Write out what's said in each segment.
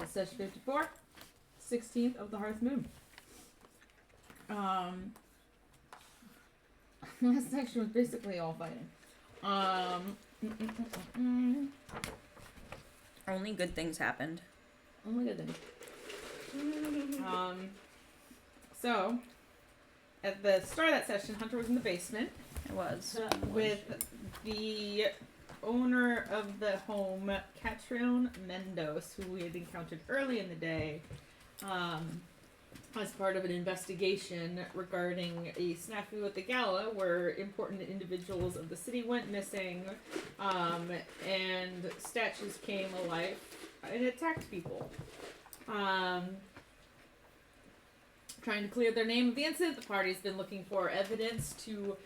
Session 54, 16th of the Hearth Moon. Last section was basically all fighting. Only good things happened. Only good things. So, at the start of that session, Hunter was in the basement. It was. With the owner of the home, Catrione Mendos, who we had encountered early in the day, as part of an investigation regarding a snafu at the gala where important individuals of the city went missing, and statues came alive and attacked people. Trying to clear their name of the incident, the party's been looking for evidence to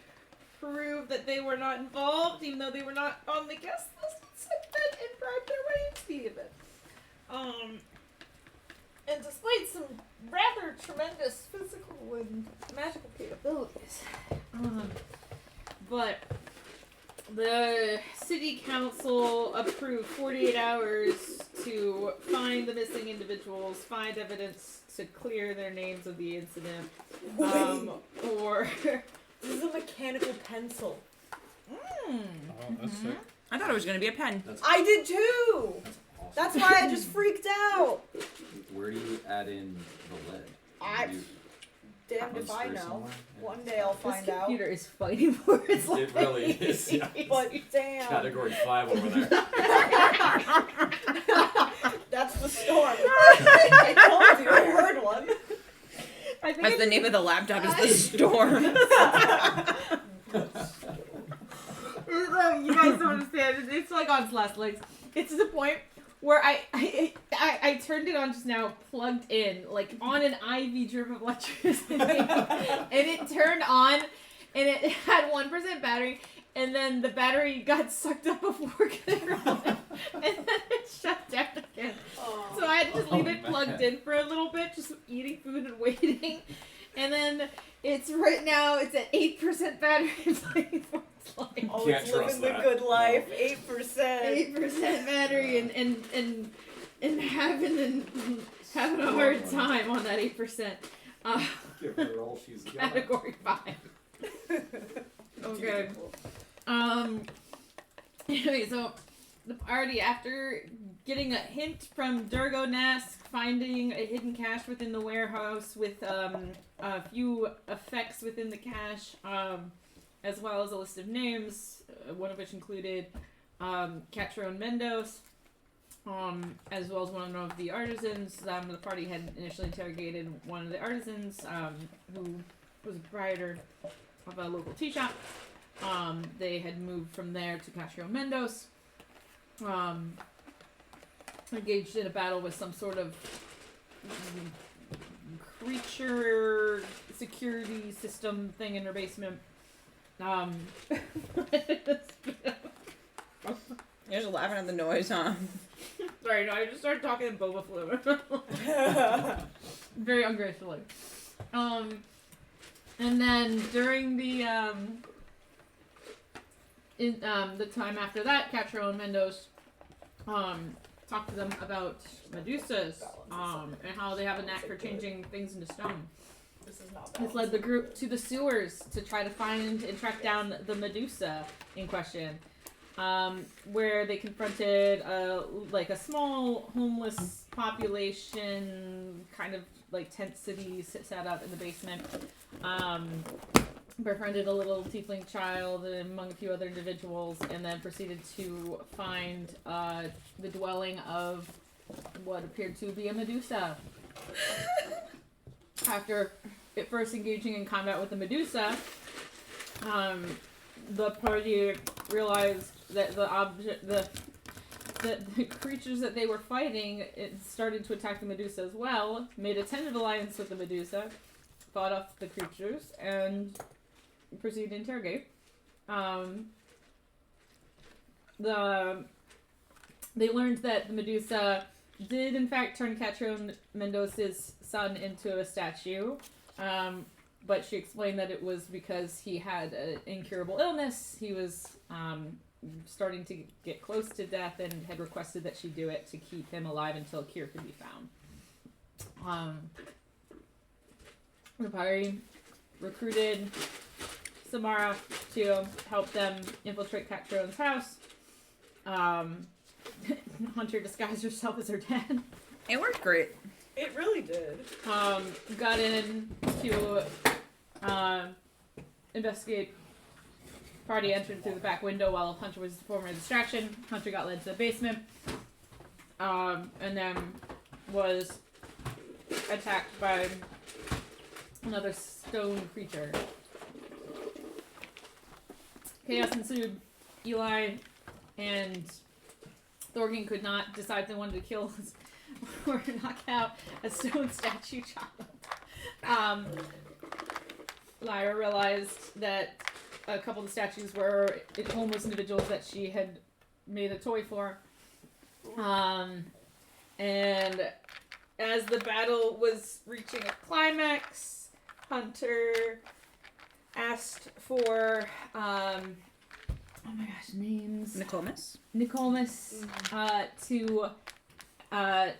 prove that they were not involved, even though they were not on the guest list, and bribed their way into the event. And displayed some rather tremendous physical and magical capabilities. But the city council approved 48 hours to find the missing individuals, find evidence to clear their names of the incident, or... This is a mechanical pencil. Oh, that's sick. I thought it was going to be a pen. I did too! That's awesome. That's why I just freaked out. Where do you add in the lead? I- You Damned if I unscrew know. somewhere? Yeah. One day I'll This find out. computer is fighting for its life. It really is, yeah. But damn. Category 5 over there. That's the storm. I told you, I heard one. I think That's the name of the laptop is the Storm. You guys don't understand. It's like on its last legs. It's to the point where I turned it on just now, plugged in, like on an IV drip of electricity, and it turned on, and it had 1% battery, and then the battery got sucked up before it could run, and then it shut down again. So I had to just leave it plugged in for a little bit, just eating food and waiting, and then it's right now it's at 8% battery. It's like, Oh, Can't it's trust living the that. good life. 8%. 8% battery and having a hard time on that 8%. Give her all she's got. Category 5. Okay. Anyway, so the party, after getting a hint from Durgo Nask, finding a hidden cache within the warehouse with a few effects within the cache, as well as a list of names, one of which included Catrione Mendos, as well as one of the artisans. The party had initially interrogated one of the artisans, who was a proprietor of a local tea shop. They had moved from there to Catrione Mendos, engaged in a battle with some sort of creature security system thing in her basement. You're just laughing at the noise, huh? Sorry, no, I just started talking in Boba fluid. Very ungracefully. And then during the the time after that, Catrione Mendos talked to them about Medusas, and how they have a knack for changing things into stone. This is not This led the group to the sewers to try to find and track down the Medusa in question, where they confronted a small homeless population, kind of like tent city set up in the basement. Befriended a little tiefling child among a few other individuals, and then proceeded to find the dwelling of what appeared to be a Medusa. After at first engaging in combat with the Medusa, the party realized that the creatures that they were fighting started to attack the Medusa as well, made a tentative alliance with the Medusa, fought off the creatures, and proceeded to interrogate. They learned that the Medusa did in fact turn Catrione Mendos' son into a statue, but she explained that it was because he had an incurable illness. He was starting to get close to death and had requested that she do it to keep him alive until a cure could be found. The party recruited Samara to help them infiltrate Catrion's house. Hunter disguised herself as her dad. It worked great. It really did. Got in to investigate. Party entered through the back window while Hunter was forming a distraction. Hunter got led to the basement, and then was attacked by another stone creature. Chaos ensued. Eli and Thorgan could not decide if they wanted to kill or knock out a stone statue child. Lyra realized that a couple of the statues were homeless individuals that she had made a toy for. And as the battle was reaching a climax, Hunter asked for, oh my gosh, names. Nicomas, to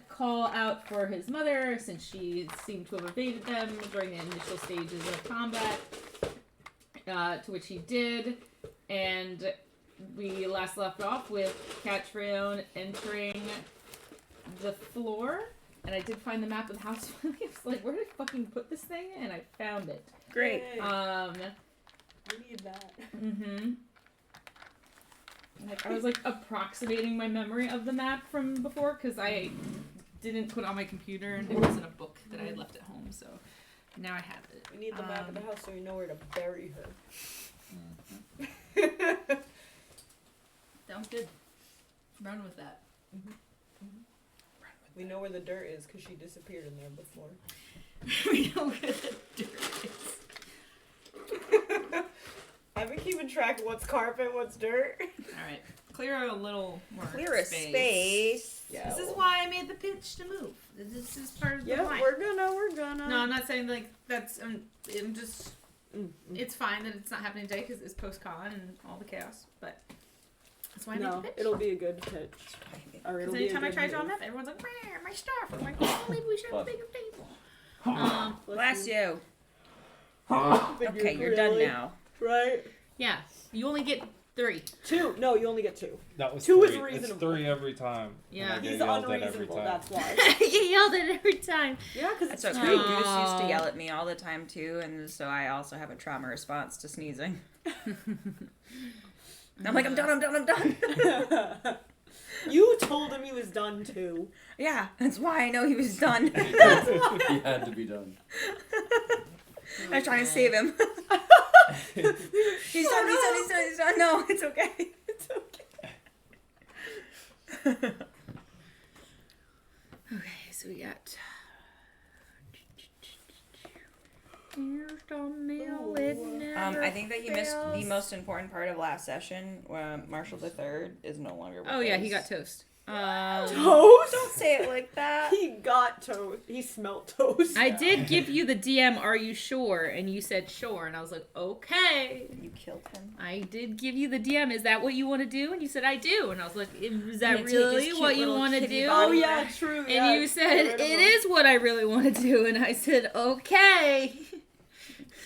call out for his mother since she seemed to have evaded them during the initial stages of combat. To which he did, and we last left off with Catrione entering the floor, and I did find the map of the house. I was like, where did I fucking put this thing? And I found it. Great. Yay. We need that. Mm-hmm. Like, I was like approximating my memory of the map from before because I didn't put it on my computer and it was in a book that I had left at home, so now I have it. We need the map of the house so we know where to bury her. Sounds good. Run with that. We know where the dirt is because she disappeared in there before. We know where the dirt is. I've been keeping track of what's carpet, what's dirt. Alright. Clear a little more Clear a space. Yeah. This is why I made the pitch to move. This is part of the Yeah, plan. we're gonna. No, I'm not saying like that's. I'm just. It's fine that it's not happening today because it's post-con and all the chaos. But that's why I made the No, pitch. it'll be a good pitch. Or it'll Because be a anytime I good try to draw move. meth, everyone's like, "Where my stuff?" I'm like, "Oh, maybe we should have a bigger table." Bless you. But Okay, you're done really- now. Right? Yeah, you only get 3. 2. No, you only get 2. That was 2 is 3. reasonable. It's 3 every time. Yeah. And I get He's yelled at every unreasonable, time. that's why. I get yelled at every time. Yeah, because That's it's okay. true. Goose used to yell at me all the time too, and so I also have a trauma response to sneezing. I'm like, I'm done. You told him he was done too. Yeah, that's why I know he was done. He had to be done. I was trying to save him. He's done. No, it's okay. It's okay. Okay, so we got. I think that you missed the most important part of last session. Marshall III is no longer with Oh yeah, us. he got toast. Toast? Don't say it like that. He got toast. He smelled toast. I did give you the DM, "Are you sure?" And you said sure, and I was like, okay. You killed him. I did give you the DM. Is that what you want to do? And you said I do, and I was like, is that Yeah, take really his what cute you little want to kitty do? Oh body. yeah, true. And yeah, you said get rid of it him. is what I really want to do, and I said okay.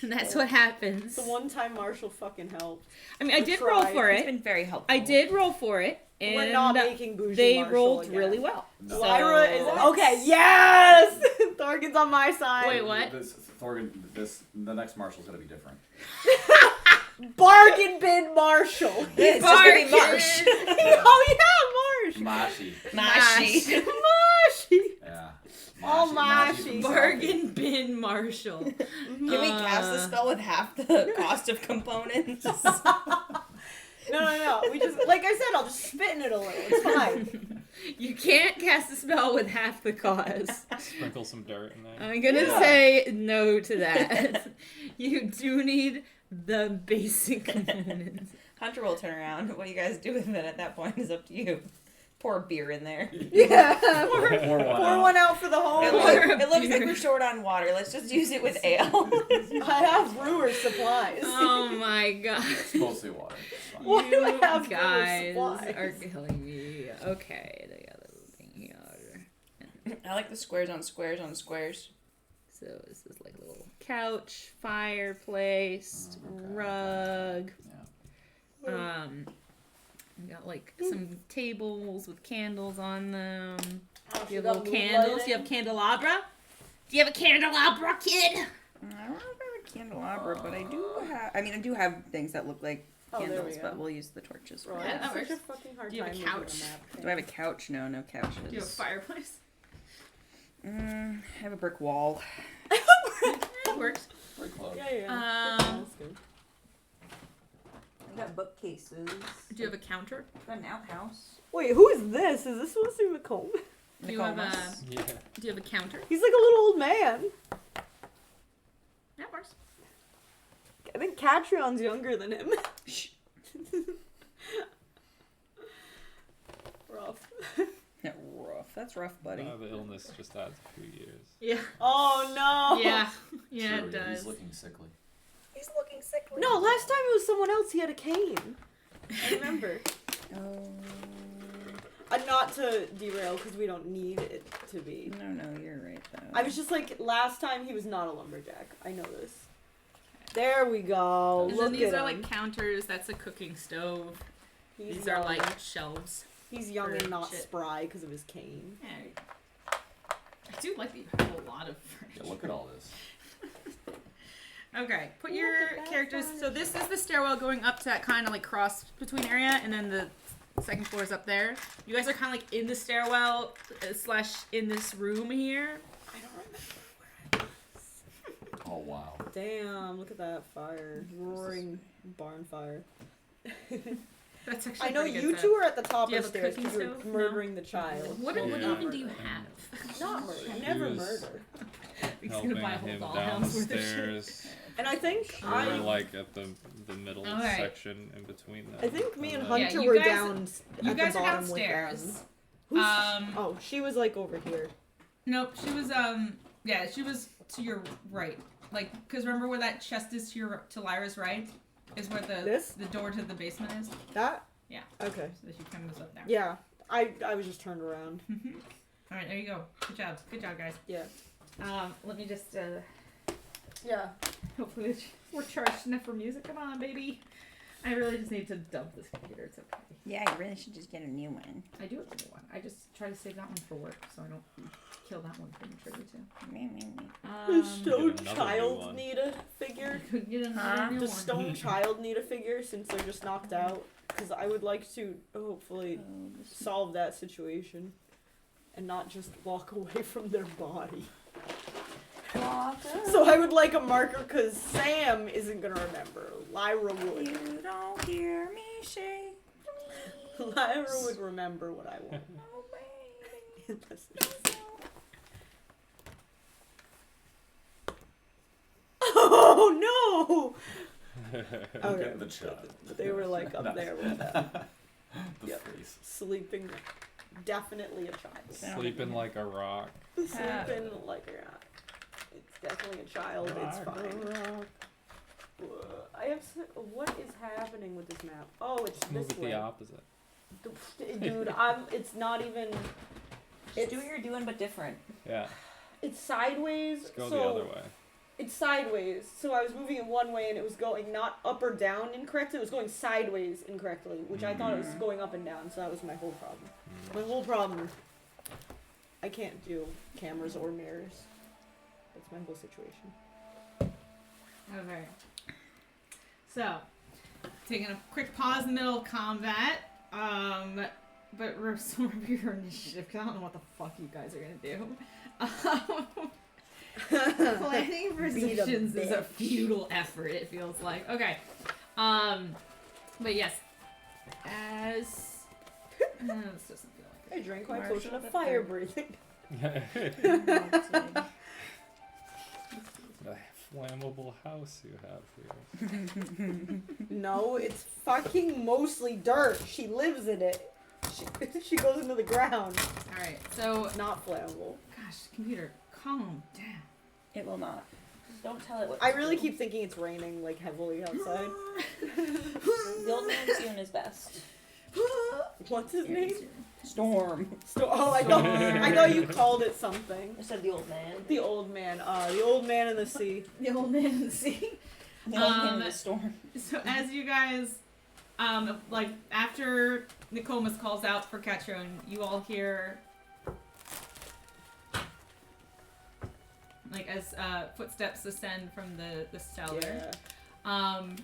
And that's what happens. It's the one time Marshall fucking helped. I mean, I we did roll tried. for He's it. been very helpful. I did roll for it, and We're not making bougie they Marshall rolled again. really well. No. Lyra is So- okay. Yes, Thorgan's on my side. Wait, what? The next Marshall's gonna be different. Bargain bin Marshall. It's just gonna be Marsh. Oh yeah, Marsh. Mashi. Mashi. Mashi. Yeah. Oh, from Mashi. Selkie. Bargain bin Marshall. Can we cast the spell with half the cost of components? No. We just, like I said, I'll just spit in it a little. It's fine. You can't cast a spell with half the cost. Sprinkle some dirt in there. I'm gonna say no to that. You do need the basic components. Hunter will turn around. What you guys do with it at that point is up to you. Pour beer in there. Yeah. Pour Pour one out for the home. It looks like we're short on water. Let's just use it with ale. I have brewer's supplies. Oh my god. It's mostly water. It's fine. Why do I You have guys supplies? are killing me. Okay, they got a little thing here. I like the squares on squares on squares. So this is like a little couch, fireplace, Okay. rug. Yeah. We got like some tables with candles on them. Oh, You have little candles. You have candelabra. Do you have a candelabra, kid? I don't know if I have a candelabra, but I do have. I mean, I do have things that look like Oh, there we candles, go. but we'll use the torches. Bro, For I Yeah, that. have that such a works. fucking hard Do you have time a looking at couch? map. Do I have a couch? No, no couches. Do you have a fireplace? I have a brick wall. That works. Very close. Yeah. That's good. I got bookcases. Do you have a counter? Got an outhouse. Wait, who is this? Is this supposed to be McComb? Do you have a Nicomas. Yeah. Do you have a counter? He's like a little old man. That works. I think Catrion's younger than him. Shh. Rough. Yeah, rough. That's rough, buddy. The illness just adds a few years. Yeah. Oh no. Yeah. Yeah, True, it does. He's looking sickly. He's looking sickly. No, last time it was someone else. He had a cane. I remember. Oh. Not to derail, because we don't need it to be. No, you're right though. I was just like, last time he was not a lumberjack. I know this. There we go. And Look then these at are him. like counters. That's a cooking stove. He's These young. are like shelves. He's young for and not shit. spry because of his cane. Yeah. I do like that you have a lot of furniture. Yeah, look at all this. Okay, put Look your at that characters. So this is the stairwell going up to that kind of like cross between area, and then the second floor is up there. You guys are kind of like in the stairwell slash in this room here. I don't remember where I Oh wow. Damn, look at that fire. Roaring barn fire. That's actually I know pretty good you set. two are at the top Do you of the have a stairs because cooking you're stove? murdering the child. What, Well, what yeah. even do you have? Not murder. He Never was- murder. He's Helping gonna buy a whole him dollhouse worth of shit. downstairs. And I think We were I like at the middle Alright. section in between them. I think me and then- Yeah, Hunter you were guys- down You at guys the are bottom with downstairs. them. Who's Um, she was like over here. Nope, she was yeah, she was to your right. Like, cause remember where that chest is to Lyra's right? Is where the door to the basement is. That? Yeah. Okay. So she kind of was up there. Yeah. I was just turned around. All right, there you go. Good job, guys. Yeah. Let me just Yeah. hopefully we're charged enough for music. Come on, baby. I really just need to dump this computer. It's okay. Yeah, you really should just get a new one. I do have a new one. I just try to save that one for work so I don't kill that one prematurely too. Me. Does Um, Stone Get another new Child one. need a figure? could get another Huh? new Does one. Stone Child need a figure since they're just knocked out? Because I would like to hopefully solve that situation and not just walk away from their body. So I would like a marker because Sam isn't gonna remember. Lyra would. You don't hear me say. Lyra would remember what I want. Unless it's- Oh no! Look Okay. at the child. They were like up there with that. The Yep. face. Sleeping. Definitely a child. Sleeping like a rock. Sleeping like a rat. It's definitely a child. It's fine. I have. What is happening with this map? Oh, it's Move this it the way. opposite. Dude, it's not even. Just do what you're doing, but different. Yeah. It's sideways. Let's go so the other way. It's sideways. So I was moving it one way and it was going not up or down incorrectly. It was going sideways incorrectly, which I thought it was going up and down. So that was my whole problem. My whole problem. I can't do cameras or mirrors. That's my whole situation. Okay. So, taking a quick pause in the middle of combat. But some of your initiative, because I don't know what the fuck you guys are gonna do. Planning positions is a bitch. futile effort, it feels like. Okay. But yes. As. This doesn't feel like I drank my Marshall potion of the fire third. breathing. The flammable house you have here. No, it's fucking mostly dirt. She lives in it. She goes into the ground. Alright, so. Not flammable. Gosh, computer, calm down. It will not. Don't tell it what I to really do. keep thinking it's raining like heavily outside. The old man's doing his best. What's his name? Storm. I thought you called it something. I said the old man. The old man. The old man in the sea. The old man in the sea. The old man in the storm. So as you guys, like after Nicomas calls out for Ketron, you all hear, like as footsteps ascend from the cellar. Yeah. Um,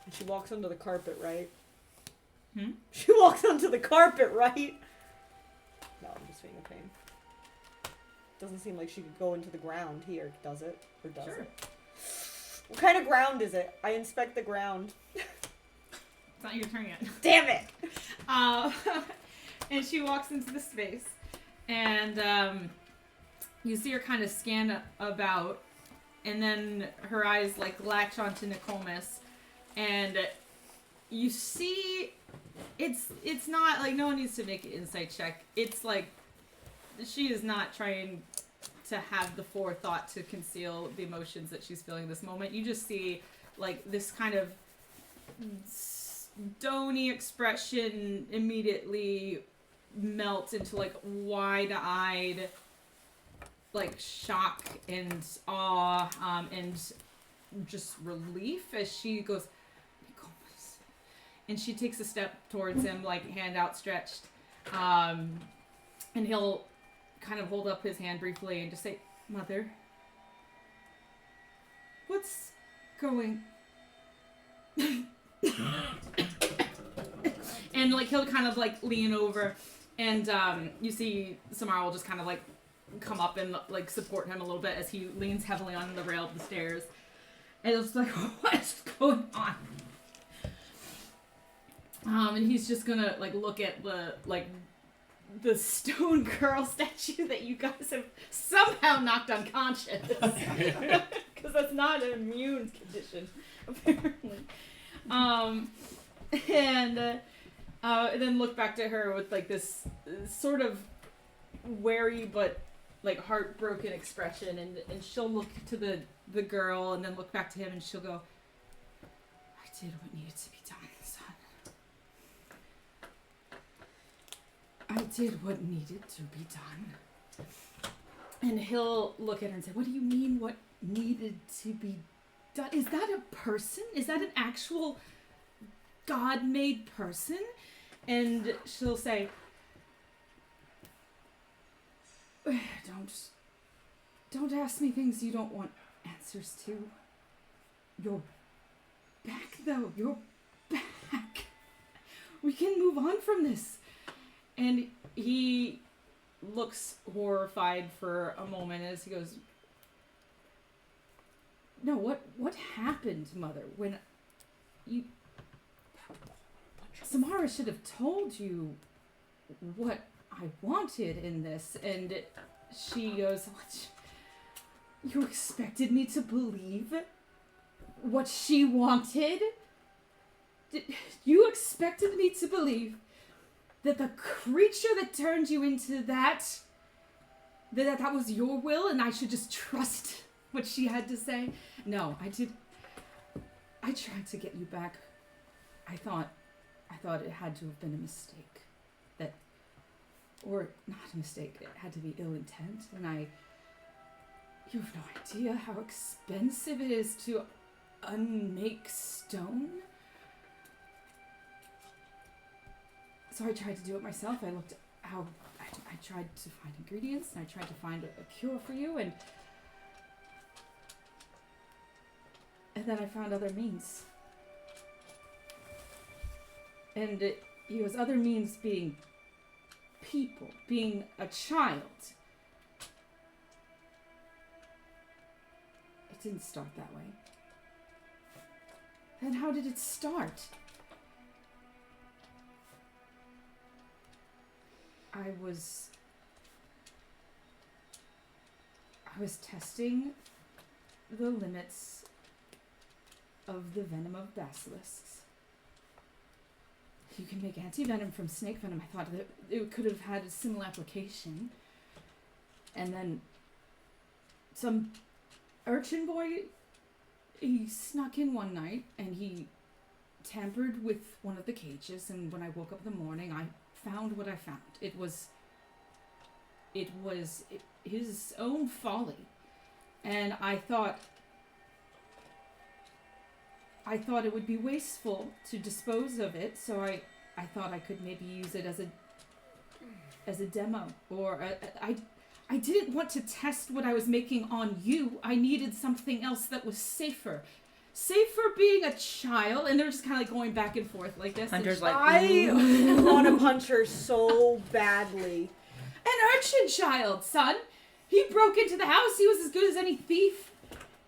And she walks onto the carpet, right? Hmm? She walks onto the carpet, right? No, I'm just being a pain. Doesn't seem like she could go into the ground here, does it? Or does Sure. it? What kind of ground is it? I inspect the ground. it's not your turn yet. Damn it! And she walks into the space, and you see her kind of scan about, and then her eyes like latch onto Nicomas, and you see it's not like no one needs to make an insight check. It's like she is not trying to have the forethought to conceal the emotions that she's feeling this moment. You just see like this kind of stony expression immediately melt into like wide-eyed like shock and awe and just relief as she goes, Nicomas. And she takes a step towards him, like hand outstretched, and he'll kind of hold up his hand briefly and just say, Mother, what's going and like he'll kind of like lean over, and you see Samara will just kind of like come up and like support him a little bit as he leans heavily on the rail of the stairs, and it's like, what's going on? And he's just gonna like look at the stone girl statue that you guys have somehow knocked unconscious, because that's not an immune condition apparently. And then look back to her with like this sort of wary but like heartbroken expression, and she'll look to the girl and then look back to him, and she'll go, I did what needed to be done, son. I did what needed to be done. And he'll look at her and say, what do you mean what needed to be done? Is that a person? Is that an actual God-made person? And she'll say, don't ask me things you don't want answers to. You're back, though. You're back. We can move on from this. And he looks horrified for a moment as he goes, no, what happened, Mother, when you... Samara should have told you what I wanted in this. And she goes, what? You expected me to believe what she wanted? You expected me to believe that the creature that turned you into that was your will and I should just trust what she had to say? No, I tried to get you back. I thought it had to have been a mistake. Or not a mistake, it had to be ill intent, and you have no idea how expensive it is to unmake stone. So I tried to do it myself. I looked at how I tried to find ingredients, and I tried to find a cure for you, and then I found other means. And he goes, other means being people, being a child. It didn't start that way. Then how did it start? I was testing the limits of the venom of basilisks. You can make anti-venom from snake venom. I thought that it could have had a similar application. And then some urchin boy, he snuck in one night and he tampered with one of the cages, and when I woke up in the morning, I found what I found. It was his own folly. And I thought it would be wasteful to dispose of it, so I thought I could maybe use it as a demo, or I didn't want to test what I was making on you. I needed something else that was safer. Safer being a child, and they're just kind of like going back and forth like this. Hunter's like, I want to punch her so badly. An urchin child, son. He broke into the house. He was as good as any thief.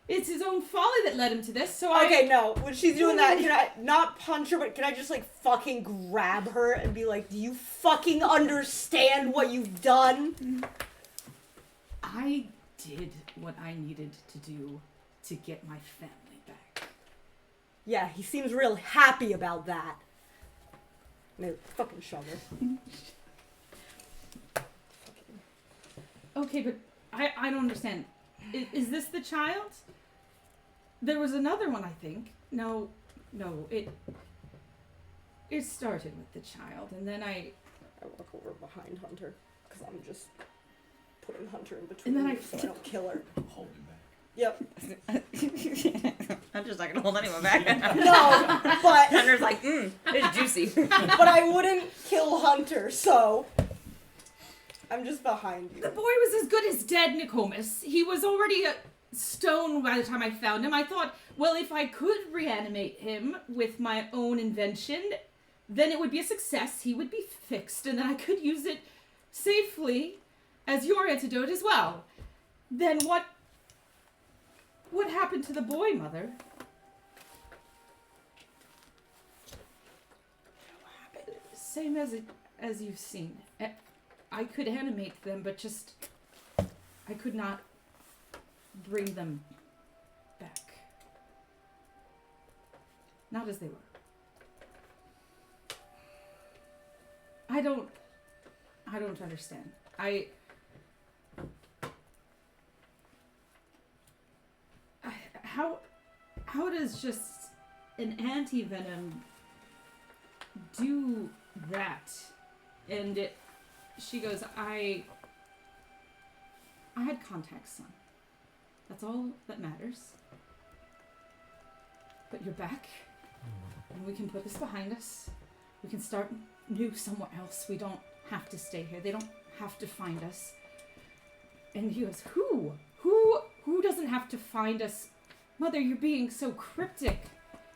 It's his own folly that led him to this, so Okay, no. When she's doing that, can I not punch her, but can I just, like, fucking grab her and be like, do you fucking understand what you've done? I did what I needed to do to get my family back. Yeah, he seems real happy about that. No, fucking shove her. Okay, but I don't understand. Is this the child? There was another one, I think. No, it started with the child, and then I walk over behind Hunter, because I'm just putting Hunter in between And then so I don't kill her. Hold him back. Yep. Hunter's not gonna hold anyone back. No, but Hunter's like, it's juicy. but I wouldn't kill Hunter, so I'm just behind you. The boy was as good as dead, Nicomas. He was already a stone by the time I found him. I thought, well, if I could reanimate him with my own invention, then it would be a success. He would be fixed, and then I could use it safely as your antidote as well. Then what happened to the boy, Mother? Same as you've seen. I could animate them, but just I could not bring them back. Not as they were. I don't understand. How does just an anti-venom do that? And she goes, I had contacts, son. That's all that matters. But you're back, and we can put this behind us. We can start new somewhere else. We don't have to stay here. They don't have to find us. And he goes, Who doesn't have to find us? Mother, you're being so cryptic.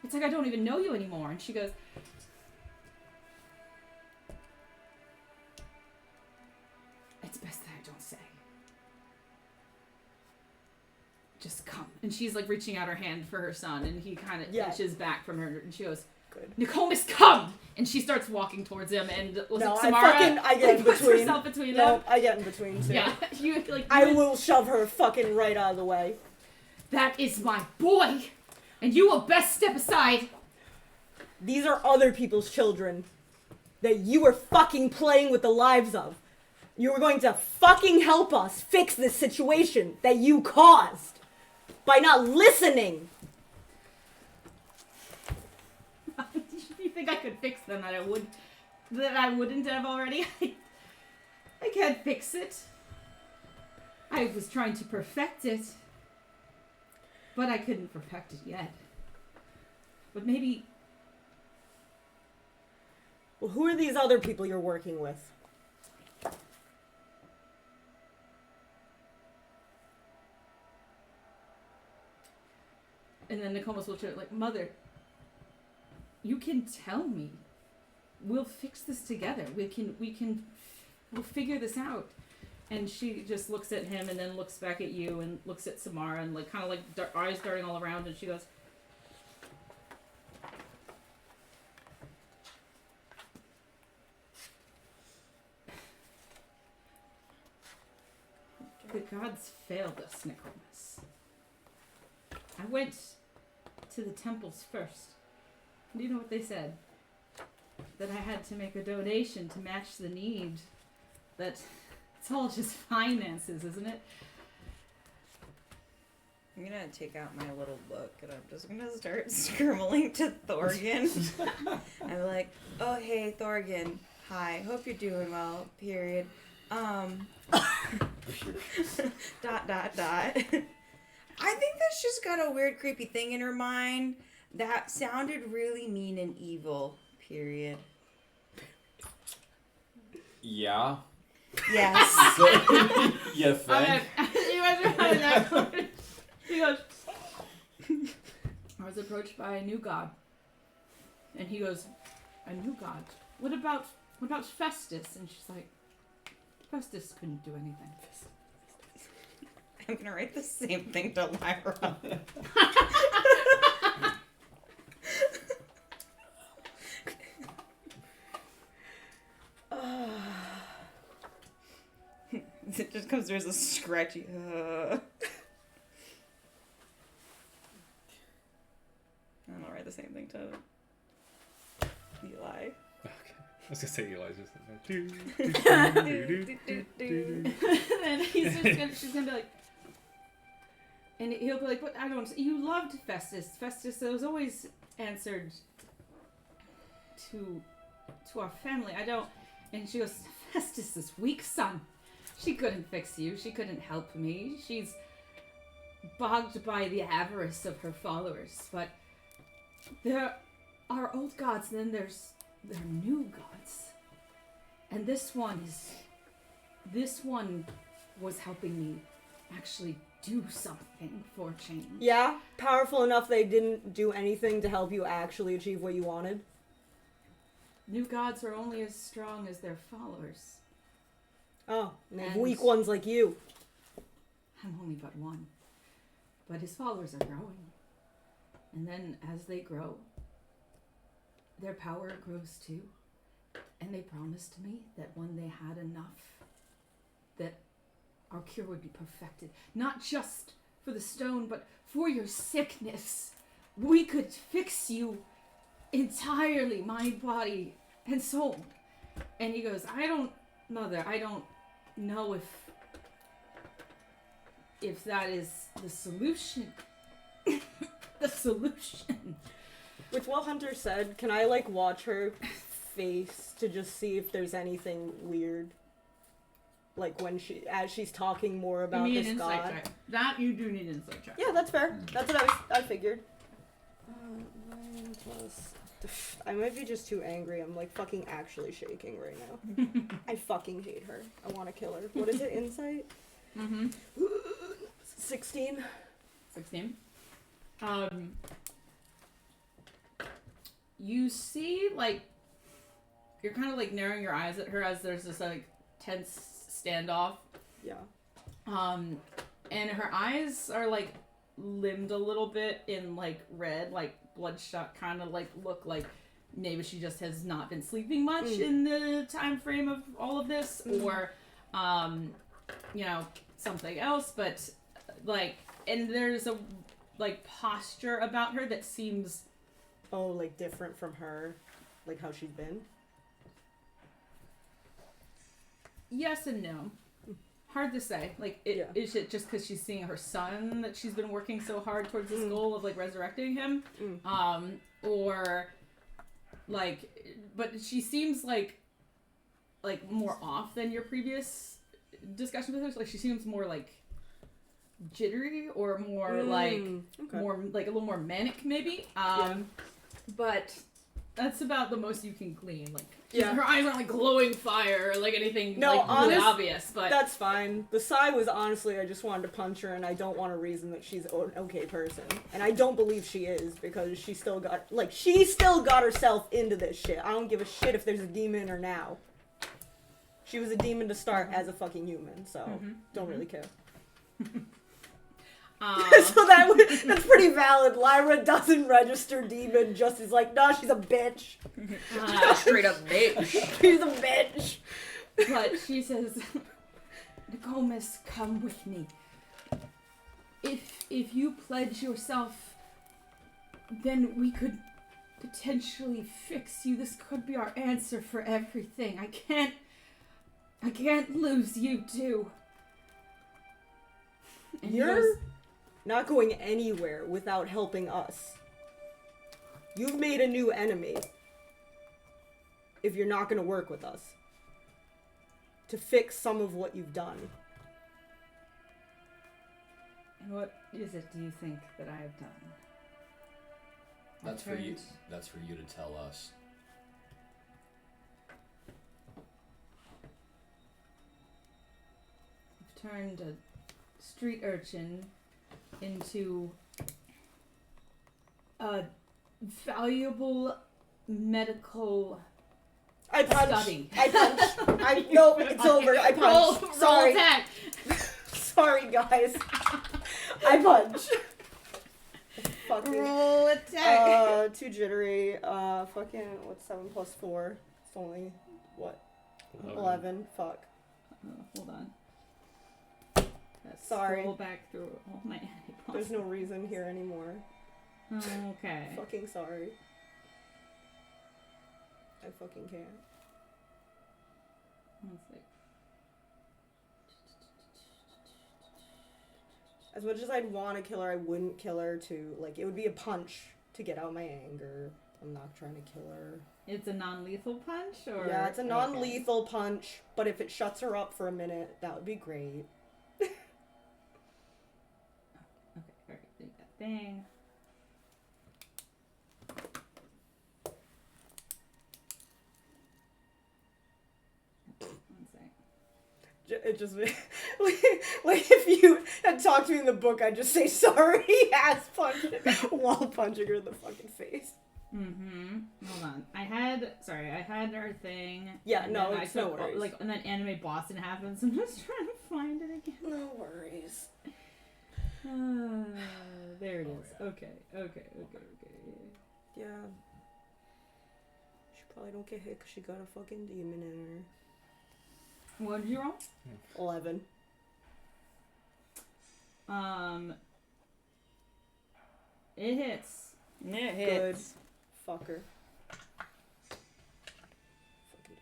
It's like I don't even know you anymore. And she goes, it's best that I don't say. Just come. And she's like reaching out her hand for her son, and he kind of inches back from her, and she goes, Good. Nicomas, come! And she starts walking towards him, and Samara, I get in puts between. herself between No, them. I get in between too. Yeah, I will shove her fucking right out of the way. That is my boy, and you will best step aside. These are other people's children that you were fucking playing with the lives of. You were going to fucking help us fix this situation that you caused by not listening. You think I could fix them that I wouldn't have already? I can't fix it. I was trying to perfect it, but I couldn't perfect it yet. But maybe... Well, who are these other people you're working with? And then Nicomas will turn like, Mother, you can tell me. We'll fix this together. We'll figure this out. And she just looks at him and then looks back at you and looks at Samara and like kind of like eyes darting all around, and she goes, the gods failed us, Nicomas. I went to the temples first. Do you know what they said? That I had to make a donation to match the need. That it's all just finances, isn't it? I'm gonna take out my little book and I'm just gonna start scribbling to Thorgan. I'm like, oh hey Thorgan, hi, hope you're doing well, period. Dot dot dot. I think that she's got a weird creepy thing in her mind that sounded really mean and evil, period. Yeah. Yes. You think? Okay. You guys are having that. He goes, I was approached by a new god. And he goes, a new god? What about Festus? And she's like, Festus couldn't do anything. I'm gonna write the same thing to Lyra. It just comes through as a scratchy. And I'll write the same thing to Eli. Okay. I was gonna say Eli's just like, do, And she's gonna be like, and he'll be like, "But I don't. You loved Festus. Festus was always answered to our family. I don't." And she goes, "Festus is weak, son. She couldn't fix you. She couldn't help me. She's bogged by the avarice of her followers. But there are old gods, and then there are new gods. And this one was helping me actually do something for change." Yeah, powerful enough they didn't do anything to help you actually achieve what you wanted. New gods are only as strong as their followers. Oh, and they have And- weak ones like you. I'm only but one. But his followers are growing. And then as they grow, their power grows too. And they promised me that when they had enough, that our cure would be perfected. Not just for the stone, but for your sickness. We could fix you entirely, mind, body, and soul. And he goes, Mother, I don't know if that is the solution. The solution. With what Hunter said, can I watch her face to just see if there's anything weird? As she's talking more about you need this an insight god. check. That you do need an insight check. Yeah, that's fair. That's what I figured. 9 plus. I might be just too angry. I'm fucking actually shaking right now. I fucking hate her. I want to kill her. What is it? Insight? Mm-hmm. 16. 16. You see, you're kind of narrowing your eyes at her as there's this tense standoff. Yeah. And her eyes are limbed a little bit in red, bloodshot, kind of look like maybe she just has not been sleeping much in the time frame of all of this, or something else. But and there's a posture about her that seems different from her, how she's been. yes and no. Hard to say. Is it just because she's seeing her son that she's been working so hard towards this goal of resurrecting him? Or but she seems more off than your previous discussion with her. She seems more jittery or more Okay. more a little more manic maybe. But that's about the most you can glean. Her eyes aren't glowing fire or anything really obvious, but that's fine. The sigh was honestly I just wanted to punch her, and I don't want to reason that she's an okay person, and I don't believe she is, because she still got herself into this shit. I don't give a shit if there's a demon or now. She was a demon to start as a fucking human, so don't really care. So that's pretty valid. Lyra doesn't register demon, just is nah, she's a bitch. Straight up bitch. She's a bitch. But she says, Gomez, come with me. If you pledge yourself, then we could potentially fix you. This could be our answer for everything. I can't lose you too. And he goes, not going anywhere without helping us. You've made a new enemy. If you're not gonna work with us. To fix some of what you've done. And what is it do you think that I have done? That's for you. Turned- That's for you to tell us. I've turned a street urchin into a valuable medical I punch. study. I punch. No, it's over. I punch. Roll Sorry. attack. Sorry, guys. I punch. Fucking. Roll attack. Too jittery. Fucking, what's 7 plus 4? It's only, what? 11. Fuck. Hold on. Let's Sorry. Scroll back through all my There's no reason here anymore. Okay. Fucking sorry. I fucking can't. Let's see. As much as I'd want to kill her, I wouldn't kill her to, like, it would be a punch to get out my anger. I'm not trying to kill her. It's a non-lethal punch, or Yeah, it's a non-lethal punch, but if it shuts her up for a minute, that would be great. Okay, alright, do that thing. One sec. It just, like if you had talked to me in the book, I'd just say sorry, ass punch, while punching her in the fucking face. Hold on. I had our thing. Yeah, and no, then it's no took, worries. Like, and then Anime Boston happens. I'm just trying to find it again. No worries. There it is. Okay. Yeah. She probably don't get hit because she got a fucking demon in What did you roll? her. 11. It hits. It Good. hits. Fucker. Fucking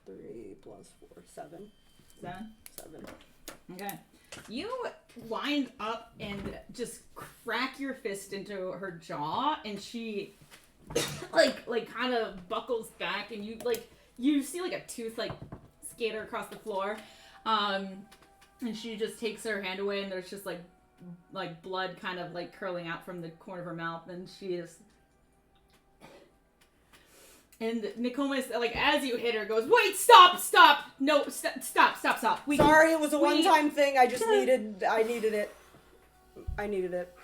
3 plus 4, 7. 7. 7. Okay. You wind up and just crack your fist into her jaw, and she like kind of buckles back, and you see like a tooth like skater across the floor, and she just takes her hand away, and there's just like blood kind of like curling out from the corner of her mouth, and she is. And Nicomas, like, as you hit her, goes, "Wait, stop! No, stop! Sorry, Sorry, it was a one-time thing. I just needed it. I needed it.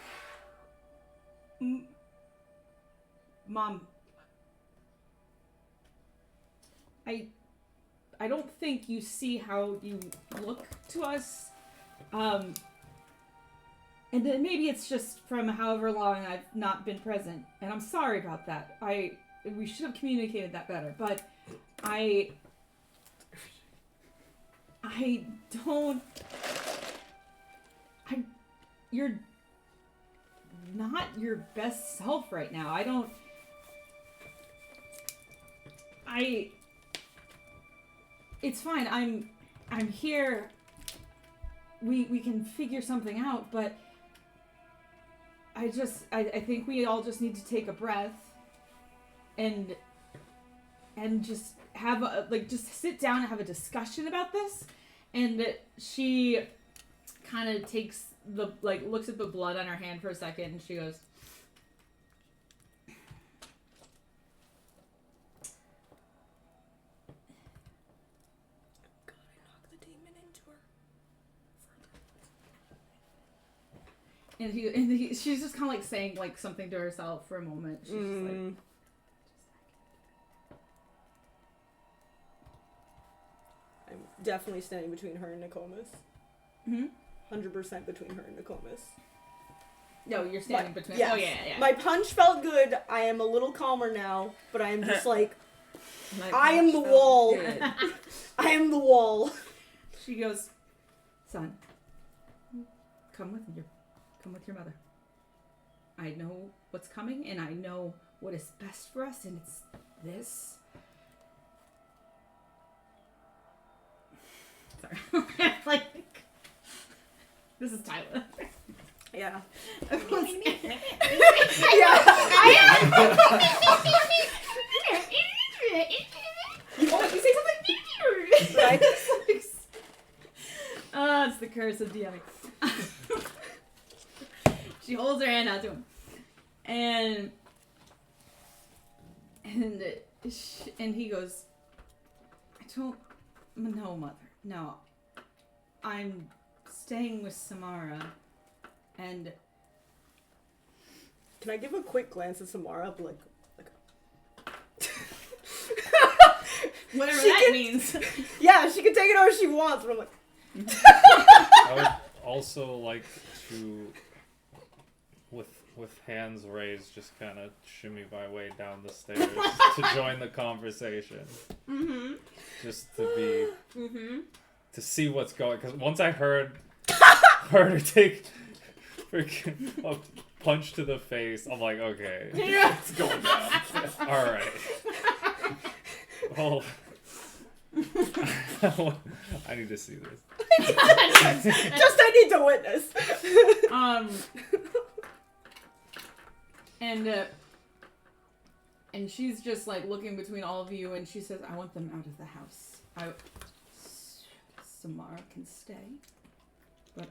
Mom, I don't think you see how you look to us. And then maybe it's just from however long I've not been present, and I'm sorry about that. We should have communicated that better, but you're not your best self right now. It's fine. I'm here. We can figure something out, but I think we all just need to take a breath and just have just sit down and have a discussion about this. And she kind of takes looks at the blood on her hand for a second, and she goes, God, I knocked the demon into her. and she's just kind of like saying like something to herself for a moment. She's just like, I'm definitely standing between her and Nicomas. 100% between her and Nicomas. no, you're standing between. Yes. Oh yeah. My punch felt good. I am a little calmer now, but I am just like, I am the wall. I am the wall. She goes, "Son, come with your mother. I know what's coming, and I know what is best for us, and it's this." Sorry, like This is Tyler. Yeah. Oh, you say something? Right? Oh, it's the curse of DMing. She holds her hand out to him, and he goes, "I don't know, Mother. No, I'm staying with Samara, and." Can I give a quick glance at Samara? Like Whatever She that can- means. yeah, she can take it however she wants, but I'm like, I would also like to, with hands raised, just kind of shimmy my way down the stairs to join the conversation. Mm-hmm. Just to be, Mm-hmm. to see what's going. Because once I heard her take freaking a punch to the face, I'm like, okay, Yeah. It's going down. all right. Well, I need to see this. just I need to witness. And she's just like looking between all of you, and she says, "I want them out of the house. Samara can stay, but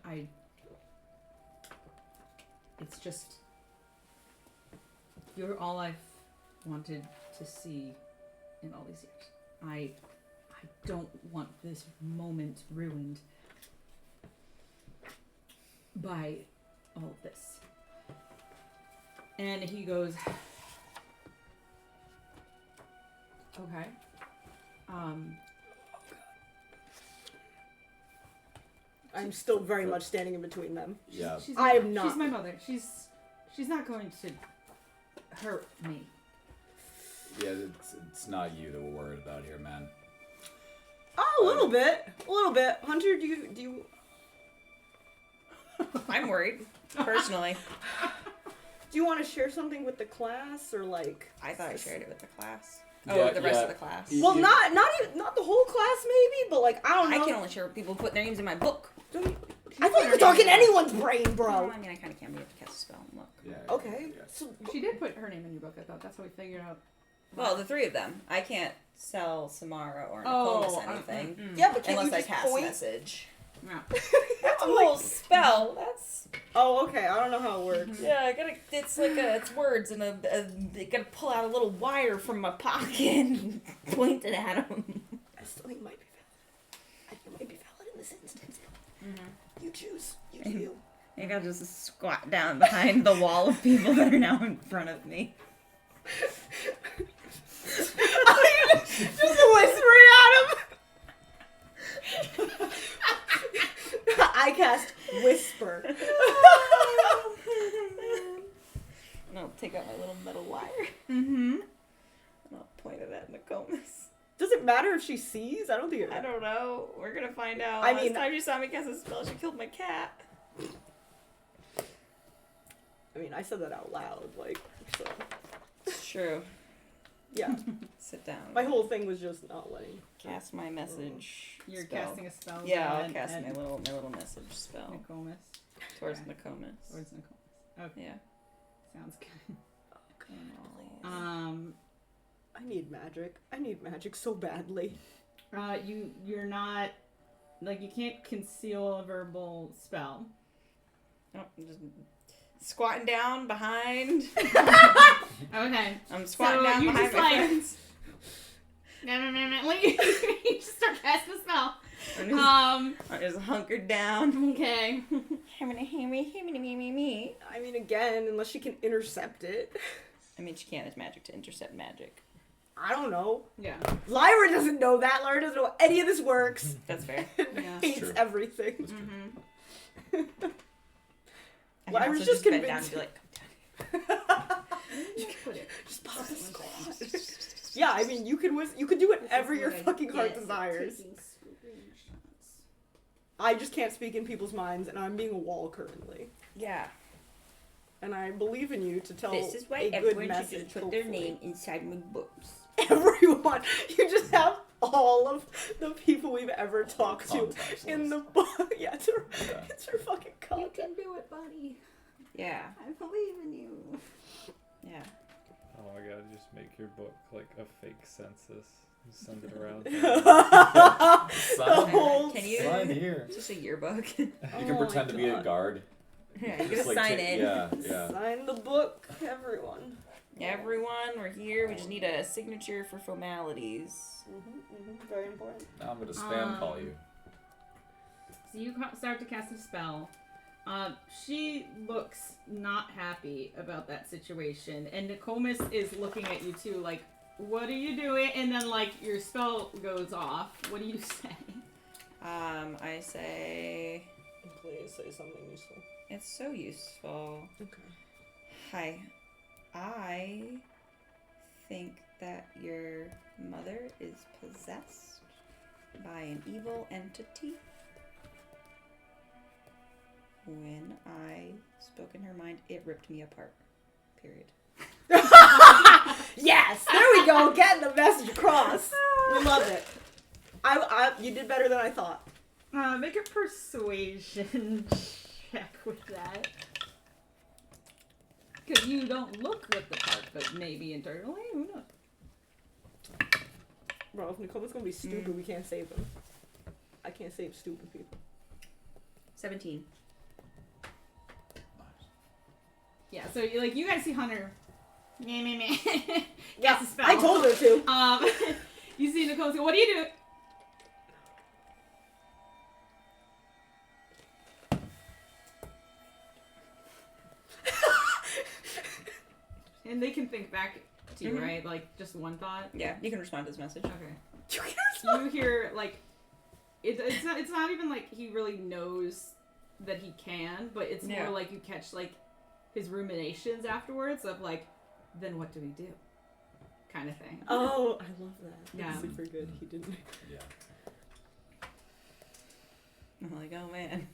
it's just, you're all I've wanted to see in all these years. I don't want this moment ruined by all of this." And he goes, "Okay. I'm still very much standing in between them. Yeah. She's I am not. She's my mother. She's not going to hurt me." Yeah, it's not you that we're worried about here, man. Oh, a little bit. Hunter, do you? I'm worried, personally. Do you want to share something with the class, or like? I thought I shared it with the class. Oh, Yeah, with the rest yeah. of the class. Y- Well, you- not the whole class, maybe, but like I don't know. I can only share with people who put their names in my book. I thought you were talking anyone's brain, Well, bro. I mean, I kind of can. We have to cast a spell. Look. Yeah. Okay. Yeah. So She did put her name in your book. I thought that's how we figured out. Well, the three of them. I can't sell Samara or Oh, Nicolas anything yeah, but can unless you I just cast point? message. Yeah. That's a whole spell. That's Oh, okay. I don't know how it works. yeah. I gotta. It's like it's words and I gotta pull out a little wire from my pocket and point it at him. I still think it might be valid. I think it might be valid in this instance. Mm-hmm. You choose. You do. I gotta just squat down behind the wall of people that are now in front of me. Just whispering at him. I cast whisper. And I'll take out my little metal wire Mm-hmm. and I'll point it at Nokomis. Does it matter if she sees? I don't think it. I don't know. We're gonna find out. I Last mean- time you saw me cast a spell, she killed my cat. I mean, I said that out loud, like so. It's true. Yeah. Sit down. My whole thing was just not letting. Cast my message. You're spell. casting a spell. Yeah, I'll at- cast at my little message spell Nicomas. towards Okay. Nokomis. Towards Nicomas. Okay. Yeah. Sounds good. Please. I need magic. I need magic so badly. You're not, like, you can't conceal a verbal spell. Oh, I'm just squatting down behind. Okay. I'm squatting So down you behind just, my like- friends. Like, you just start casting a spell. I'm just hunkered down. Okay. Me. I mean, again, unless she can intercept it. I mean, she can't use magic to intercept magic. I don't know. Yeah. Lyra doesn't know that. Lyra doesn't know how any of this works. That's fair. Yeah. Hates true. everything. Mm-hmm. I Well, I can was also just bend down and convinced. be like, Put it. Just pop a squat. Yeah, I mean, you can do whatever your fucking heart desires. I just can't speak in people's minds, and I'm being a wall currently. yeah. And I believe in you to tell This is why a good everyone should message. just put their hopefully. name inside my books. Everyone, you just have all of the people we've ever talked to Contacts in list. the book. Yeah, it's her, Yeah. it's her fucking You contact. can do it, buddy. Yeah. I believe in you. Yeah. Oh my god, just make your book like a fake census. Just send it around. The Sign, whole Can you- sign here. It's just a yearbook. You can Oh pretend my to be a God. guard. Yeah, you Just, gotta sign take- in. Yeah, yeah. Sign the book, everyone. Everyone, we're here. We just need a signature for formalities. Very important. Now I'm gonna spam call you. So you start to cast a spell. She looks not happy about that situation, and Nokomis is looking at you too, like, what are you doing? And then, like, your spell goes off. What do you say? I say Please say something useful. it's so useful. Okay. Hi, I think that your mother is possessed by an evil entity. When I spoke in her mind, it ripped me apart. Period. Yes, there we go. Getting the message across. We love it. You did better than I thought. Make a persuasion check with that. Because you don't look ripped apart, but maybe internally, who knows? Bro, if Nicole's gonna be stupid, we can't save him. I can't save stupid people. 17. Yeah, so you guys see Hunter. Meh, meh, meh. Yeah, Cast a spell. I told her to. You see Nicole go, what do you do? And they can think back to you, Mhm. right? Like, just one thought? Yeah, you can respond to this message. Okay. You hear, like, it's not even like he really knows that he can, but it's Yeah. more like you catch, like, his ruminations afterwards of, like, then what do we do? Kind of thing. Oh, I love that. Yeah. That's super good. He didn't. Yeah. I'm like, oh man.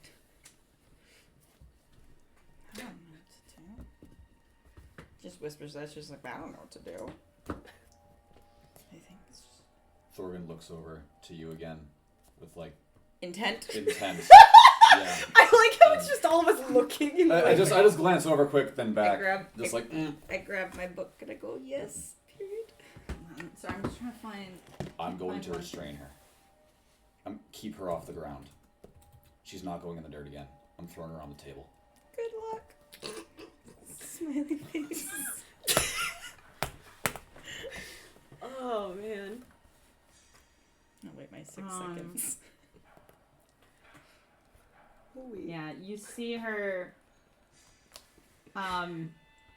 I don't know what to do. Just whispers that. She's like, I don't know what to do. I think it's just Thorgan looks over to you again with like intent. intent. Yeah. I like how it's just all of us looking. And I just glance over quick, then back. Just I, like I grab my book and I go, yes. Period. So I'm just trying to find... I'm going to Fine. restrain her. Keep her off the ground. She's not going in the dirt again. I'm throwing her on the table. Good luck. Smiley face. Oh man. I'll wait my 6 seconds. Hooey. Yeah, you see her,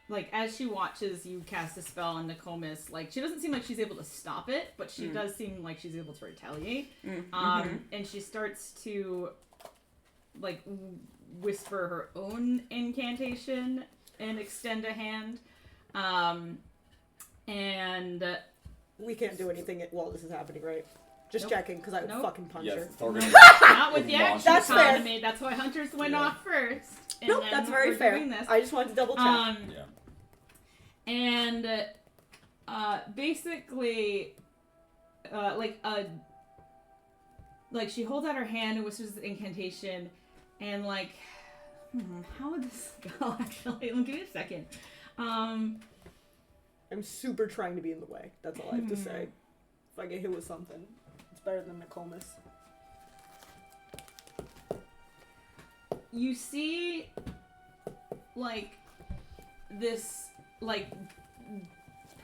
like, as she watches you cast a spell on Nokomis, like, she doesn't seem like she's able to stop it, but she does seem like she's able to retaliate. And she starts to, like, whisper her own incantation and extend a hand. And We can't do anything while this is happening, right? Just Nope. checking, because I would Nope. fucking punch Yes, her. Thorgan. not with the action That's fair. economy. That's why Hunters went Yeah. off first. And Nope, then that's very we're fair. doing this. I just wanted to double check. Yeah. And basically, like she holds out her hand and whispers the incantation, and like, how would this go? Actually, give me a second. I'm super trying to be in the way. That's all I have to say. If I get hit with something, it's better than Nokomis. You see, like, this, like,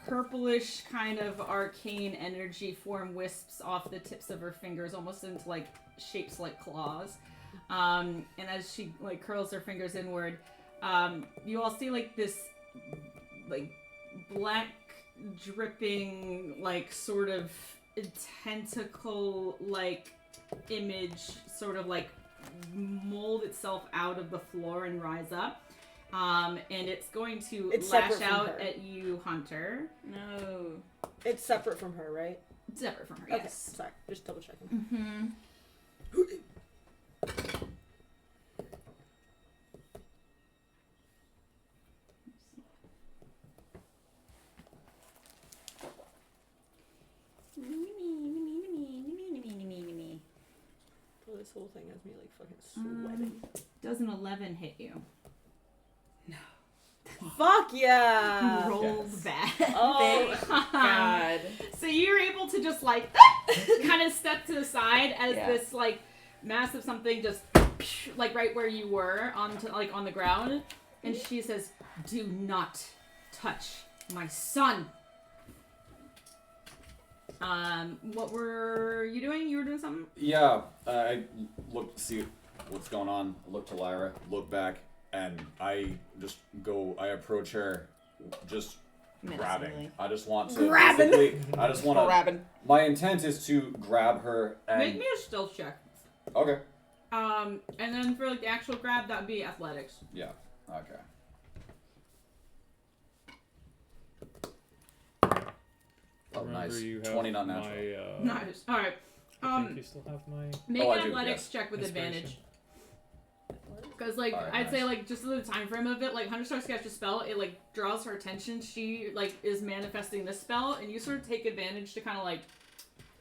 purplish kind of arcane energy form wisps off the tips of her fingers, almost into, like, shapes like claws. And as she, like, curls her fingers inward, you all see, like, this, like, black dripping, like, sort of tentacle-like image sort of, like, mold itself out of the floor and rise up. And it's going to It's lash separate from out her. at you, Hunter. No. It's separate from her, right? Separate from her, Okay, yes. sorry. Just double checking. Mm-hmm. This whole thing has me like fucking sweating. Does an 11 hit you? Fuck yeah! Rolled Yes. bad. Oh, God. So you're able to just like kind of step to the side as Yeah. this like massive something just like right where you were onto like on the ground, and she says, "Do not touch my son." What were you doing? You were doing something? Yeah, I look to see what's going on. I look to Lyra, look back, and I approach her, just grabbing. Menacingly. I just want to Grabbing. basically- I just want to. Grabbing. My intent is to grab her and. Make me a stealth check. Okay. And then for like the actual grab, that would be athletics. Yeah. Okay. Oh, Remember nice. you have 20 not natural. my, Nice. All right. I think you still have my Make Oh, I an do, athletics yes. check with inspiration. advantage. Because, like, Alright, I'd say, nice. like, just the time frame of it, like, Hunter starts to catch a spell, it, like, draws her attention. She, like, is manifesting this spell, and you sort of take advantage to kind of, like,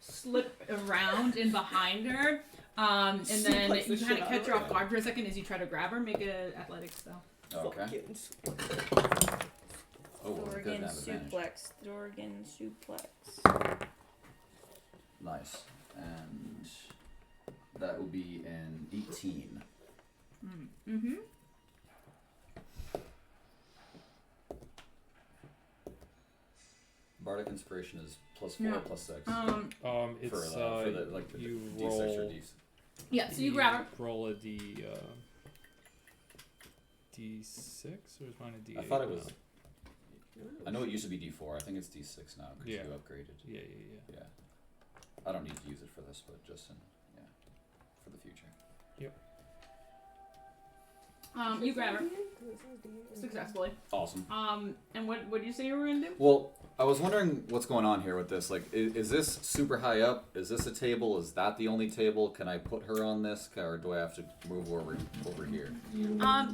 slip around in behind her. And then Suplex the you shit kind of out catch of her her. off guard for a second as you try to grab her. Make an athletics spell. Okay. fucking Oh, well, good to Thorgan have advantage. suplex. Thorgan suplex. Nice. And that will be an 18. Mm-hmm. Bardic Inspiration is +4, Yeah. +6. It's for the like the you D6 or roll. D. Yeah, so you grab her. Roll a D6 or is mine a D8? I thought it was. now? I know it used to be D4. I think it's D6 now because Yeah. you upgraded. Yeah. Yeah. I don't need to use it for this, but just in for the future. You grab her successfully. Awesome. And what do you say you were gonna do? Well, I was wondering what's going on here with this. Like, is this super high up? Is this a table? Is that the only table? Can I put her on this, or do I have to move over here?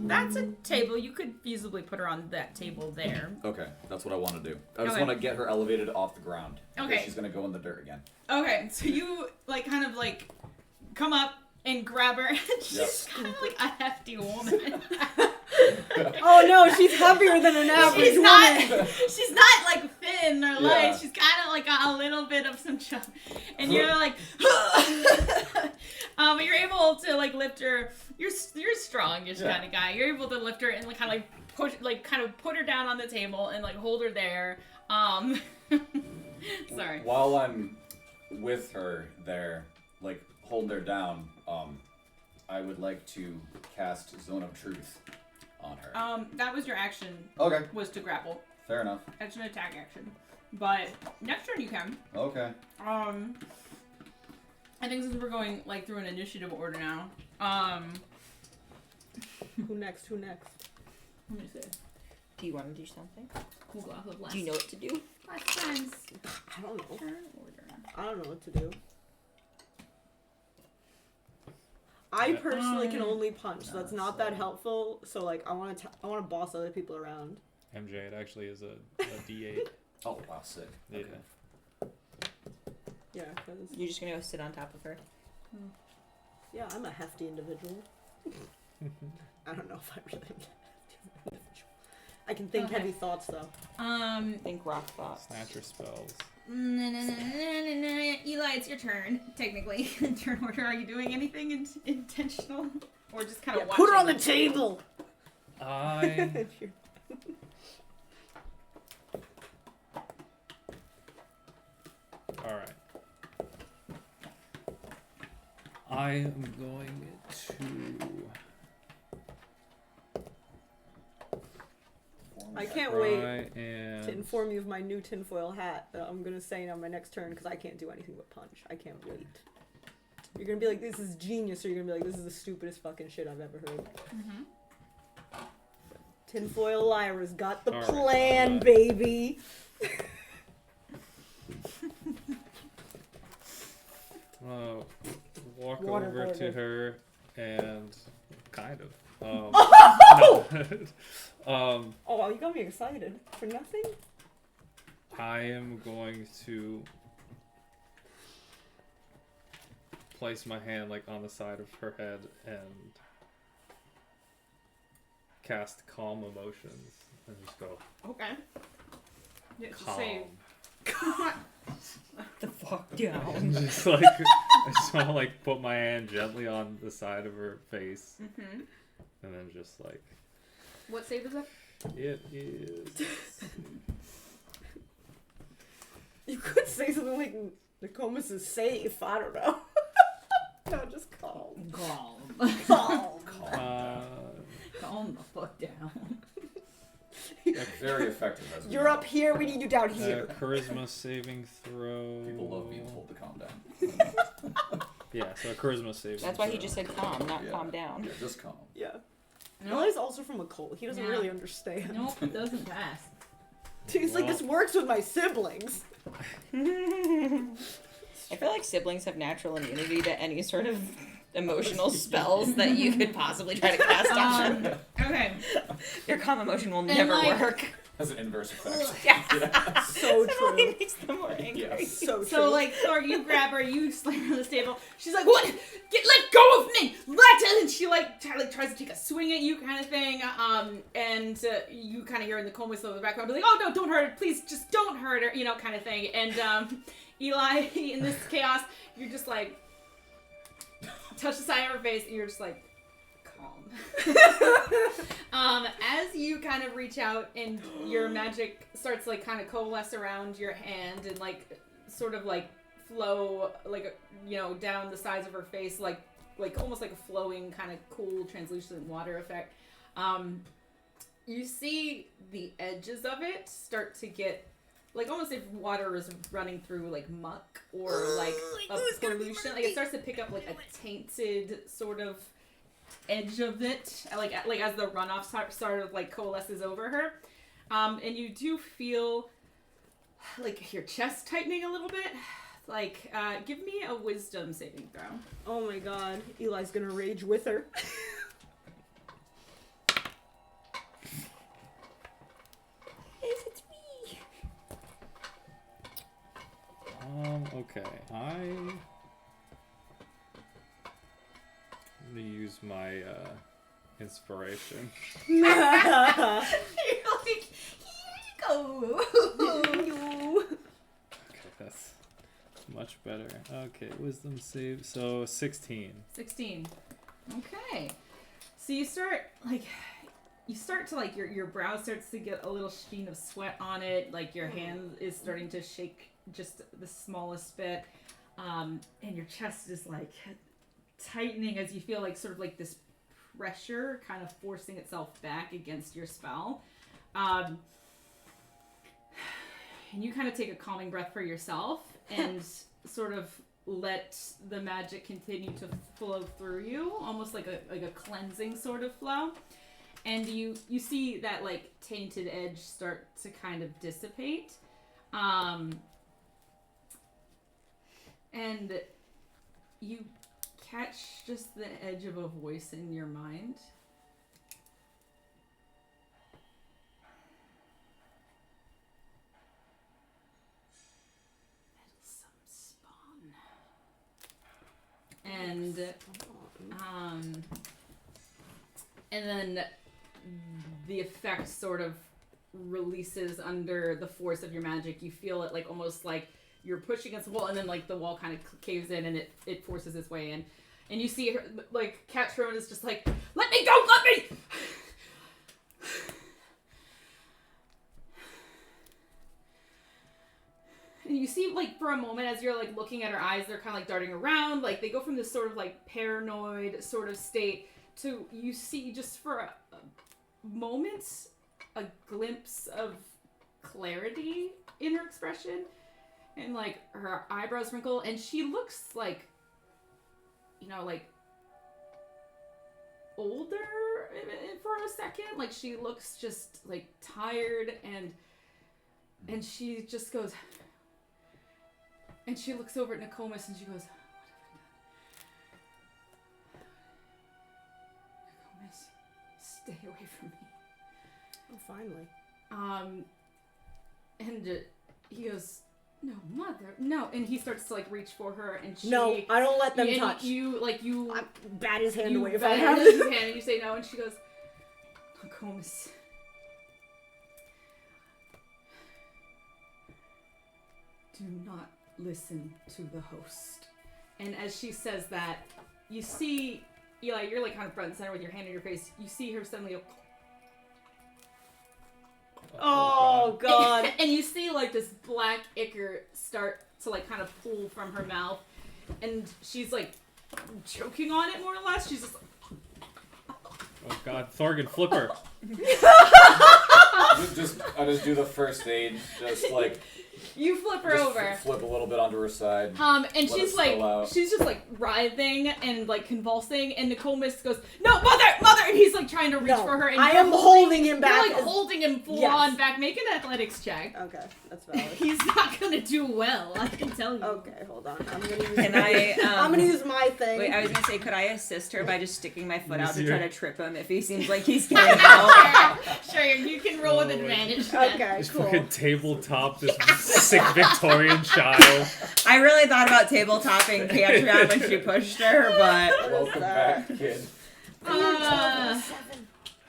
That's a table. You could feasibly put her on that table there. Okay, that's what I want to do. I just Okay. want to get her elevated off the ground. because Okay. She's gonna go in the dirt again. Okay, so you like kind of like come up and grab her. She's Yep. kind of like a hefty woman. Oh no, she's heavier than an average She's woman. not. She's not like thin or light. Yeah. She's kind of like got a little bit of some chub, and you're like, but you're able to like lift her. You're strongish Yeah. kind of guy. You're able to lift her and like kind of like push, like kind of put her down on the table and like hold her there. Sorry. While I'm with her there, like holding her down, I would like to cast Zone of Truth on her. That was your action. Okay, Was to grapple. fair enough. That's an attack action. But next turn you can. Okay. I think since we're going like through an initiative order now. Who next? Who next? Let me see. Do you want to do something? We'll go off of last. Do you know what to do? Last time's I don't know. turn order. I don't know what to do. I personally can only punch, so that's not that helpful. So like, I want to boss other people around. MJ, it actually is a D8. Oh wow, sick. Yeah. Okay. Yeah, because You're just gonna go sit on top of her. yeah, I'm a hefty individual. I don't know if I really am a hefty individual. I can think Okay. heavy thoughts though. Think rock thoughts. Snatcher spells. Eli, it's your turn. Technically, turn order. Are you doing anything intentional, or just kind of watching? Put her on the table. I All right. I am going to. I can't wait try and to inform you of my new tinfoil hat that I'm gonna say on my next turn because I can't do anything but punch. I can't wait. You're gonna be like, this is genius, or you're gonna be like, this is the stupidest fucking shit I've ever heard. Tinfoil Lyra's got the All right, plan, alright. baby. walk Water over to boarder. her and kind of. No. Oh, you got me excited for nothing. I am going to place my hand like on the side of her head and cast Calm Emotions and just go Okay. Yeah, just calm. say The fuck down. And just like I just want to like put my hand gently on the side of her face mm-hmm. and then just like What save is it? it is. You could say something like Nokomis is safe. I don't know. No, just calm. Calm. Calm. Calm the fuck down. Very effective. As we You're know. up here. We need you down here. Charisma saving throw. People love being told to calm down. Yeah, so a charisma saving. That's why he throw. just said calm, not Yeah. calm down. Yeah, just calm. Yeah. Nope. Eli's also from a cult. He doesn't Yeah. really understand. Nope, it doesn't pass. He's like, Well- this works with my siblings. I feel like siblings have natural immunity to any sort of emotional spells that you could possibly try to cast on them. Okay. Your calm emotion will never like- work. Has an inverse effect. Yeah. So It only true. makes them more angry. Yeah. So true. So like Thor, you grab her, you slam her on the table. She's like, "What? Let go of me!" And she like tries to take a swing at you, kind of thing. And you kind of hear in the comas in the background, be like, "Oh no, don't hurt her! Please, just don't hurt her!" You know, kind of thing. And Eli, in this chaos, you're just like touch the side of her face, and you're just like calm. As you kind of reach out and your magic starts like kind of coalesce around your hand and like sort of like flow like down the sides of her face like almost like a flowing kind of cool translucent water effect. You see the edges of it start to get like almost if water is running through like muck or like a pollution. Like it starts to pick up like a tainted sort of edge of it, like as the runoff sort of like coalesces over her, and you do feel like your chest tightening a little bit. Like, give me a wisdom saving throw. Oh my god. Eli's gonna rage with her. It's me. Okay. I'm gonna use my inspiration. You're like, here you go. Okay, that's much better. Okay, wisdom save. So 16. 16. Okay. So you start to like your brow starts to get a little sheen of sweat on it. Like your hand is starting to shake just the smallest bit, and your chest is like tightening as you feel like sort of like this pressure kind of forcing itself back against your spell. And you kind of take a calming breath for yourself and sort of let the magic continue to flow through you, almost like a cleansing sort of flow. And you see that like tainted edge start to kind of dissipate. And you catch just the edge of a voice in your mind. And then the effect sort of releases under the force of your magic. You feel it like almost like you're pushing against the wall, and then like the wall kind of caves in and it forces its way in. And you see her, like Cat Tron is just like, "Let me go, let me!" And you see, like, for a moment, as you're, like, looking at her eyes, they're kind of, like, darting around. Like, they go from this sort of, like, paranoid sort of state to, you see, just for a moment, a glimpse of clarity in her expression. And, like, her eyebrows wrinkle. And she looks, like, you know, like, older for a second. Like, she looks just, like, tired. And she just goes... And she looks over at Nokomis and she goes, "What have I done? Nokomis, stay away from me." Oh, finally. And he goes, No, mother, no. And he starts to like reach for her, and she. No, I don't let them and touch. You I bat his hand you away if I bat have his to. hand, and you say no, and she goes, Nokomis. Do not listen to the host. And as she says that, you see, Eli, you're like kind of front and center with your hand in your face. You see her suddenly go, Oh god. and you see like this black ichor start to like kind of pull from her mouth, and she's like choking on it more or less. She's just like, Oh god, Thorgan, flipper. I just do the first aid, just like you flip her just over. flip a little bit onto her side. And Let she's it like, spill out. she's just like writhing and like convulsing, and Nicole Mist goes, "No, mother!" And he's like trying to reach No, for her, and I you're am holding him back. You're like holding him full Yes. on back. Make an athletics check. Okay, that's valid. He's not gonna do well, I can tell you. Okay, hold on. I'm gonna use. Can I, I'm gonna use my thing. Wait, I was gonna say, could I assist her by just sticking my foot out to Easier. try to trip him if he seems like he's getting out? Sure, you can roll with Oh, wait. advantage. for that. Okay, Just cool. fucking tabletop this sick Victorian child. I really thought about tabletopping Patreon when she pushed her, but What is Welcome that? back, kid. 7.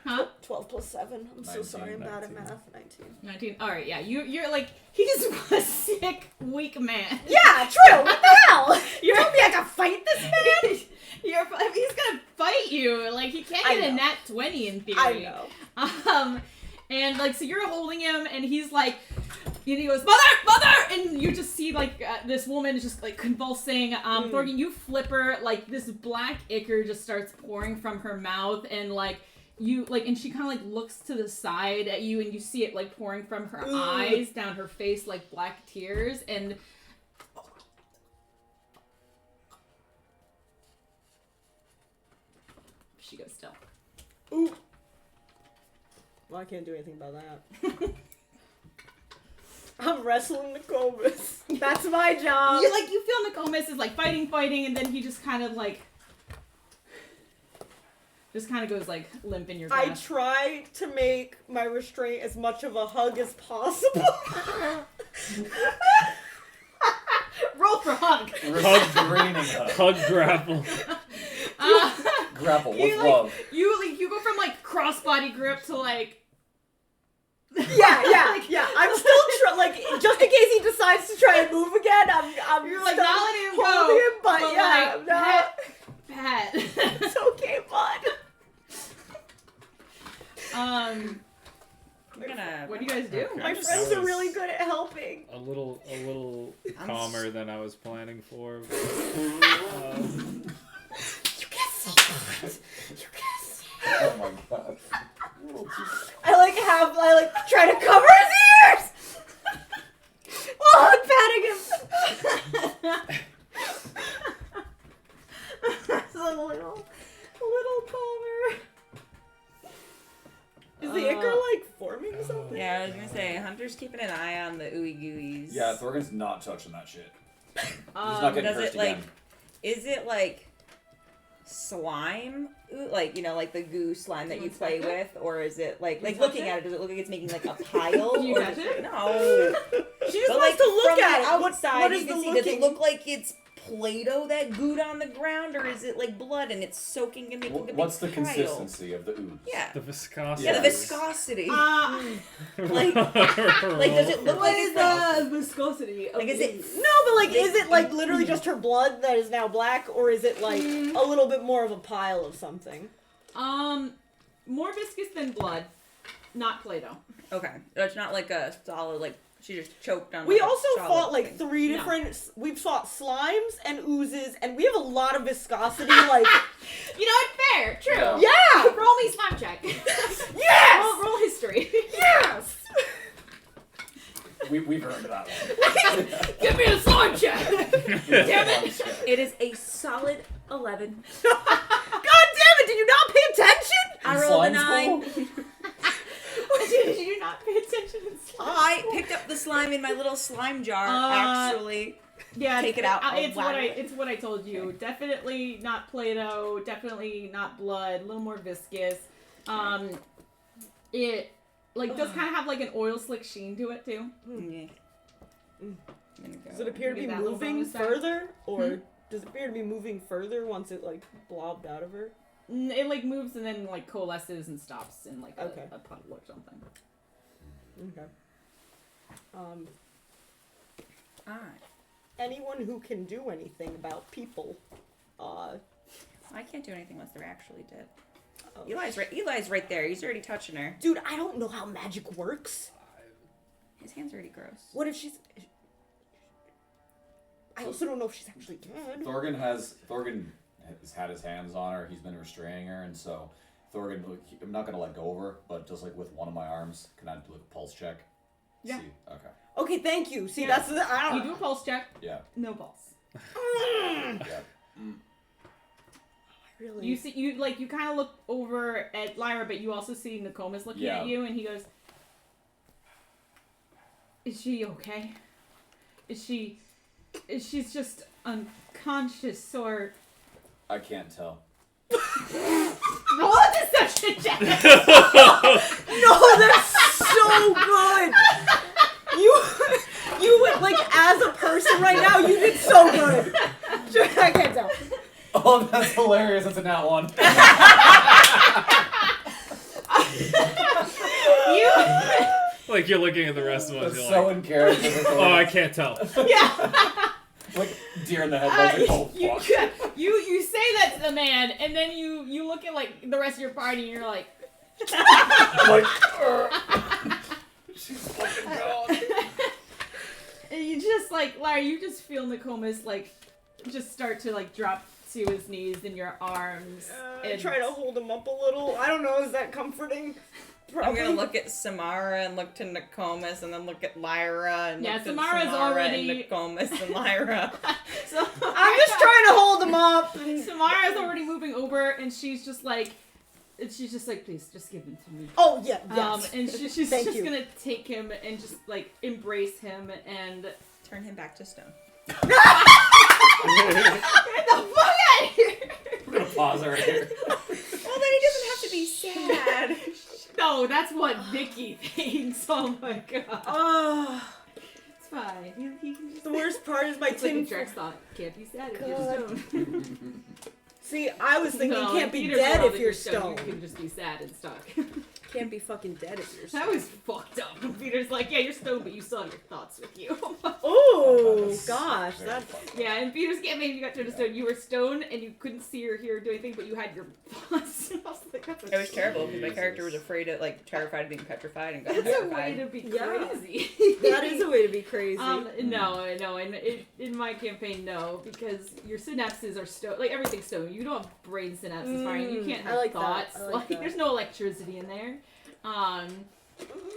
Huh? 12 plus 7. I'm so 19, sorry. I'm bad at 19. math. 19. 19. All right, yeah. You're like he's a sick, weak man. Yeah, true. What the hell? You're Tell me I can fight this man? he's gonna fight you. Like he can't I get a know. nat 20 in theory. I know. And like so you're holding him, and he's like, and he goes, mother, and you just see like this woman is just like convulsing. Thorgan, you flip her, like this black ichor just starts pouring from her mouth, and like you like, and she kind of like looks to the side at you, and you see it like pouring from her eyes down her face like black tears, and she goes still. Ooh. Well, I can't do anything about that. I'm wrestling the Cobus. That's my job. You feel Nicomas is like fighting, and then he just kind of like goes like limp in your I grasp. try to make my restraint as much of a hug as possible. Roll for hug. Restraining her. Hug grapple. Grapple You with like love. you go from like crossbody grip to like Yeah. I'm still just in case he decides to try and move again. I'm you're like still not letting him holding go, him, but yeah, like, no, pat. it's okay, bud. we're gonna. What do you guys do? Okay. My That friends are was- really good at helping. A little I'm calmer than I was planning for. You can say that. You can say. Oh my god. I like try to cover his ears while I'm patting him. It's a little calmer. Is the ichor like forming something? Yeah, I was gonna say, Hunter's keeping an eye on the ooey gooeys. Yeah, Thorgan's not touching that shit. He's not getting does cursed it like? again. Is it like slime? Like like the goo slime that you play with, or is it like touch looking it? at it? Does it look like it's making like a pile? You or touch is it? No. She just But wants like to look from at the it. outside, What you is can the see. Does it looking? look like it's Play-Doh that gooed on the ground, or is it like blood and it's soaking and making a big What's the pile? consistency of the ooze? Yeah. The viscosity. Yeah, the Yes. viscosity. like, does it look like it's like, viscosity? like is it No, but like, is it like literally just her blood that is now black, or is it like a little bit more of a pile of something? More viscous than blood, not Play-Doh. okay? It's not like a solid like she just choked on. We like, a also solid fought like thing. 3 No. different. We've fought slimes and oozes, and we have a lot of viscosity. Like, You know what? Fair, true. Yeah. yeah, Roll me slime check. yes, roll history. yes. We've earned that one. Give me a slime check. Damn it. It is a solid 11. God damn it! Did you not pay attention? I rolled a Slime's 9. Did you not pay attention in slime? I picked up the slime in my little slime jar. Actually, Yeah, Take it out, I'll It's what whack it. it's what I told you. Definitely not Play-Doh. Definitely not blood. A little more viscous. It like does kind of have like an oil slick sheen to it too. yeah. Does it appear to be Give that little moving bonus back. further, or does it appear to be moving further once it like blobbed out of her? It like moves and then like coalesces and stops in like Okay. a puddle or something. Okay. Alright. Anyone who can do anything about people, I can't do anything unless they're actually dead. oh. Eli's right there. He's already touching her. Dude, I don't know how magic works. His hand's already gross. What if she's? I also don't know if she's actually dead. Thorgan has had his hands on her. He's been restraining her, and so Thorgan, I'm not gonna let go of her, but just like with one of my arms, can I do a pulse check? Yeah. See? Okay. Okay, thank you. See, Yeah. that's the I You don't. do a pulse check. Yeah. No pulse. Yeah. Really? You see, you kind of look over at Lyra, but you also see Nokomis looking Yeah. at you, and he goes, "Is she okay? She's just unconscious, or I can't tell. roll a deception check." No, that's so good. You went like as a person right now. You did so good. I can't tell. Oh, that's hilarious. That's a nat one. Like you're looking at the rest of us. That's You're so like, in character. oh, I can't tell. Like deer in the headlights. Like, oh fuck. You say that to the man, and then you look at like the rest of your party, and you're like, Like, she's fucking gone. and you just like Lyra, you just feel Nokomis like just start to like drop to his knees in your arms. I try to hold him up a little. I don't know. Is that comforting? I'm gonna look at Samara and look to Nokomis and then look at Lyra and Yeah, look to Samara's Samara already- and Nokomis and Lyra. So I'm just trying to hold him up. And... Samara's already moving over, and she's just like, please, just give him to me. Oh yeah, yes. And she's Thank just you. gonna take him and just like embrace him and Turn him back to stone. get the fuck out of here. We're gonna pause right here. Well, then he doesn't have to be sad. No, that's what Vicky thinks. Oh my god. Oh, It's fine. He can just. the worst part is my It's like a tin. Drex thought. Can't be sad if you're God. stoned. See, I was thinking No, you can't in be Peter's dead world, if you're You stoned. can just be sad and stuck. Can't be fucking dead if you're That stoned. was fucked up. Peter's like, yeah, you're stoned, but you still have your thoughts with you. Oh gosh, that's Yeah, in Peter's campaign, you got turned to stone. You were stoned and you couldn't see or hear or do anything, but you had your thoughts. I was like, that's It was terrible because my Jesus. character was afraid of, like, terrified of being petrified and got That's a way petrified. to be Yeah. crazy. that is a way to be crazy. No, in my campaign, no, because your synapses are stone. Like everything's stone. You don't have brain synapses firing. You can't I have like that. thoughts. I like that. There's no electricity in there.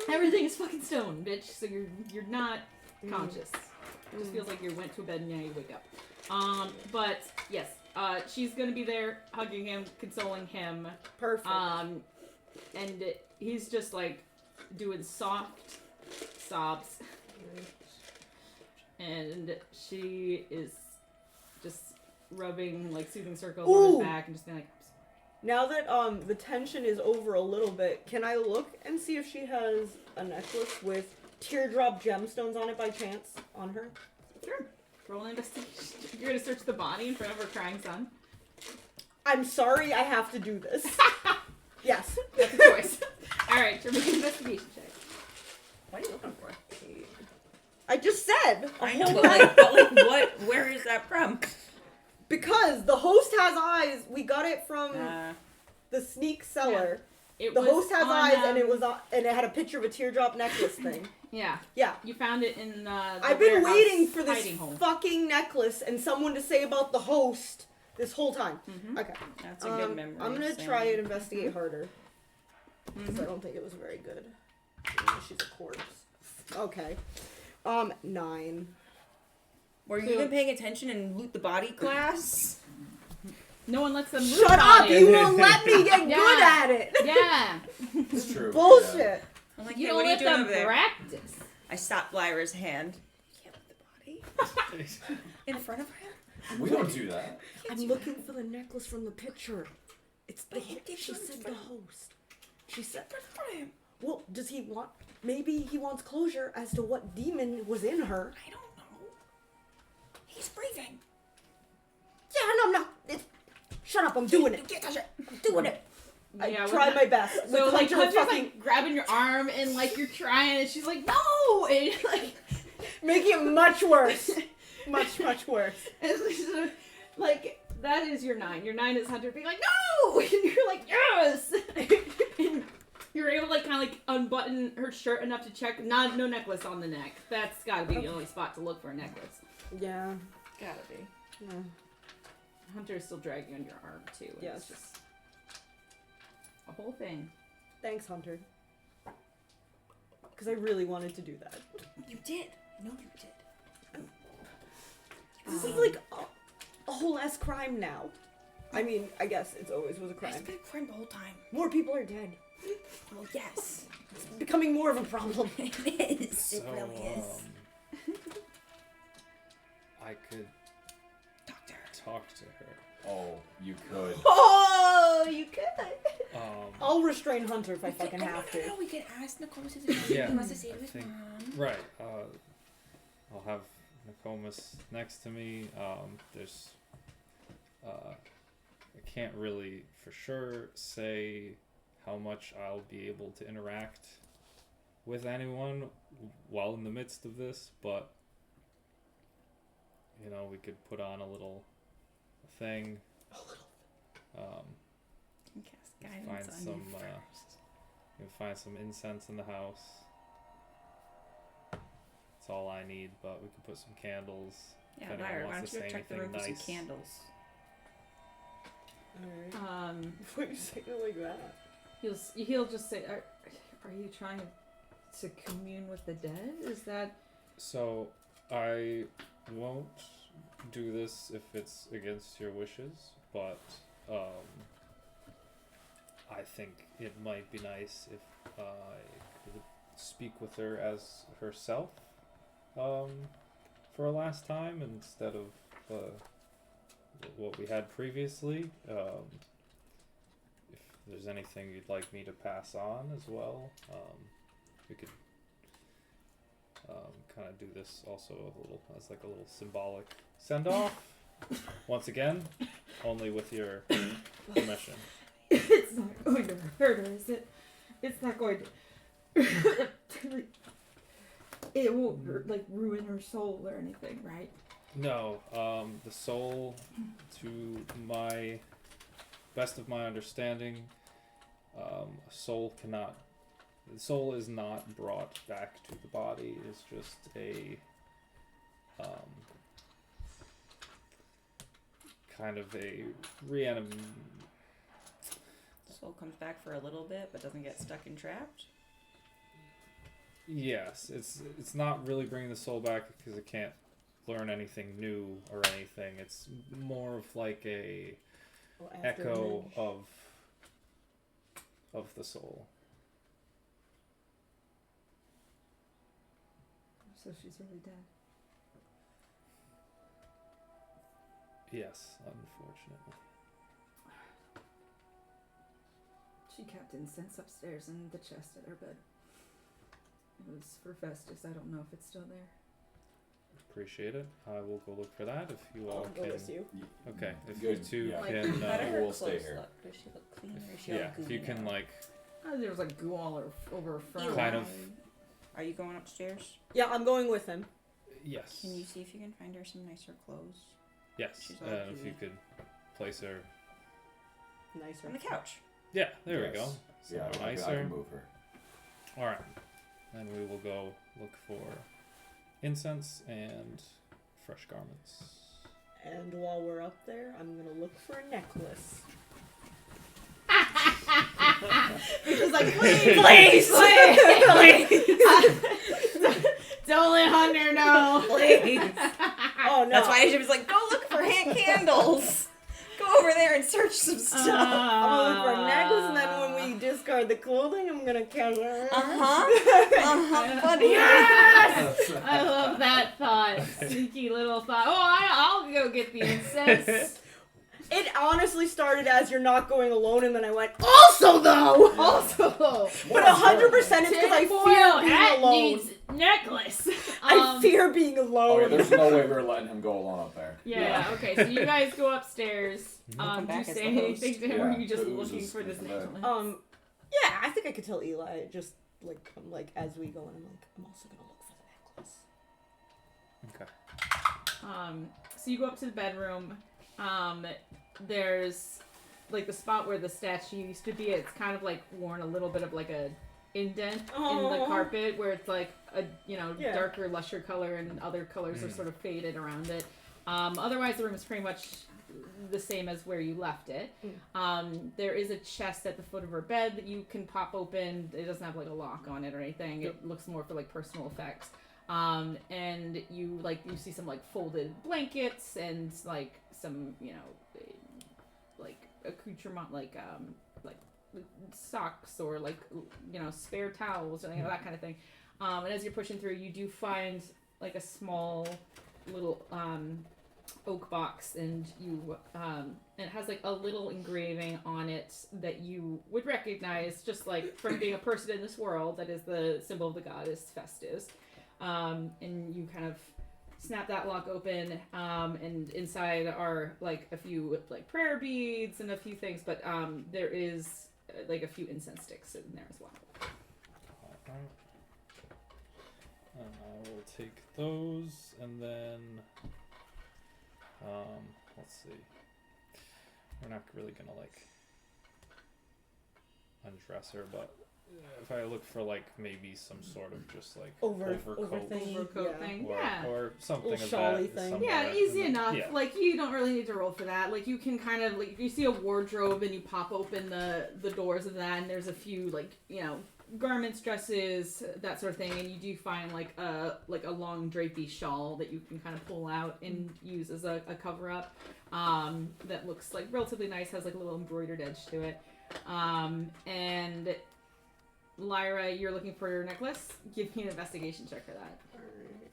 Everything is fucking stone, bitch. So you're not conscious. It just feels like you went to bed and now you wake up. But yes, she's gonna be there, hugging him, consoling him. Perfect. And he's just like doing soft sobs. And she is just rubbing like soothing circles on Ooh. his back and just being like, Now that the tension is over a little bit, can I look and see if she has a necklace with teardrop gemstones on it by chance on her? sure, roll an investigation. You're gonna search the body in front of her crying son. I'm sorry, I have to do this. Yes. That's a choice. Alright, so make an investigation check. What are you looking for? I just said. I know, but what? Where is that from? Because the host has eyes. We got it from the sneak cellar. It The was host has on, eyes, and it was and it had a picture of a teardrop necklace thing. Yeah, Yeah. you found it in the I've been warehouse waiting for this hiding hole. fucking necklace and someone to say about the host this whole time. Mhm. Okay. That's a good memory. I'm gonna so- try and investigate harder. Because I Mhm. don't think it was very good. She's a corpse. Okay. 9. Were you even paying attention in loot the body class? No one lets them move Shut up! bodies. You won't let me get Yeah. good at it! Yeah. It's true. Bullshit! I'm like, You hey, don't what are you let doing them over there? practice. I stopped Lyra's hand. You can't loot the body in front of him. We don't do that. I'm looking for the necklace from the picture. It's the But he did she do it said for the him. host. She said In front of him. well, does he want maybe he wants closure as to what demon was in her. I don't know. breathing. Yeah, no, I'm not. Shut up, I'm doing it. You can't touch it. I'm doing it. I Yeah, try with my best. So With like Hunter Hunter's fucking like grabbing your arm and like you're trying and she's like no and like making it much worse. Much worse. and like that is your 9. Your 9 is Hunter being like no and you're like yes and you're able to like kind of like unbutton her shirt enough to check no necklace on the neck. That's gotta be the only spot to look for a necklace. Yeah. Gotta be. Yeah. Hunter is still dragging on your arm too. And Yes. It's just a whole thing. Thanks, Hunter. Because I really wanted to do that. You did. No, you did. This is like a whole ass crime now. I mean, I guess it always was a It's crime. been a crime the whole time. More people are dead. Well, yes. It's becoming more of a problem. It is. So, It really is. I could Talk to her. talk to her. Oh, you could. Oh, you could. I'll restrain Hunter if I fucking have to. No, we can ask Nicomas if Yeah. he wants to say to I his think- mom. Right. I'll have Nokomis next to me. There's. I can't really for sure say how much I'll be able to interact with anyone while in the midst of this, but you know, we could put on a little thing. Can cast Find guidance on some, you you first. can find some incense in the house. That's all I need, but we could put some candles. Yeah, if anyone Lyra, why wants don't to you say check the anything room for nice. some candles? Alright. Before you say it like that. He'll just say, "Are you trying to commune with the dead? Is that?" So I won't do this if it's against your wishes, but I think it might be nice if I could speak with her as herself for a last time instead of what we had previously. If there's anything you'd like me to pass on as well, we could kind of do this also a little as like a little symbolic send off. Once again, only with your permission. It's not going to hurt her, is it? It's not going to. It won't like ruin her soul or anything, right? No, the soul, to my best of my understanding, the soul is not brought back to the body. It's just a kind of a Soul comes back for a little bit, but doesn't get stuck and trapped. Yes, it's not really bringing the soul back because it can't learn anything new or anything. It's more of like a echo of the soul. So she's really dead. Yes, unfortunately. She kept incense upstairs in the chest at her bed. It was for Festus. I don't know if it's still there. Appreciate it. I will go look for that if you all I'll go can. with you. Okay, if Good, you two yeah. can. How do her we'll stay clothes here. look? Does she look clean or is she Yeah, all if you gooey can now? like There was like goo all over her front. kind of. Are you going upstairs? Yeah, I'm going with him. Yes. Can you see if you can find her some nicer clothes? Yes, She's all and if gooey. you could place her. Nicer. On the couch. Yeah, there we Yes. go. Yeah, Somewhere I nicer. can move her. All right, and we will go look for incense and fresh garments. And while we're up there, I'm gonna look for a necklace. Because like, please, Please! don't let Hunter know. Please. Oh no! That's why she was like, go look for hand candles. Go over there and search some stuff. I'm gonna look for a necklace, and then when we discard the clothing, I'm gonna catch her. Buddy. Yes! I love that thought. Sneaky little thought. Oh, I'll go get the incense. It honestly started as you're not going alone, and then I went, also though! Also, But 100% it's because I tinfoil fear being hat alone. needs necklace. I fear being alone. Oh, yeah, there's no way we're letting him go alone up there. Yeah. Okay. So you guys go upstairs. come Do you back as say the host. anything to him, or are Yeah, you just it was looking just for this there. necklace? Yeah, I think I could tell Eli. Just like I'm like as we go, and I'm like, I'm also gonna look for the necklace. So you go up to the bedroom. There's like the spot where the statue used to be. It's kind of like worn a little bit of like a indent in the Aw. carpet where it's like a Yeah. darker, lusher color, and other colors are sort of faded around it. Otherwise, the room is pretty much the same as where you left it. There is a chest at the foot of her bed that you can pop open. It doesn't have like a lock on it or anything. It looks more for like personal effects. And you see some like folded blankets and like some like accoutrement like socks or like spare towels or that kind of thing. And as you're pushing through, you do find like a small little oak box, and it has like a little engraving on it that you would recognize just like from being a person in this world. That is the symbol of the goddess Festus. And you kind of snap that lock open, and inside are like a few like prayer beads and a few things, but there is like a few incense sticks in there as well. Alright. And I will take those, and then let's see. We're not really gonna like undress her, but if I look for like maybe some sort of just like Over overcoat, thing. Overcoat Yeah. thing, or, yeah. or something Little of shawly that. thing. somewhere Yeah, in easy the- enough. Yeah. Like you don't really need to roll for that. Like you can kind of like if you see a wardrobe and you pop open the doors of that, and there's a few like garments, dresses, that sort of thing, and you do find like a long drapey shawl that you can kind of pull out and use as a cover up. That looks like relatively nice, has like a little embroidered edge to it. And Lyra, you're looking for your necklace. Give me an investigation check for that. Alright.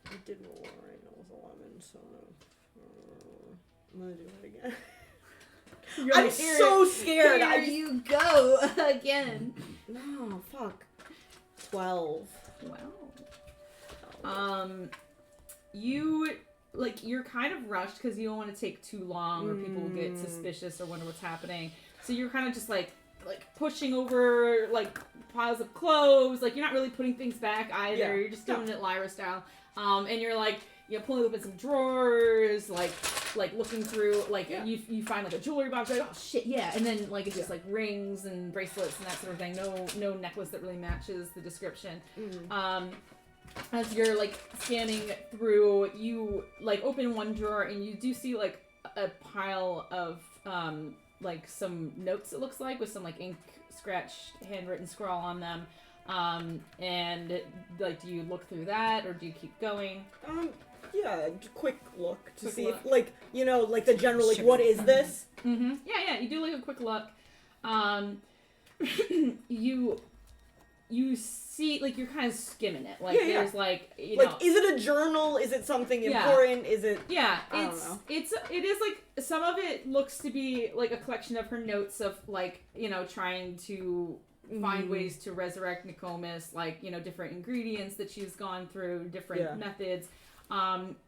I did roll alright. It was 11, so I'm gonna do it again. You're I'm like, so scared. Here you go again. No, fuck. 12. Wow. You're kind of rushed because you don't want to take too long or people will get suspicious or wonder what's happening. So you're kind of just like pushing over like piles of clothes. Like you're not really putting things back either. Yeah. You're just doing it Lyra style. And you're like pulling open some drawers, like looking through, like you find like a jewelry box, like oh shit yeah, and then like it's just like rings and bracelets and that sort of thing. No necklace that really matches the description. As you're like scanning through, you like open one drawer and you do see like a pile of like some notes, it looks like, with some like ink scratched handwritten scrawl on them. And like do you look through that or do you keep going? Yeah, quick look to Quick see look. if, like, like the general, like, what is this? Mm-hmm. Yeah, you do like a quick look. You see, like, you're kind of skimming it. Like, Yeah, yeah. there's like, Like, is it a journal? Is it something Yeah. important? Is it... yeah, I don't know. it is like some of it looks to be like a collection of her notes of like trying to find ways to resurrect Nokomis, like different ingredients that she's gone through, different methods.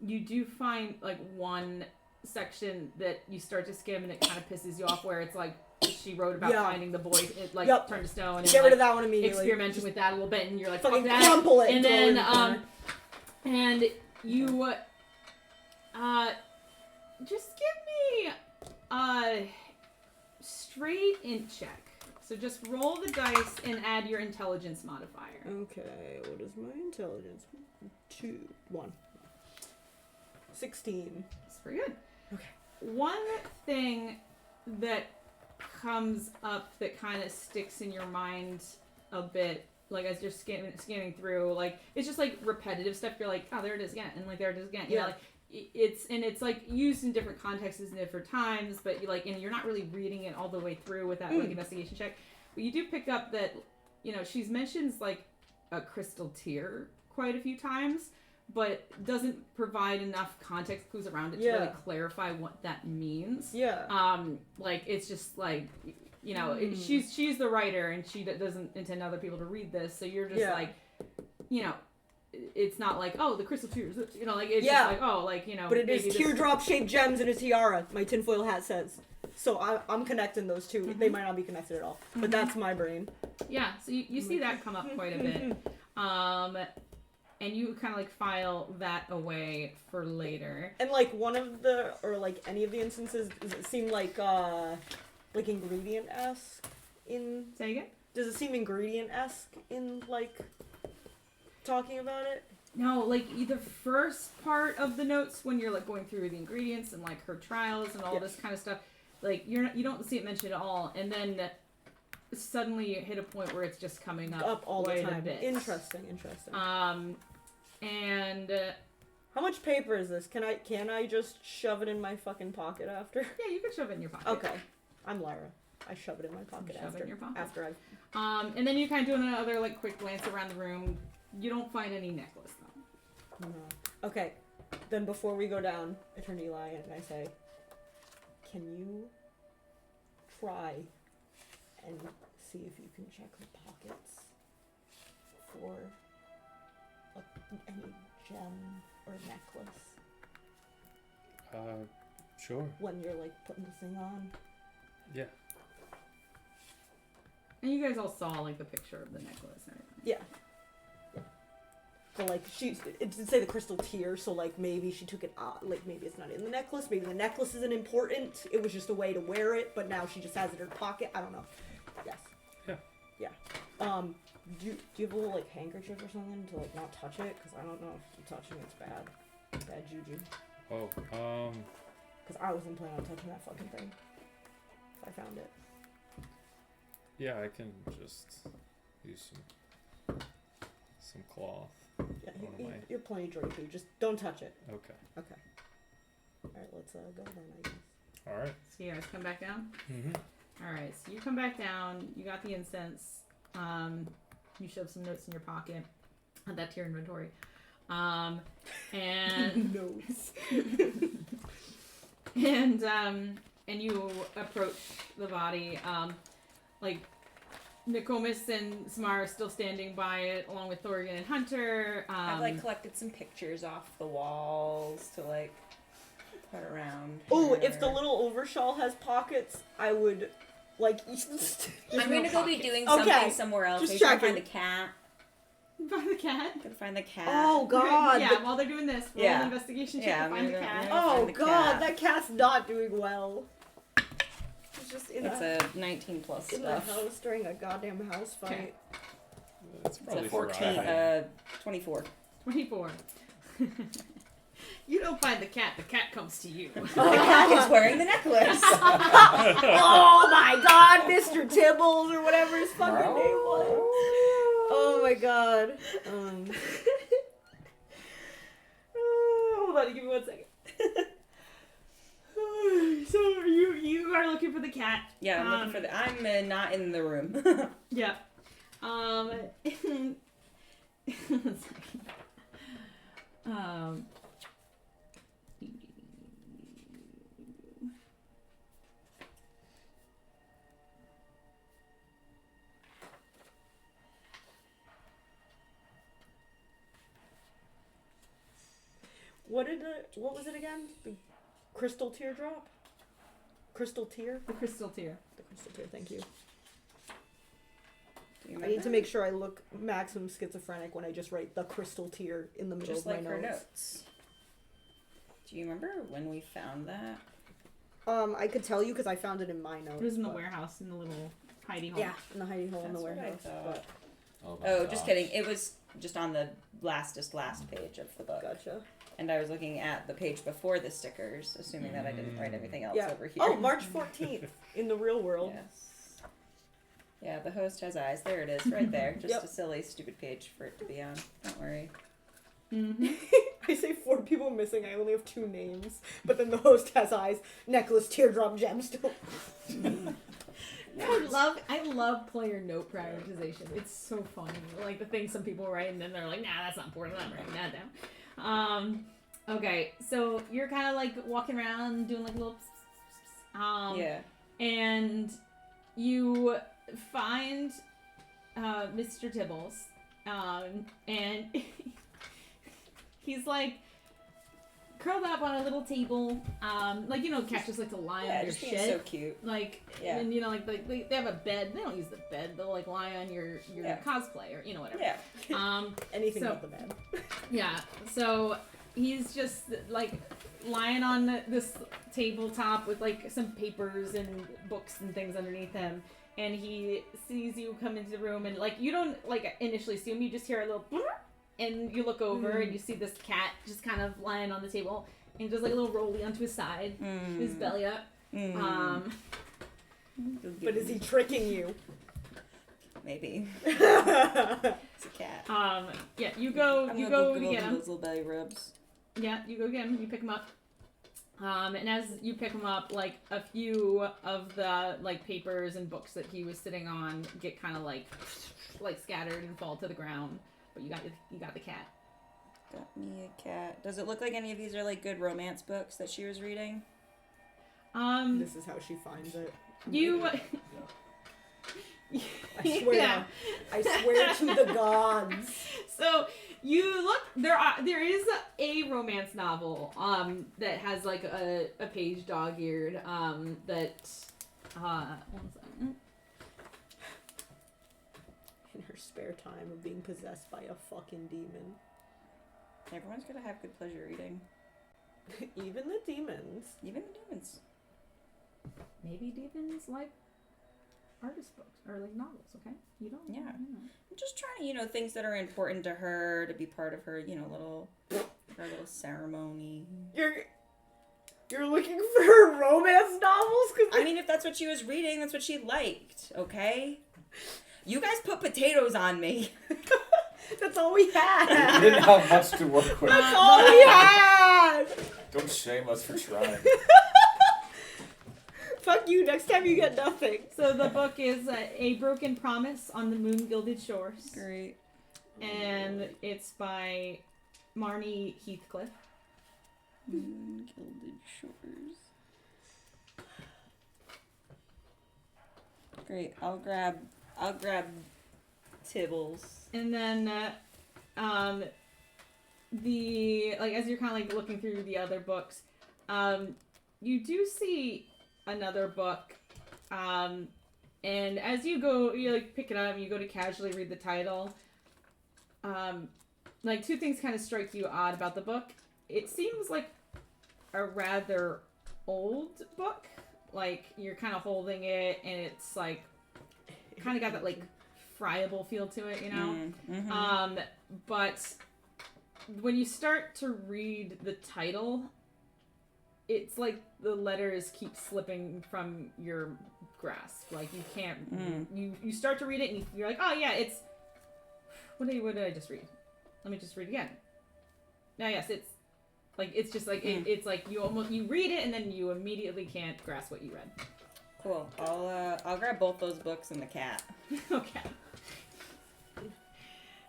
You do find like one section that you start to skim and it kind of pisses you off, where it's like she wrote about finding the boy, it like turned to stone, and Get rid like, of that one immediately. experimenting with that a little bit, and you're like, fuck Fucking that. crumple it And throw it in then the corner. and you just give me a straight int check. So just roll the dice and add your intelligence modifier. Okay, what is my intelligence? 1. 16. That's pretty good. Okay. One thing that comes up that kind of sticks in your mind a bit, like as you're scanning through, like it's just like repetitive stuff. You're like, oh, there it is again, and like there it is again. You know, like it's like used in different contexts and different times, but and you're not really reading it all the way through with that like investigation check. But you do pick up that she's mentions like a crystal tear quite a few times, but doesn't provide enough context clues around it to really clarify what that means. Yeah. Like it's just like she's the writer and she doesn't intend other people to read this, so you're just like it's not like, oh, the crystal tears, you know, like it's Yeah. just like, oh, like, you know, But it maybe is this- teardrop-shaped gems in a tiara. My tinfoil hat says. So I'm connecting those two. Mm-hmm. They might not be connected at all, but that's my brain. Yeah, so you see that come up quite a bit. And you kind of like file that away for later. And like one of the, or like any of the instances, does it seem like ingredient-esque in? Say again? Does it seem ingredient-esque in like talking about it? No, like the first part of the notes when you're like going through the ingredients and like her trials and all Yeah. this kind of stuff, like you don't see it mentioned at all, and then suddenly you hit a point where it's just coming up All the quite a time. bit. Interesting. And How much paper is this? Can I just shove it in my fucking pocket after? yeah, you can shove it in your pocket. Okay, I'm Lyra. I shove it in my pocket shove it after. in your pocket. After I've. And then you kind of do another like quick glance around the room. You don't find any necklace though. No. Okay, then before we go down, I turn to Eli and I say, "Can you try and see if you can check the pockets for any gem or necklace Sure. when you're like putting the thing on?" Yeah. And you guys all saw like the picture of the necklace and everything. Yeah. So like it did say the crystal tear, so like maybe she took it out, like maybe it's not in the necklace, maybe the necklace isn't important, it was just a way to wear it, but now she just has it in her pocket, I don't know. Yes. Yeah. Yeah. Do you have a little like handkerchief or something to like not touch it? Because I don't know if touching it's bad. Bad juju. Oh, Because I wasn't planning on touching that fucking thing. If I found it. yeah, I can just use some cloth. Yeah, What am I? you're plenty drapey, just don't touch it. Okay. Okay. Alright, let's go then, I guess. All right. So you guys come back down. Mm-hmm. All right, so you come back down. You got the incense. You shove some notes in your pocket. Add that to your inventory. And Notes. and you approach the body. Like Nokomis and Samara are still standing by it, along with Thorgan and Hunter. I've like collected some pictures off the walls to like put around. Oh, her. if the little overshawl has pockets, I would like. I'm gonna go be doing Okay, something somewhere else. just Maybe try to checking. find the cat. Find the cat. I'm gonna find the cat. Oh God! Yeah, while they're doing this, roll Yeah. an investigation check Yeah, to I'm find the gonna- cat. yeah. Oh find the God! cat. That cat's not doing well. It's just in It's a a 19 plus in the stuff. house during a goddamn house fight. It's It's probably a 14, dry. 24. 24. You don't find the cat comes to you. The cat is wearing the necklace. Oh my God, Mr. Tibbles or whatever his fucking name was. Oh my God. Hold on, give me 1 second. So you are looking for the cat. Yeah, I'm looking for the. I'm not in the room. Yeah. What was it again? The crystal teardrop? Crystal tear? The crystal tear. The crystal tear, thank you. Do you I remember? need to make sure I look maximum schizophrenic when I just write the crystal tear in the middle Just of like my her notes. notes. Do you remember when we found that? I could tell you because I found it in my notes. It was in the but- warehouse in the little hidey hole. Yeah, in the hidey hole in the That's what I warehouse. thought. But Oh, my Oh, just gosh. kidding. It was just on the last page of the book. gotcha. And I was looking at the page before the stickers, assuming that I didn't write everything else Yeah. over here. Oh, March 14th in the real world. Yes. Yeah, the host has eyes. There it is, right there. Just Yep. a silly, stupid page for it to be on. Don't worry. Mm-hmm. I say 4 people missing. I only have 2 names, but then the host has eyes. Necklace, teardrop, gemstone. I love player note prioritization. It's so funny. Like the things some people write and then they're like, nah, that's not important. I'm writing that down. Okay, so you're kind of like walking around doing like little Yeah. and you find Mr. Tibbles, and he's like curled up on a little table. Like, you know, cats just like to lie Yeah, on your just being shit. so cute. Like, Yeah. and you know, like they have a bed. They don't use the bed. They'll like lie on your Yeah. cosplay or, you know, whatever. Yeah. Anything So- but the bed. Yeah. So he's just like lying on this tabletop with like some papers and books and things underneath him. And he sees you come into the room, and like you don't like initially see him. You just hear a little, and you look over and you see this cat just kind of lying on the table, and just like a little rolly onto his side, his belly up. But is he tricking you? Maybe. It's a cat. Yeah, you go I'm to gonna get go him. those little belly rubs. Yeah, you go get him. You pick him up. And as you pick him up, like a few of the like papers and books that he was sitting on get kind of like scattered and fall to the ground. But you got the cat. Got me a cat. Does it look like any of these are like good romance books that she was reading? This is how she finds it. You. I swear. Yeah. I swear to the gods. So you look. There is a romance novel that has like a page dog-eared that one second. In her spare time of being possessed by a fucking demon. Everyone's gonna have good pleasure reading. Even the demons. Even the demons. Maybe demons like artist books or like novels. Okay, you don't. Yeah. You know. I'm just trying to, things that are important to her to be part of her, her little ceremony. You're looking for romance novels? I mean, if that's what she was reading, that's what she liked, okay? You guys put potatoes on me. That's all we We had. didn't have much to work with. That's all we had. Don't shame us for trying. Fuck you. Next time you get nothing. So the book is A Broken Promise on the Moon Gilded Shores. Great. And it's by Marnie Heathcliff. Gilded Shores. Great. I'll grab Tibbles. And then as you're kind of like looking through the other books, you do see another book. And as you like pick it up and you go to casually read the title, like two things kind of strike you odd about the book. It seems like a rather old book. Like you're kind of holding it and it's like kind of got that like friable feel to it, you know? Mm-hmm. But when you start to read the title, it's like the letters keep slipping from your grasp. Like you can't, you start to read it and you're like, oh yeah, it's, what did I just read? Let me just read again. Now, yes, it's like, it's just like, it's like you read it and then you immediately can't grasp what you read. Cool. I'll grab both those books and the cat. Okay.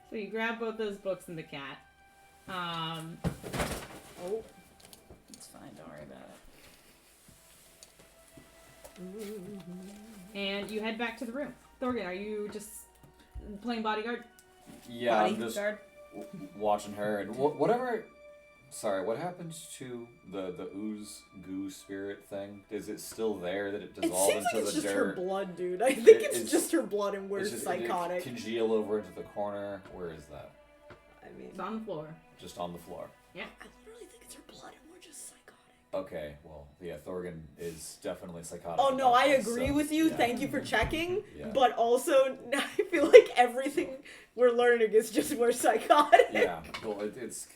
So you grab both those books and the cat. Oh. It's fine. Don't worry about it. And you head back to the room. Thorgan, are you just playing bodyguard? Yeah, I'm just Bodyguard. watching her and whatever. Sorry, what happens to the ooze goo spirit thing? Is it still there? That it It dissolves seems like into it's the just her dirt? blood, dude. I think it's It's- just her blood and we're It's just- psychotic. It congeal over into the corner. Where is that? I mean, It's on the floor. Just on the floor. I literally think it's her blood and we're just psychotic. Okay, well, yeah, Thorgan is definitely psychotic. Oh no, about I this, agree so, with you. yeah. Thank you for checking. Yeah. But also, I feel like everything we're learning is just we're psychotic. Yeah, well, it's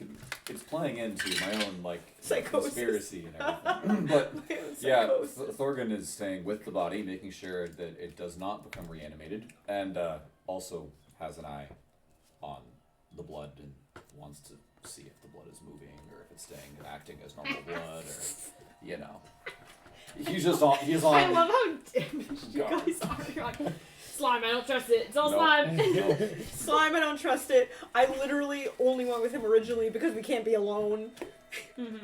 playing into my own like Psychosis. conspiracy and everything. But yeah, Psychosis. Thorgan is staying with the body, making sure that it does not become reanimated, and also has an eye on the blood and wants to see if the blood is moving or if it's staying acting as normal blood, or you know. He's on. I love how damaged you God. guys are. You're like, slime, I don't trust it. It's all Nope. slime. No. Slime, I don't trust it. I literally only went with him originally because we can't be alone.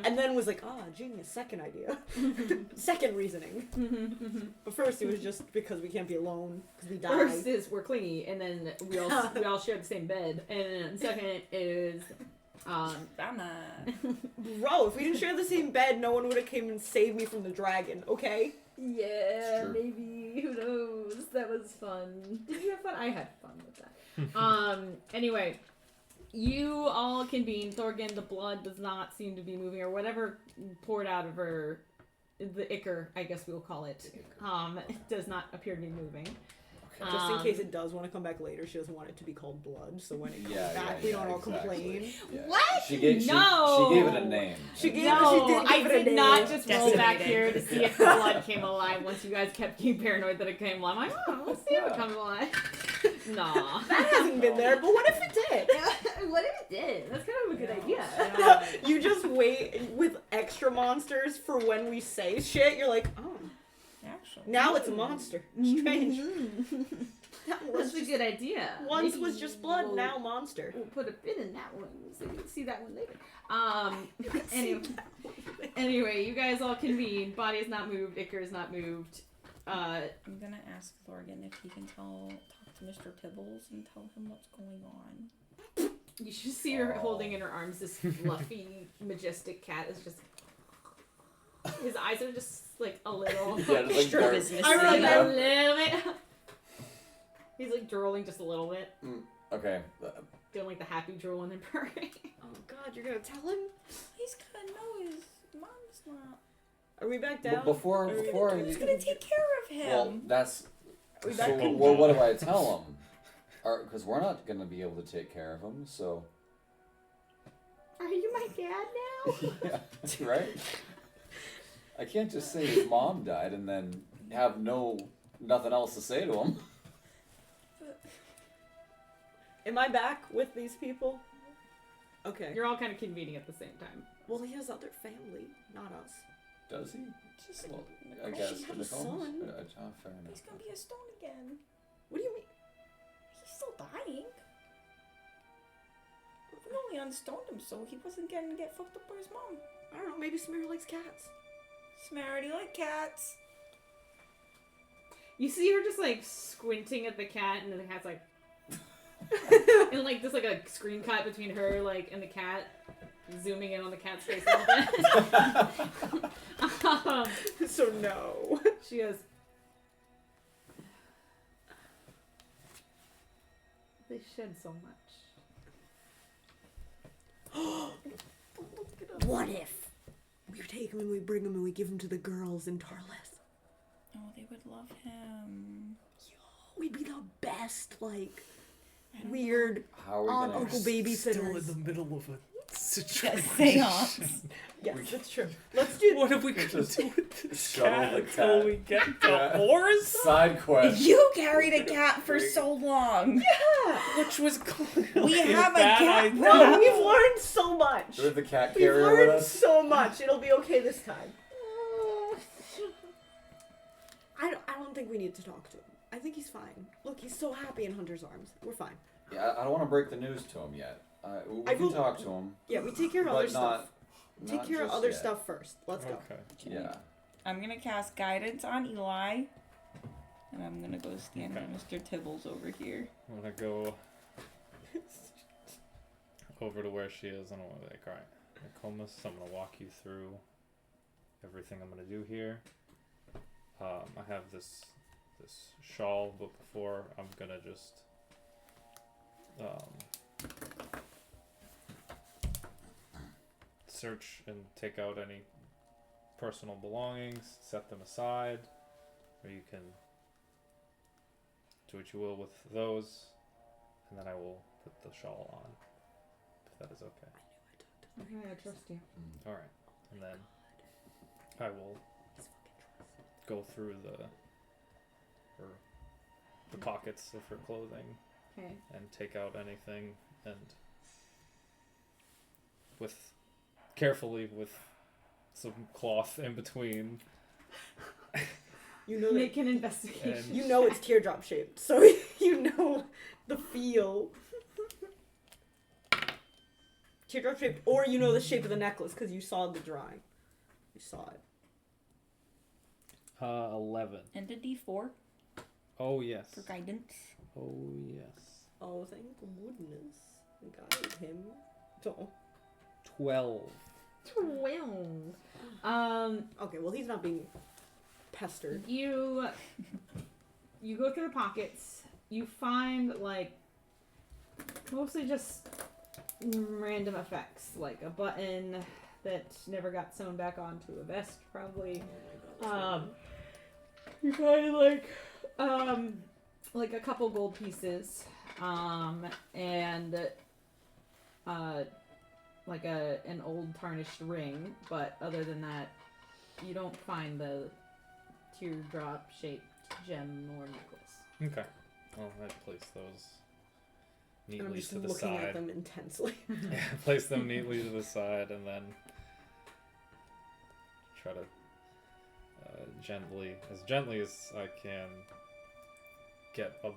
And then was like, genius, second idea. Second reasoning. But first it was just because we can't be alone, because we die. First is we're clingy, and then we all share the same bed. And then second is Bro, if we didn't share the same bed, no one would have came and saved me from the dragon, okay? Yeah, It's true. maybe. Who knows? That was fun. Did you have fun? I had fun with that. Anyway, you all convene. Thorgan, the blood does not seem to be moving, or whatever poured out of her, the ichor, I guess we'll call it, does not appear to be moving. Just in case it does want to come back later, she doesn't want it to be called blood, so when it comes Yeah, back, yeah, we yeah, don't all exactly. complain. Yeah. What? She gave, No. She gave it a name. She gave No, she did I give it a did name. not just roll back Decimated. here to see if the blood came alive once you guys kept being paranoid that it came alive. I'm like, oh, let's see if it comes alive. Nah. That hasn't been there, but what if it did? What if it did? That's kind of a good idea. You just wait with extra monsters for when we say shit. You're like, oh, Actually. now it's a monster. Strange. That was That's a good idea. once Maybe was just blood, we'll- now monster. We'll put a bit in that one, so you can see that one later. Anyway, you guys all convene. Body is not moved. Ichor is not moved. I'm gonna ask Thorgan if he can talk to Mr. Tibbles and tell him what's going on. You should see her holding in her arms this fluffy, majestic cat. Is just his eyes are just like a little. Yeah, just like Extra dark. business. I really Yeah. a little bit. He's like drooling just a little bit, Okay. doing like the happy drool and then purring. Oh God, you're gonna tell him? He's gonna know his mom's not. Are we back But down? before Who's gonna take care of him? well, that's Are we so. back in? Well, what do I tell him? Because we're not gonna be able to take care of him. So. Are you my dad now? Yeah, right. I can't just say his mom died and then have nothing else to say to him. Am I back with these people? Okay. You're all kind of convening at the same time. Well, he has other family, not us. Does he? Just Well, I Nicole, guess she had the a son. fair enough. he's gonna be a stone again. What do you mean? He's still dying. We only unstoned him so he wasn't gonna get fucked up by his mom. I don't know. Maybe Smear likes cats. Smarty like cats. You see her just like squinting at the cat, and then the cat's like, and like there's like a screen cut between her like and the cat, zooming in on the cat's face a little bit. So no. She goes, they shed so much. What if we take him and we bring him and we give him to the girls in Tarles? Oh, they would love him. We'd be the best, like, weird How are we aunt gonna? uncle Still in babysitters. the middle of a situation. Seance. Yes, that's true. Let's do. What if we could Just do with this shuttle cat the until cat. we get to Yeah. Horace? Side quest. You carried a cat for so long. Which was going We like have a bad cat. idea. No, we've learned so much. Do we have the cat We've carrier with learned us? so much. It'll be okay this time. I don't think we need to talk to him. I think he's fine. Look, he's so happy in Hunter's arms. We're fine. Yeah, I don't want to break the news to him yet. We I can will- talk to him, Yeah, we take care of other but stuff. not. Take not care of just other yet. stuff first. Let's go. Okay. Yeah. I'm gonna cast guidance on Eli. And I'm gonna go stand Okay. with Mr. Tibbles over here. I'm gonna go over to where she is, and I'm gonna be like, alright, Nokomis, I'm gonna walk you through everything I'm gonna do here. I have this shawl, but before I'm gonna just search and take out any personal belongings, set them aside, or you can do what you will with those, and then I will put the shawl on, if that is okay. Okay, I trust you. Mm. Alright, and then I will go through the pockets of her clothing Okay. and take out anything, and carefully with some cloth in between, You know that. Make an investigation. And- You know it's teardrop shaped, so you know the feel. Teardrop shaped, or you know the shape of the necklace because you saw the drawing. You saw it. 11. And a D4 Oh yes. for guidance. Oh yes. Oh, thank goodness. Guide him. Oh. 12. 12. Okay, well he's not being pestered. You go through the pockets. You find like mostly just random effects, like a button that never got sewn back onto a vest, probably. You find like a couple gold pieces, and like an old tarnished ring. But other than that, you don't find the teardrop shaped gem or necklace. Okay. Well, I place those And I'm neatly just to the looking at side. them intensely. Yeah, place them neatly to the side, and then try to gently as I can, get a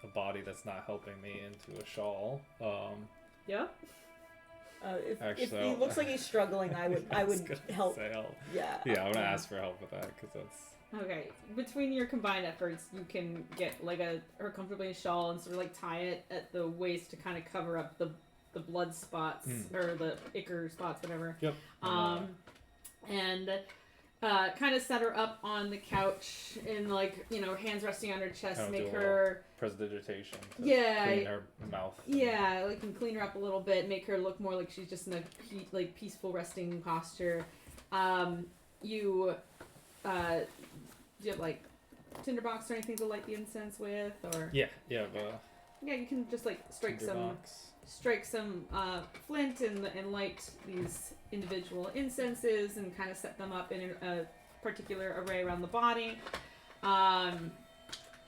body that's not helping me into a shawl. Yeah. If Actually, he I'll- looks like he's struggling, I would gonna help. say help. Yeah. Yeah, I'm gonna ask for help with that because that's Okay. Between your combined efforts, you can get like her comfortably in a shawl and sort of like tie it at the waist to kind of cover up the blood spots or the ichor spots, whatever. Yep. And kind of set her up on the couch and like hands resting on her chest, Kind of make do a her prestidigitation to Yeah, clean her mouth. yeah, like can clean her up a little bit, make her look more like she's just in a peaceful resting posture. You do you have like tinderbox or anything to light the incense with, or Yeah, but yeah, you can just like strike some flint and light these individual incenses and kind of set them up in a particular array around the body,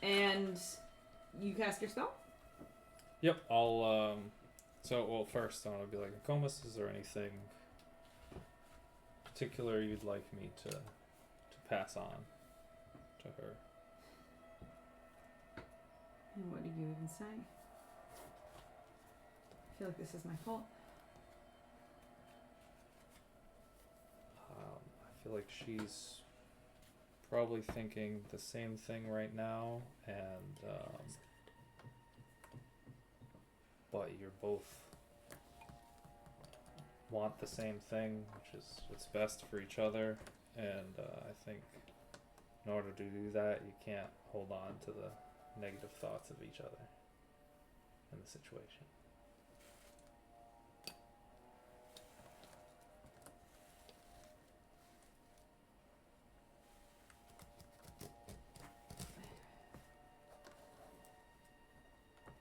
and you cast your spell. Yep, I'll first I'm gonna be like, Comus, is there anything particular you'd like me to pass on to her? And what do you even say? I feel like this is my fault. I feel like she's probably thinking the same thing right now, and but you're both want the same thing, which is what's best for each other, and I think in order to do that, you can't hold on to the negative thoughts of each other in the situation.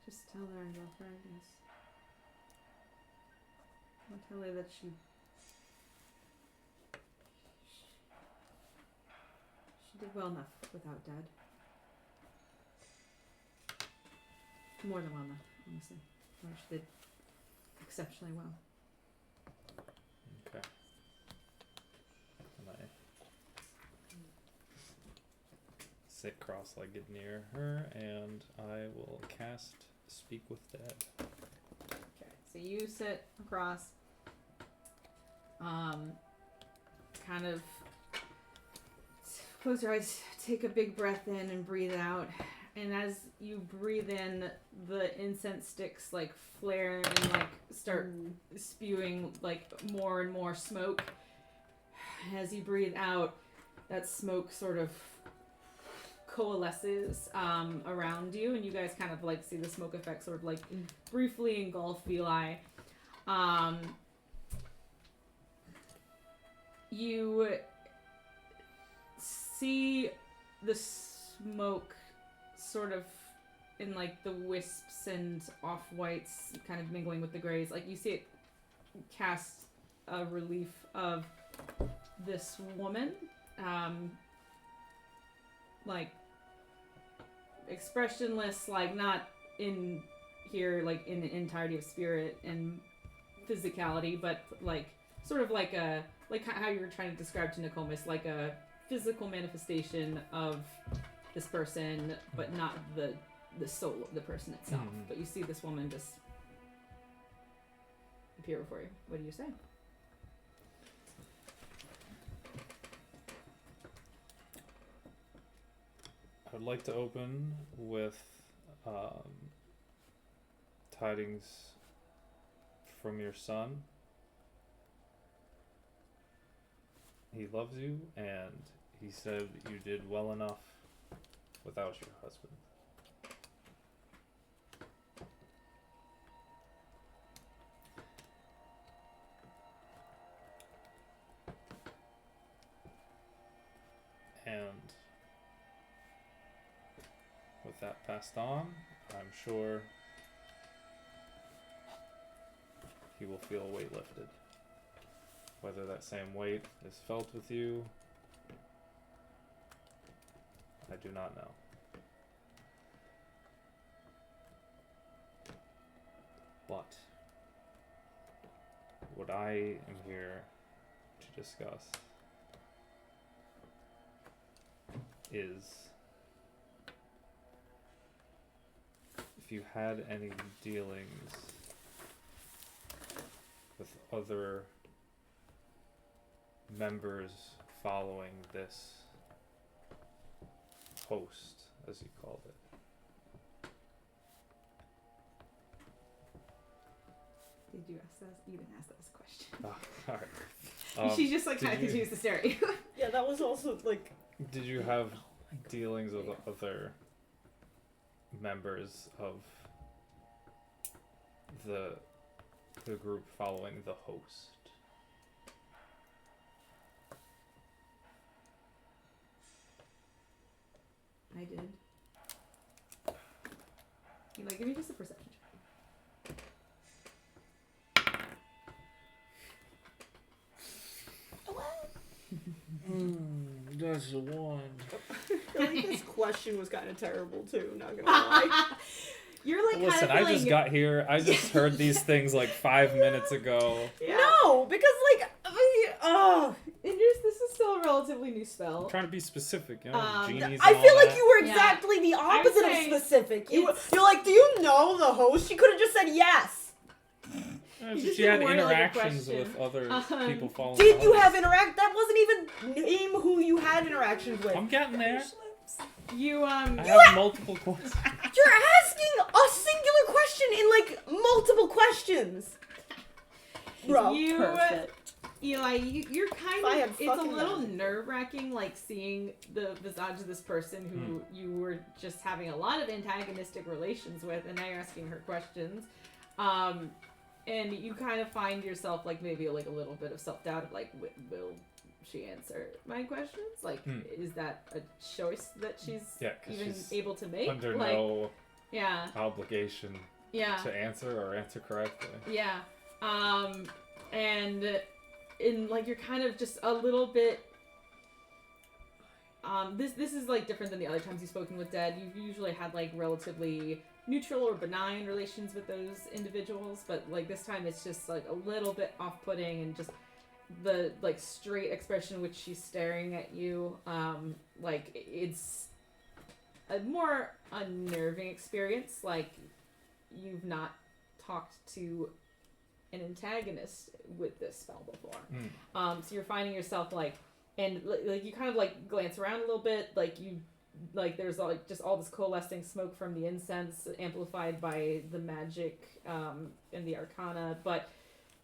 Just tell her I love her, I guess. I'll tell her that she did well enough without Dad. More than well enough, honestly. She did exceptionally well. Okay. And I sit cross-legged near her, and I will cast Speak with Dead. Okay, so you sit across, kind of close your eyes, take a big breath in and breathe out. And as you breathe in, the incense sticks like flare and like start spewing like more and more smoke. As you breathe out, that smoke sort of coalesces around you, and you guys kind of like see the smoke effect sort of like briefly engulf Vili. You see the smoke sort of in like the wisps and off-whites kind of mingling with the grays. Like you see it cast a relief of this woman, like expressionless, like not in here like in the entirety of spirit and physicality, but like sort of like a like how you were trying to describe to Nokomis, like a physical manifestation of this person, but not the soul of the person itself. Mhm. But you see this woman just appear before you. What do you say? I would like to open with tidings from your son. He loves you, and he said you did well enough without your husband. And with that passed on, I'm sure he will feel a weight lifted. Whether that same weight is felt with you, I do not know. But what I am here to discuss is if you had any dealings with other members following this host, as you called it. Did you ask that? You didn't ask that as a question. Alright. She just like did kind of you- continues to stare at you. Yeah, that was also like. Did you have dealings with other members of the group following the host? I did. You like, give me just a perception check. That's the one. I feel like this question was kind of terrible too. Not gonna lie. You're like Listen, kind of I just got here. I just heard these things like 5 minutes ago. Yeah. No, because like, And this is still a relatively new spell. I'm trying to be specific, you know, genies and I all feel like that. you were Yeah. exactly the opposite of say specific. You're it's- like, do you know the host? She could have just said yes. You just She had didn't word it like a interactions question. with other people following Did the you host. have interact? That wasn't even name who you had interactions with. I'm getting there. You I have multiple questions. You're asking a singular question in like multiple questions. Bro, you Perfect. Eli, you're kind If I had of, it's a fucking little magic. nerve-wracking, like, seeing the visage of this person who you were just having a lot of antagonistic relations with, and now you're asking her questions. And you kind of find yourself, like, maybe, like, a little bit of self-doubt of, like, will she answer my questions? Like, is that a choice that she's Yeah, 'cause even she's able to make? Under like, no yeah, obligation yeah. to answer or answer correctly. Yeah. And in like you're kind of just a little bit this is like different than the other times you've spoken with Dead. You've usually had like relatively neutral or benign relations with those individuals, but like this time it's just like a little bit off-putting, and just the like straight expression which she's staring at you, like it's a more unnerving experience. Like you've not talked to an antagonist with this spell before. So you're finding yourself like, and like you kind of like glance around a little bit, like you, like there's like just all this coalescing smoke from the incense amplified by the magic and the arcana, but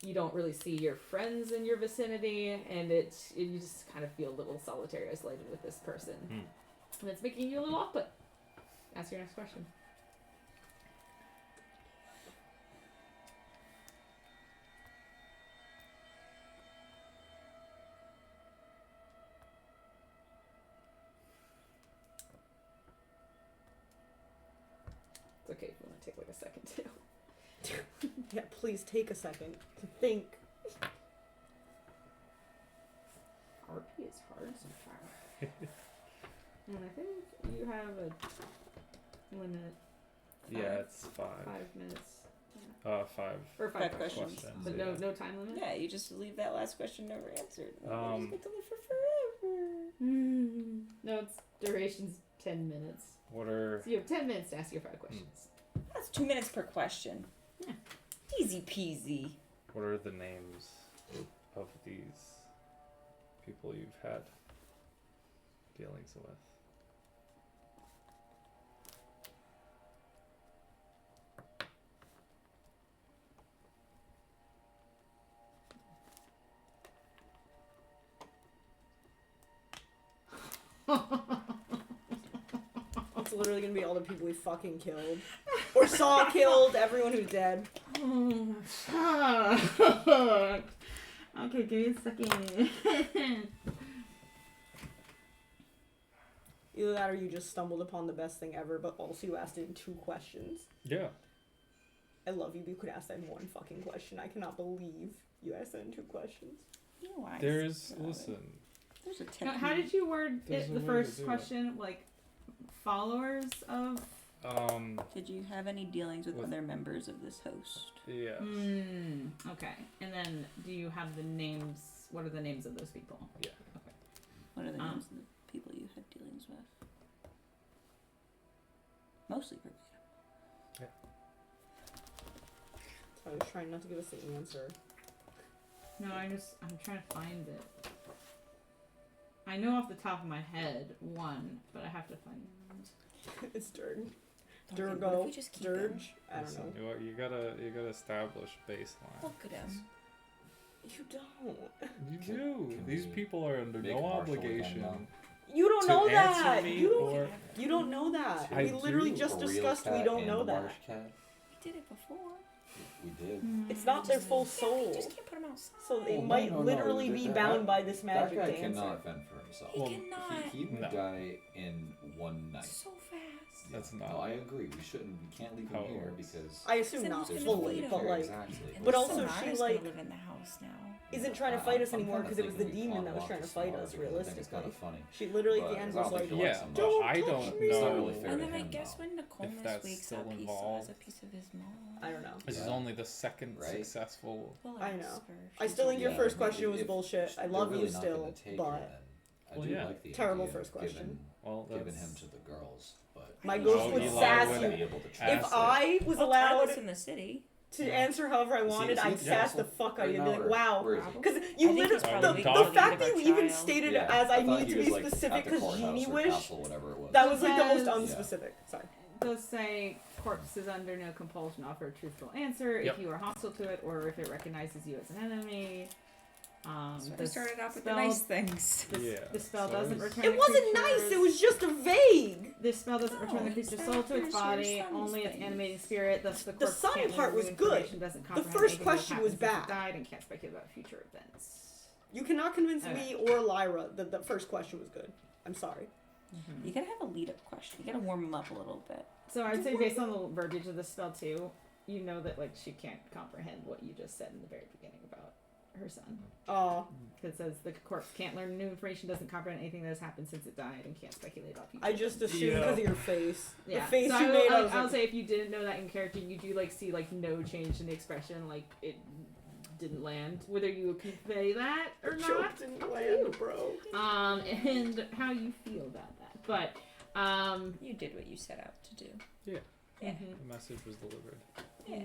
you don't really see your friends in your vicinity, and you just kind of feel a little solitary, isolated with this person, and it's making you a little off-put. Ask your next question. It's okay if you want to take like a second too. yeah, please take a second to think. RP is hard sometimes. And I think you have a limit. Yeah, it's 5. 5 minutes. 5. Or 5 Five questions. questions. But yeah. no time limit? Yeah, you just leave that last question never answered. You Um, just get to live for forever. No, its duration's 10 minutes. What are So you have 10 minutes to ask your 5 questions. That's 2 minutes per question. Yeah. Easy peasy. what are the names of these people you've had dealings with? It's literally gonna be all the people we fucking killed. Or saw killed, everyone who's dead. Okay, give me a second. Either that or you just stumbled upon the best thing ever, but also you asked it in 2 questions. Yeah. I love you, but you could ask that in 1 fucking question. I cannot believe you asked that in 2 questions. There's listen. There's a Now, technique. how did you word There's it, a the way to first do it. question? Like, followers of? Did you have any dealings with With- other members of this host? Yeah. Okay. And then, do you have the names? What are the names of those people? Yeah. What are the Um, names of the people you had dealings with? Mostly verbatim. So I was trying not to give us the answer. No, I'm trying to find it. I know off the top of my head one, but I have to find. It's Durg. Okay, what if Durgo. we just keep Dirge. I don't Listen, know. you gotta establish baseline. Look at him. You don't. You Can- do. can These we people are under make no a martial obligation. again You don't To know answer that. me You don't. or- You don't know that. I We literally do. just A real discussed we cat don't and know a that. marsh cat? We did it before. We did. It's not their full Yeah, soul. we just can't put him outside. So they Well, might no, literally be bound by this That magic guy to answer. cannot fend for himself. He Well, cannot. He would No. die in 1 night. So fast. That's Yeah. not- No, I agree. We can't leave how him it here works. because. I assume Said not who's gonna fully, feed him? but Yeah, like exactly. But also Sonara's she, gonna like- live in the house now. isn't trying to I'm- fight us I'm anymore kinda because it was the thinking we demon pawn that was off trying to the fight Sonara us because I think it's kind realistically. of funny. She literally at But the end I don't was like, think you'll like Yeah, so much. but I touch don't me. It's not know really fair And to then I him, guess though. when Nokomis that's wakes still up, he still involved. has a piece of his mom. I don't know. This is Yeah. only the second Right? successful. Well, I ask know. her. I She's still think your okay. first question was if bullshit. I they're love you really not still, gonna take but her, then I Well, do yeah. like the Terrible idea of first question. Well, Giving that's him to the girls, but my Well, ghost would Eli sass would you. be able to ask If it. I was Well, allowed Tyler's in the city. to answer however I wanted, I'd he sass castle the fuck out of you and right be like, now, or wow. where is he? Because you I think literally, he's probably the talking fact to that our you even child. stated Yeah, it as I thought need he to was, be like, specific at the because courthouse Genie or wish, castle, whatever it was. that was like the most Yes. unspecific. Sorry. Does say corpse is under no compulsion to offer a truthful answer Yep. if you are hostile to it or if it recognizes you as an enemy. So we the started off with the spell- nice things. This, Yeah, the spell so doesn't it's- return. It the wasn't nice. creature's- It was just a vague. This spell doesn't return the No, creature's it's soul to its your body, son's only its thing. animating spirit. Thus, the corpse son can't part learn was new good. information, doesn't comprehend first anything that question was happened since bad. it died and can't speculate about future events. You cannot convince Okay. me or Lyra that the first question was good. I'm sorry. You gotta have a lead-up question. You gotta warm him up a little bit. So I'd say based on the verbiage of the spell too, you know that like she can't comprehend what you just said in the very beginning about her son. It says the corpse can't learn new information, doesn't comprehend anything that has happened since it died, and can't speculate about future. I just events. assumed Yeah. because of your face. Yeah. The face so you made, I was I'll like, say if you didn't know that in character, you do like see like no change in the expression, like it didn't land. Whether you convey that or the not, joke didn't land, bro. and how you feel about that. But You did what you set out to do. Yeah. Yeah. mhm. The message was delivered. Yeah.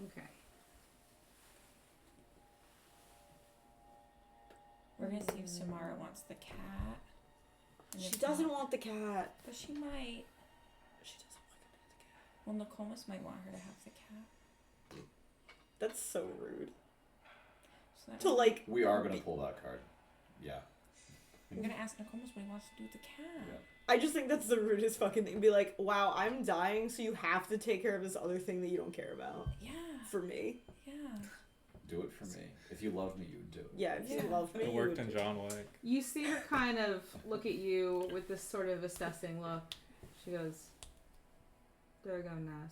Okay. We're gonna see if Samara wants the cat. And She if doesn't not- want the cat. But she might. She doesn't want to be the cat. Well, Nokomis might want her to have the cat. That's so rude. So that To means like, We are gonna pull that card. Yeah. we're gonna ask Nokomis what he wants to do with the cat. Yeah. I just think that's the rudest fucking thing. Be like, wow, I'm dying, so you have to take care of this other thing that you don't care about. Yeah. For me. Yeah. Do it for me. If you love me, you would do it. Yeah, if you Yeah. love me. It you worked would in do it. John Wick. You see her kind of look at you with this sort of assessing look. She goes, "There go Nas."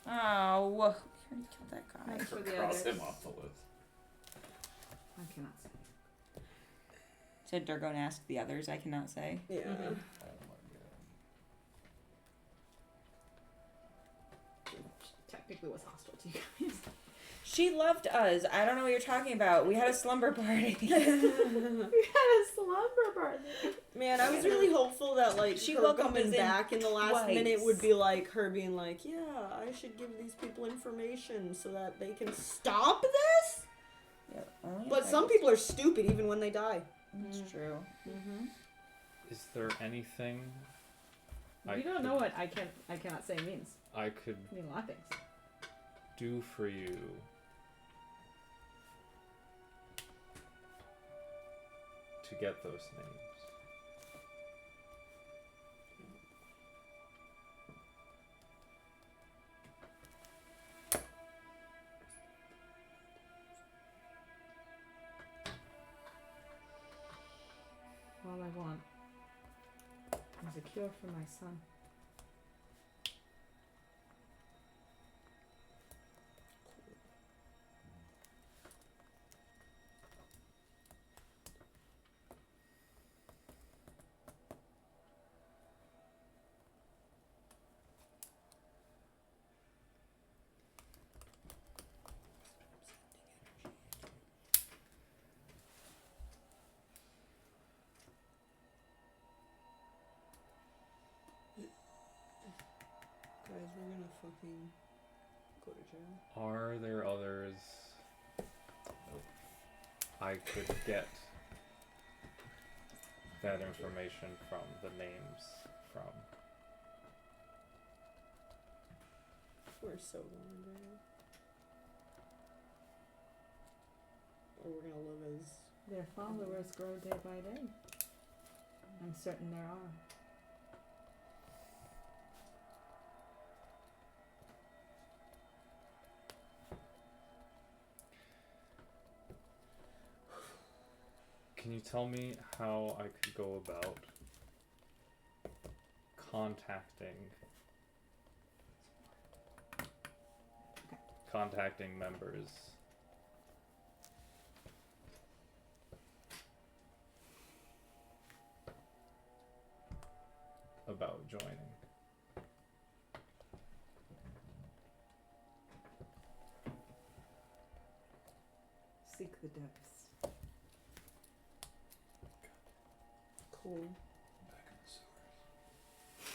Oh, we already killed that guy. That's for the Cross others. him off the list. I cannot say. So Durgon asked the others. I cannot say. Yeah. Mhm. Oh my Technically, was hostile to you guys. She loved us. I don't know what you're talking about. We had a slumber party. We had a slumber party. Man, I was really hopeful that like She her welcomed coming us in back in the last twice. minute would be like her being like, yeah, I should give these people information so that they can stop this. Yep, only But if I some was- people are stupid even when they die. That's true. Mm-hmm. Is there anything You don't know what I cannot say means. I could It means a lot of things. do for you to get those names. All I want is a cure for my son. Guys, we're gonna fucking go to jail. Are there others I could get that information from, the names from? We're so going to jail. Or we're gonna live as. Their followers grow day by day. I'm certain there are. Can you tell me how I could go about contacting members about joining? Seek the depths. Cool. Back in the sewers.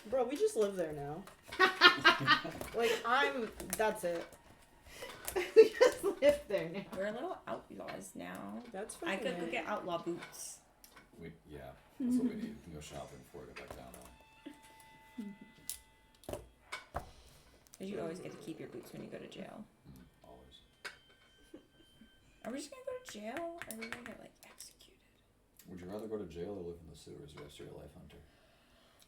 Bro, we just live there now. That's it. We just live there now. We're little outlaws now. That's I fucking could go get outlaw boots. Yeah, that's what we need. We can go shopping before we get back down though. Because you always get to keep your boots when you go to jail. Always. Are we just gonna go to jail? Or are we gonna get like executed? Would you rather go to jail or live in the sewers the rest of your life, Hunter?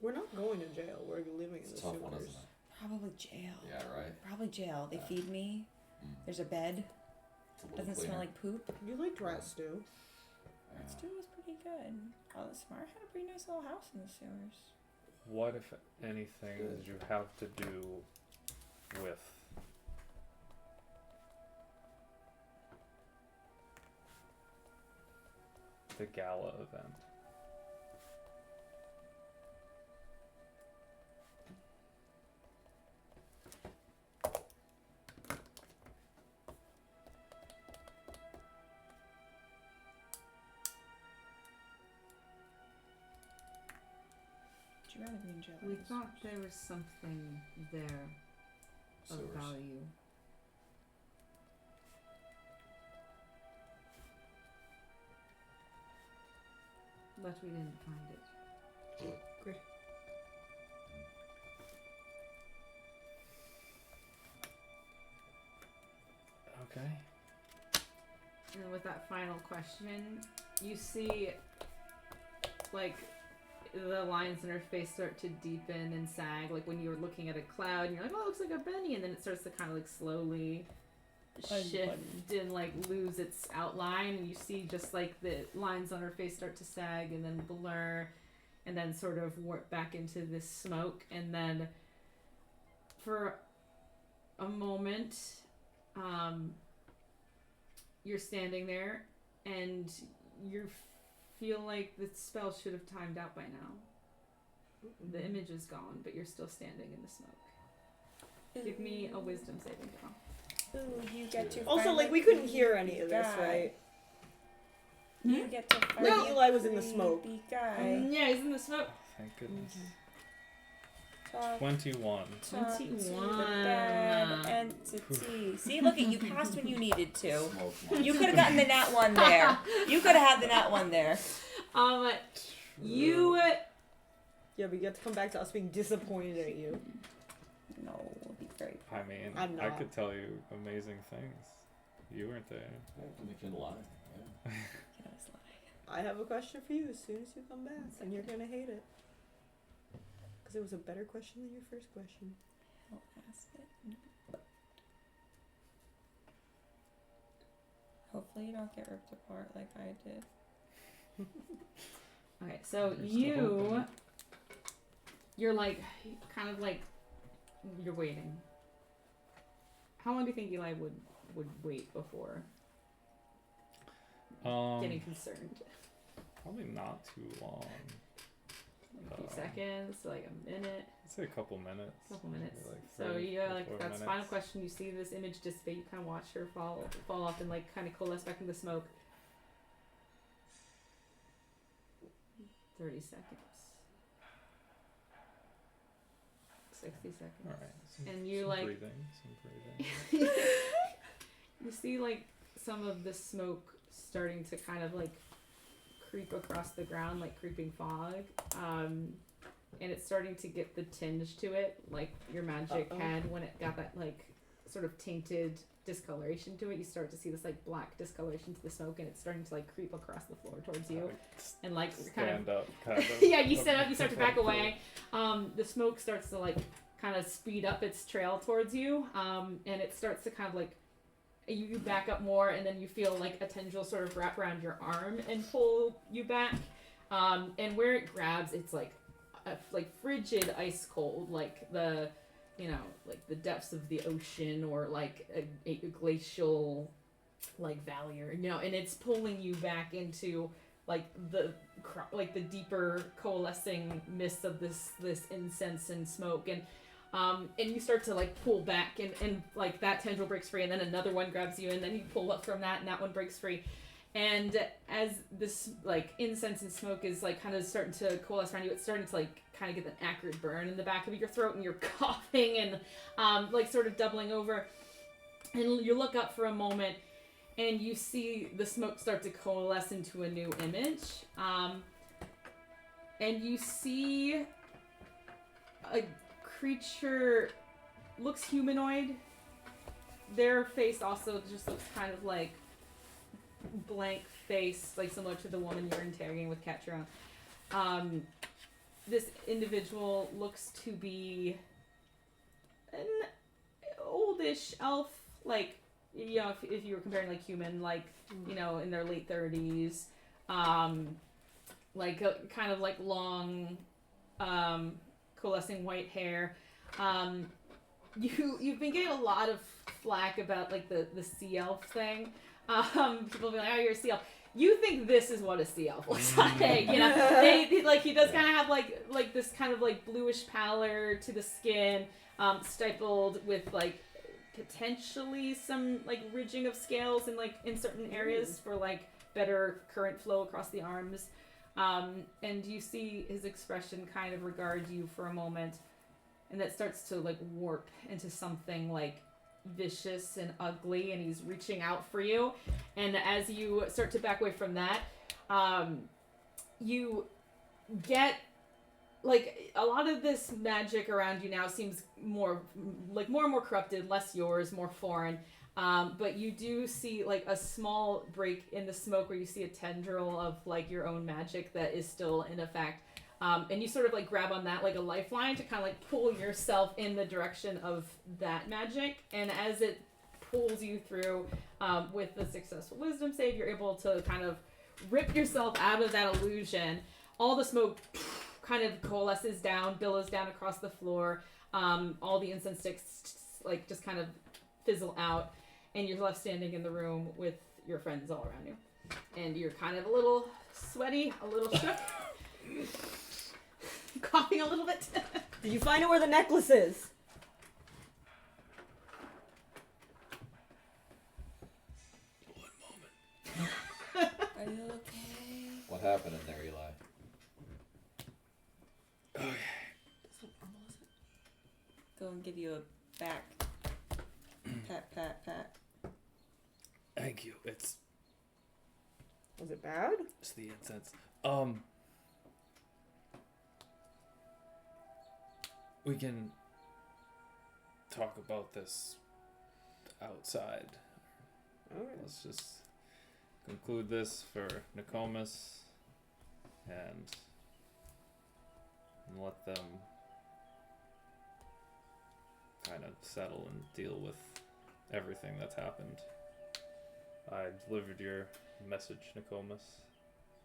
We're not going to jail. We're living in It's the a tough one, sewers. isn't it? Probably jail. Yeah, right? Probably jail. They Yeah. feed me. Mm. There's a bed. It's a little Doesn't cleaner. smell like poop. You like rat stew? Yeah. That stew was pretty good. Oh, the Smart had a pretty nice little house in the sewers. What, if anything, Good. did you have to do with the gala event? Would you rather be in jail? or We in the thought sewers? there was something there of Sewers. value. But we didn't find it. Great. Okay. And with that final question, you see, like, the lines in her face start to deepen and sag. Like when you were looking at a cloud, and you're like, "Oh, it looks like a bunny," and then it starts to kind of like slowly shift and like lose its outline. And you see just like the lines on her face start to sag and then blur, and then sort of warp back into this smoke. And then for a moment, you're standing there, and you feel like the spell should have timed out by now. The image is gone, but you're still standing in the smoke. Give me a wisdom saving throw. Ooh, you get to. Also, find like, the we couldn't hear creepy any of this, guy. right? You get to find When the Eli was in the smoke. creepy guy. Yeah, he's in the smoke. Thank goodness. Talk 21. to the 21. bad entity. See, look at you passed when you needed to. Smoke monster. You could have gotten the nat one there. You could have had the nat one there. You Yeah, but you have to come back to us being disappointed at you. No, we'll be very. I mean, I'm I not. could tell you amazing things. You weren't there. I have to make it lie. Yeah. You know, it's like, I have a question for you as soon as you come back, and you're gonna hate it. Because it was a better question than your first question. I'll ask it. Hopefully you don't get ripped apart like I did. Okay, so You're still hoping. you're like, kind of like, you're waiting. How long do you think Eli would wait before getting concerned? Probably not too long. A few seconds, like a minute, I'd say a couple minutes. couple minutes. Maybe like So 3, yeah, like 4 that's minutes. final question. You see this image dissipate. You kind of watch her fall off and like kind of coalesce back into smoke. 30 seconds. 60 seconds. All right. Some, And you some like breathing. you see like some of the smoke starting to kind of like creep across the ground, like creeping fog, and it's starting to get the tinge to it like your magic had when it got that like sort of tainted discoloration to it. You start to see this like black discoloration to the smoke, and it's starting to like creep across the floor towards you, and like kind of Stand up, kind of. yeah, you stand up, you start to back away. The smoke starts to like kind of speed up its trail towards you, and it starts to kind of like you back up more, and then you feel like a tendril sort of wrap around your arm and pull you back. And where it grabs, it's like frigid ice cold, like the like the depths of the ocean, or like a glacial like valley, or and it's pulling you back into like the deeper coalescing mist of this incense and smoke, and you start to like pull back, and like that tendril breaks free, and then another one grabs you, and then you pull up from that, and that one breaks free. And as this like incense and smoke is like kind of starting to coalesce around you, it's starting to like kind of get an acrid burn in the back of your throat, and you're coughing and like sort of doubling over. And you look up for a moment, and you see the smoke start to coalesce into a new image. And you see a creature, looks humanoid. Their face also just looks kind of like blank face, like similar to the woman you're interrogating with Ketron. This individual looks to be an oldish elf, like, if you were comparing like human, like, in their late 30s, like kind of like long, coalescing white hair. You've been getting a lot of flack about like the sea elf thing. People be like, "Oh, you're a sea elf." You think this is what a sea elf looks like, They like he does kind of have like this kind of like bluish pallor to the skin, stippled with like potentially some like ridging of scales in like in certain areas for like better current flow across the arms. And you see his expression kind of regard you for a moment, and that starts to like warp into something like vicious and ugly, and he's reaching out for you. And as you start to back away from that, you get like a lot of this magic around you now seems more and more corrupted, less yours, more foreign. But you do see like a small break in the smoke where you see a tendril of like your own magic that is still in effect. And you sort of like grab on that like a lifeline to kind of like pull yourself in the direction of that magic. And as it pulls you through, with the successful wisdom save, you're able to kind of rip yourself out of that illusion. All the smoke kind of coalesces down, billows down across the floor. All the incense sticks like just kind of fizzle out, and you're left standing in the room with your friends all around you. And you're kind of a little sweaty, a little shook. Coughing a little bit. Did you find out where the necklace is? Are you okay? What happened in there, Eli? Go and give you a back pat. Thank you. It's Was it bad? the incense. We can talk about this outside. Okay. Let's just conclude this for Nokomis. and let them kind of settle and deal with everything that's happened. I delivered your message, Nokomis.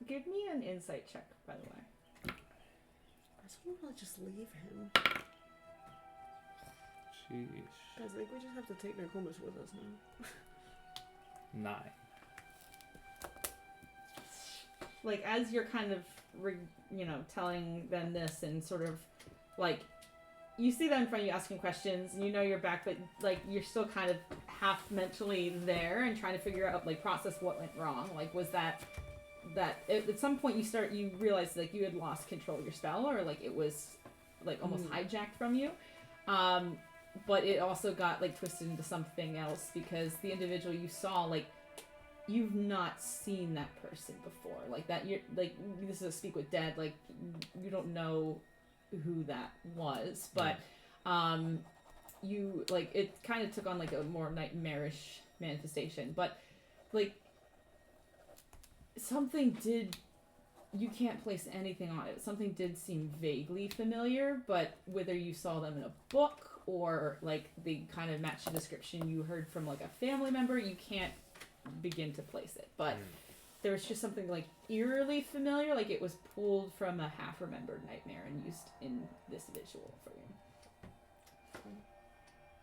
Give me an insight check, by the way. I just want to just leave him. Sheesh. Guys, I think we just have to take Nokomis with us now. 9. Like, as you're kind of, telling them this and sort of, like, you see them in front of you asking questions, and you know you're back, but, like, you're still kind of half mentally there and trying to figure out, like, process what went wrong. Like, was that at some point you realized, like, you had lost control of your spell, or, like, it was, like, almost hijacked from you. But it also got, like, twisted into something else, because the individual you saw, like, you've not seen that person before. Like, that, you're, like, this is a speak with dead, like, you don't know who that was, but, you, like, it kind of took on, like, a more nightmarish manifestation, but, like, something did, you can't place anything on it, something did seem vaguely familiar, but whether you saw them in a book, or, like, they kind of match the description you heard from, like, a family member, you can't begin to place it, but there was just something, like, eerily familiar, like it was pulled from a half-remembered nightmare and used in this visual for you.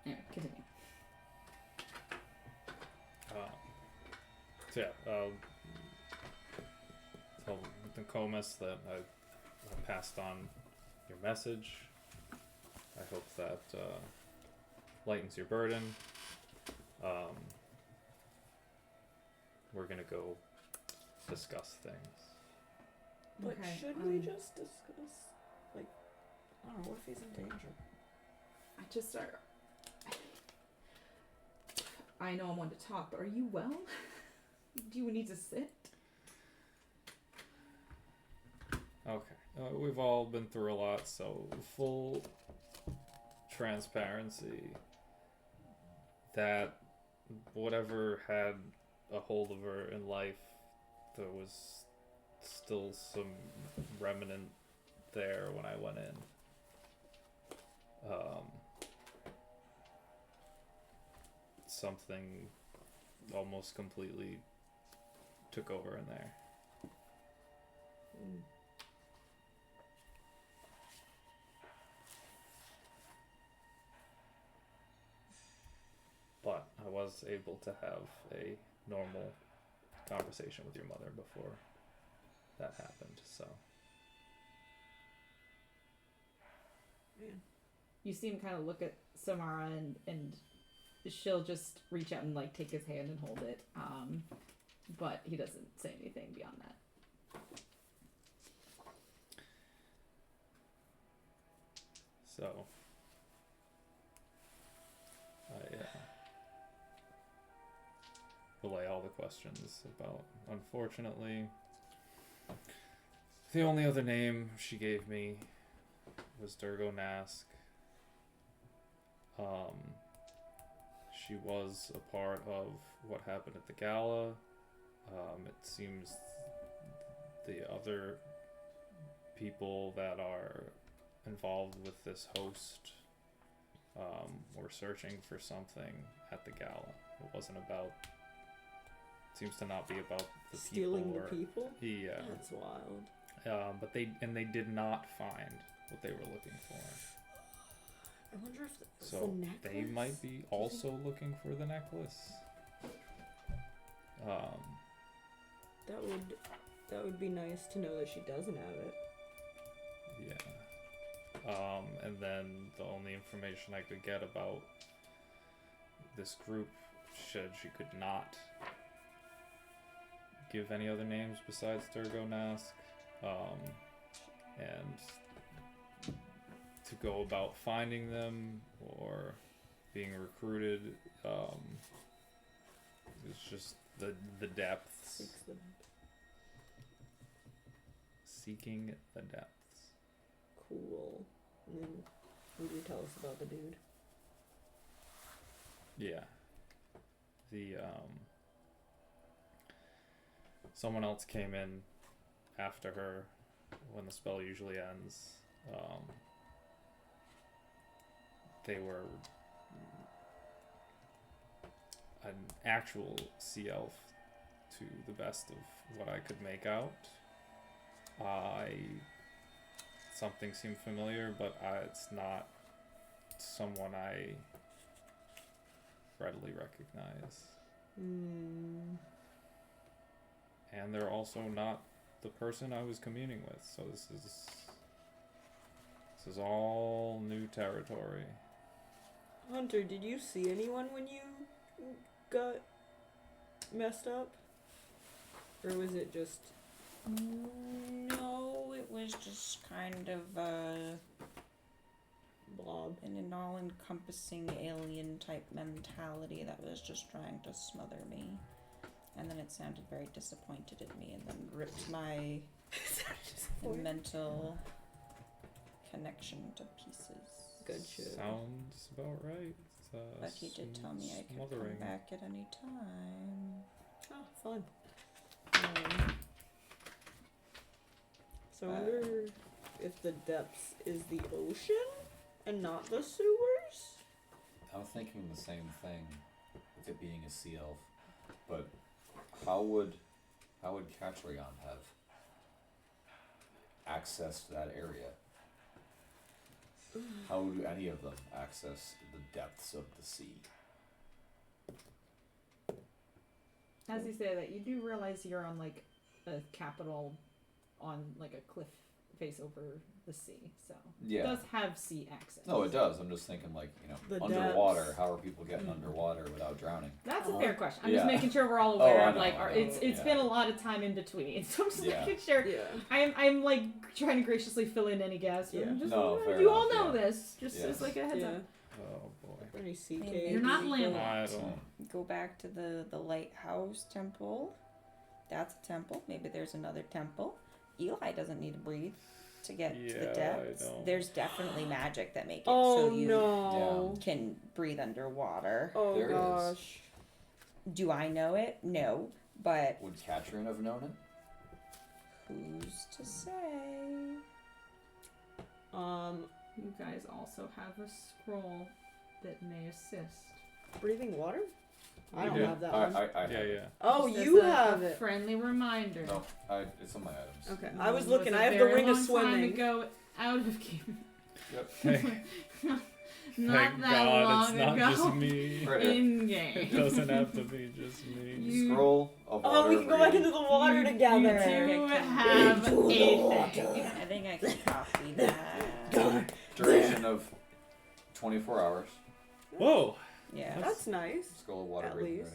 Anyway, continue. So yeah, tell Nokomis that I passed on your message. I hope that lightens your burden. We're gonna go discuss things. But Okay, should we just discuss, like, I don't know, what if he's in danger? I just I know I'm one to talk, but are you well? Do you need to sit? Okay, we've all been through a lot, so full transparency that whatever had a hold of her in life, there was still some remnant there when I went in. Something almost completely took over in there. But I was able to have a normal conversation with your mother before that happened, so. Man. You see him kind of look at Samara, and she'll just reach out and, like, take his hand and hold it, but he doesn't say anything beyond that. So I relay all the questions about, unfortunately, the only other name she gave me was Durgo Nask. She was a part of what happened at the gala. It seems the other people that are involved with this host were searching for something at the gala. It wasn't about, seems to not be about the Stealing people. the people? Yeah. That's wild. But they did not find what they were looking for. I wonder if it's So the necklace? they might be also looking for the necklace. That would be nice to know that she doesn't have it. Yeah. And then the only information I could get about this group said she could not give any other names besides Durgo Nask. And to go about finding them or being recruited, it's just the depths. Seeking the depths. Cool. And then would you tell us about the dude? Yeah. The someone else came in after her when the spell usually ends, they were an actual sea elf to the best of what I could make out. Something seemed familiar, but it's not someone I readily recognize. And they're also not the person I was communing with, so this is all new territory. Hunter, did you see anyone when you got messed up? Or was it just... No, it was just kind of blob? an all-encompassing alien type mentality that was just trying to smother me. And then it sounded very disappointed in me and then ripped my mental connection to pieces. Good shit. Sounds about right. But he did tell me I could smothering. come back at any time. Oh, fun. So I wonder if the depths is the ocean and not the sewers? I'm thinking the same thing with it being a sea elf, but how would Catrion have access to that area? How do any of them access the depths of the sea? As you say that, you do realize you're on like a capital on like a cliff face over the sea, so Yeah. it does have sea access. No, it does. I'm just thinking like, The underwater. depths. How are people getting underwater without drowning? That's a fair question. I'm Yeah. just making sure we're all aware I of like know, our, I know, it's yeah. been a lot of time in between, so I'm just Yeah. making sure. Yeah. I'm like trying to graciously fill in any gaps. But Yeah. I'm just No, fair you all enough, know yeah. this, just Yeah. as like a heads Yeah. up. Oh boy. Any sea Maybe caves? You're not we landlocked. I go- don't. Go back to the lighthouse temple. That's a temple. Maybe there's another temple. Eli doesn't need to breathe to get to Yeah, the I depths. don't. There's definitely magic that make it Oh so you no. can breathe underwater. Oh There it is. gosh. Do I know it? No. But Would Catrion have known it? who's to say? You guys also have a scroll that may assist. Breathing water? I We don't do. have that one. I Yeah, yeah. Oh, Just as you a have it. friendly reminder. No, it's on my items. Okay, I was It looking. a I have the very ring of long time swimming. ago out of game. Yep. Not Thank that God long it's not ago. just me. Right here. In It game. doesn't have to be just me. You- Scroll of water. Oh, we can go back into the water You together. do have a thing. I think I can copy that. Duration of 24 hours. Whoa! Yeah. That's nice. Scroll of water. At breathing least.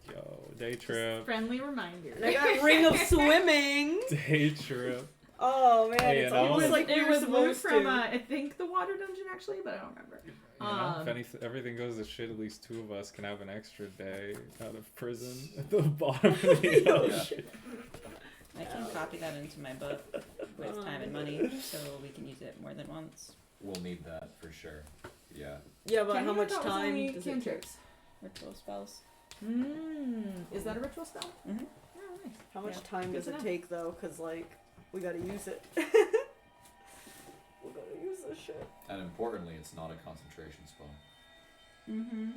right Yo, day trip. Friendly reminder. And I got ring of swimming. Day trip. Oh man, Hey, it's you know- almost like we it were was moved supposed from to. I think the water dungeon actually, but I don't remember. You know, if everything goes to shit, at least two of us can have an extra day out of prison at the bottom of the Yeah. ocean. I can copy that into my book with time and money so we can use it more than once. We'll need that for sure. Yeah. Yeah, but Can how you? much That was time only does it take? cantrips. Ritual spells. Is that a ritual spell? Mm-hmm. Oh, nice. How much Yeah. time Good does to it know. take though? Cause like we gotta use it. We gotta use this shit. And importantly, it's not a concentration spell. Mm-hmm.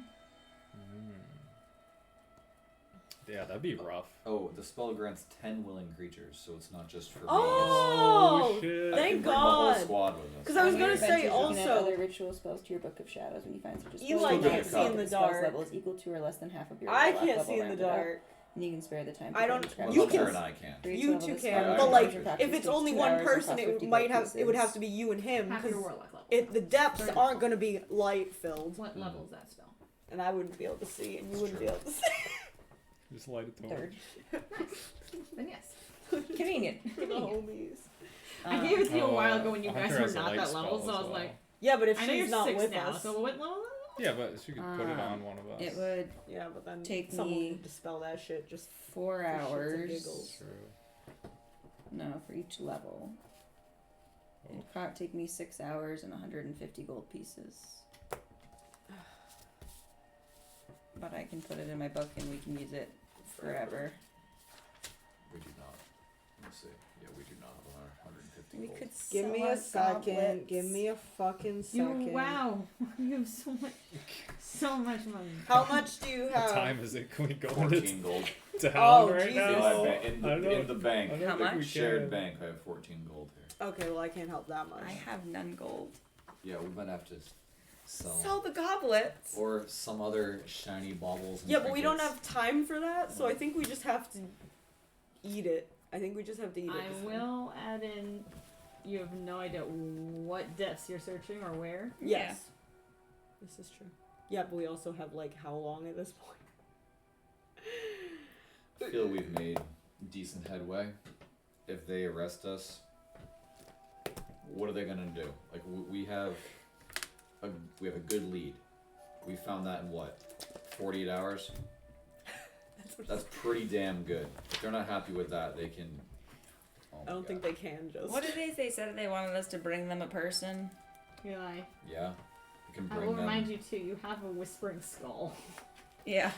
Yeah, that'd be rough. Oh, the spell grants 10 willing creatures, so it's not just for me. Oh, shit. I thank can bring my whole God. squad with us. 'Cause I was On gonna your say adventures, you can add also- other ritual spells to your book of shadows when you find such a spell. Eli You can't can see in if the spell's dark. level is equal to or less than half of your I level can't see in the rounded up, dark. and you can spare the time. To I don't- transcribe you it. Hunter can- and I can. For each You level two of can, spell, but, the like, dungeon If practice it's takes only 2 one hours and person, costs it 50 might gold have. It would have pieces. to be you and him Half your because warlock level. the depths Sorry. aren't gonna be light filled, What level is that spell? and I wouldn't be able to see, and you wouldn't be able to see. Just light a torch. Third. Then yes. Convenient. For the homies. I gave it to you a while Oh, ago when you guys Hunter were has a not light that level, spell so I as was well. like, Yeah, but if I know you're she's not 6 with now, us, so what level? Yeah, but she could put it Um, on one of us. It would yeah, but then Take someone me- would dispel that shit. Just 4 For shits and hours. giggles. True. No, for each level. Oh. It'd probably take me 6 hours and 150 gold pieces. But I can put it in my book and we can use it forever. We do not. Let me see. Yeah, we do not have 150 We gold. could Give me sell a our second. goblets. Give me a fucking You second. wow, you have so much money. How much do you What have? time is it? Can we go 14 gold. to hell Oh, right Jesus. No, now? in I the, don't- in the bank. I don't How think we much? Shared can. bank, I have 14 gold here. Okay, well I can't help that much. I have none gold. Yeah, we might have to sell. Sell the goblets. Or some other shiny baubles. And Yeah, but we don't trinkets. have time for that, so I think we just have to eat it. I think we just have to eat it. I will add in. You have no idea what depths you're searching or where. Yes. This is true. Yeah, but we also have like how long at this point? I feel we've made decent headway. If they arrest us, what are they gonna do? Like we have a good lead. We found that in what, 48 hours? That's pretty damn good. If they're not happy with that, they can. Oh I my don't think God. they can just. What did they say? Said they wanted us to bring them a person. You're like, Yeah, we can I bring will them. remind you too. You have a whispering skull. Yeah.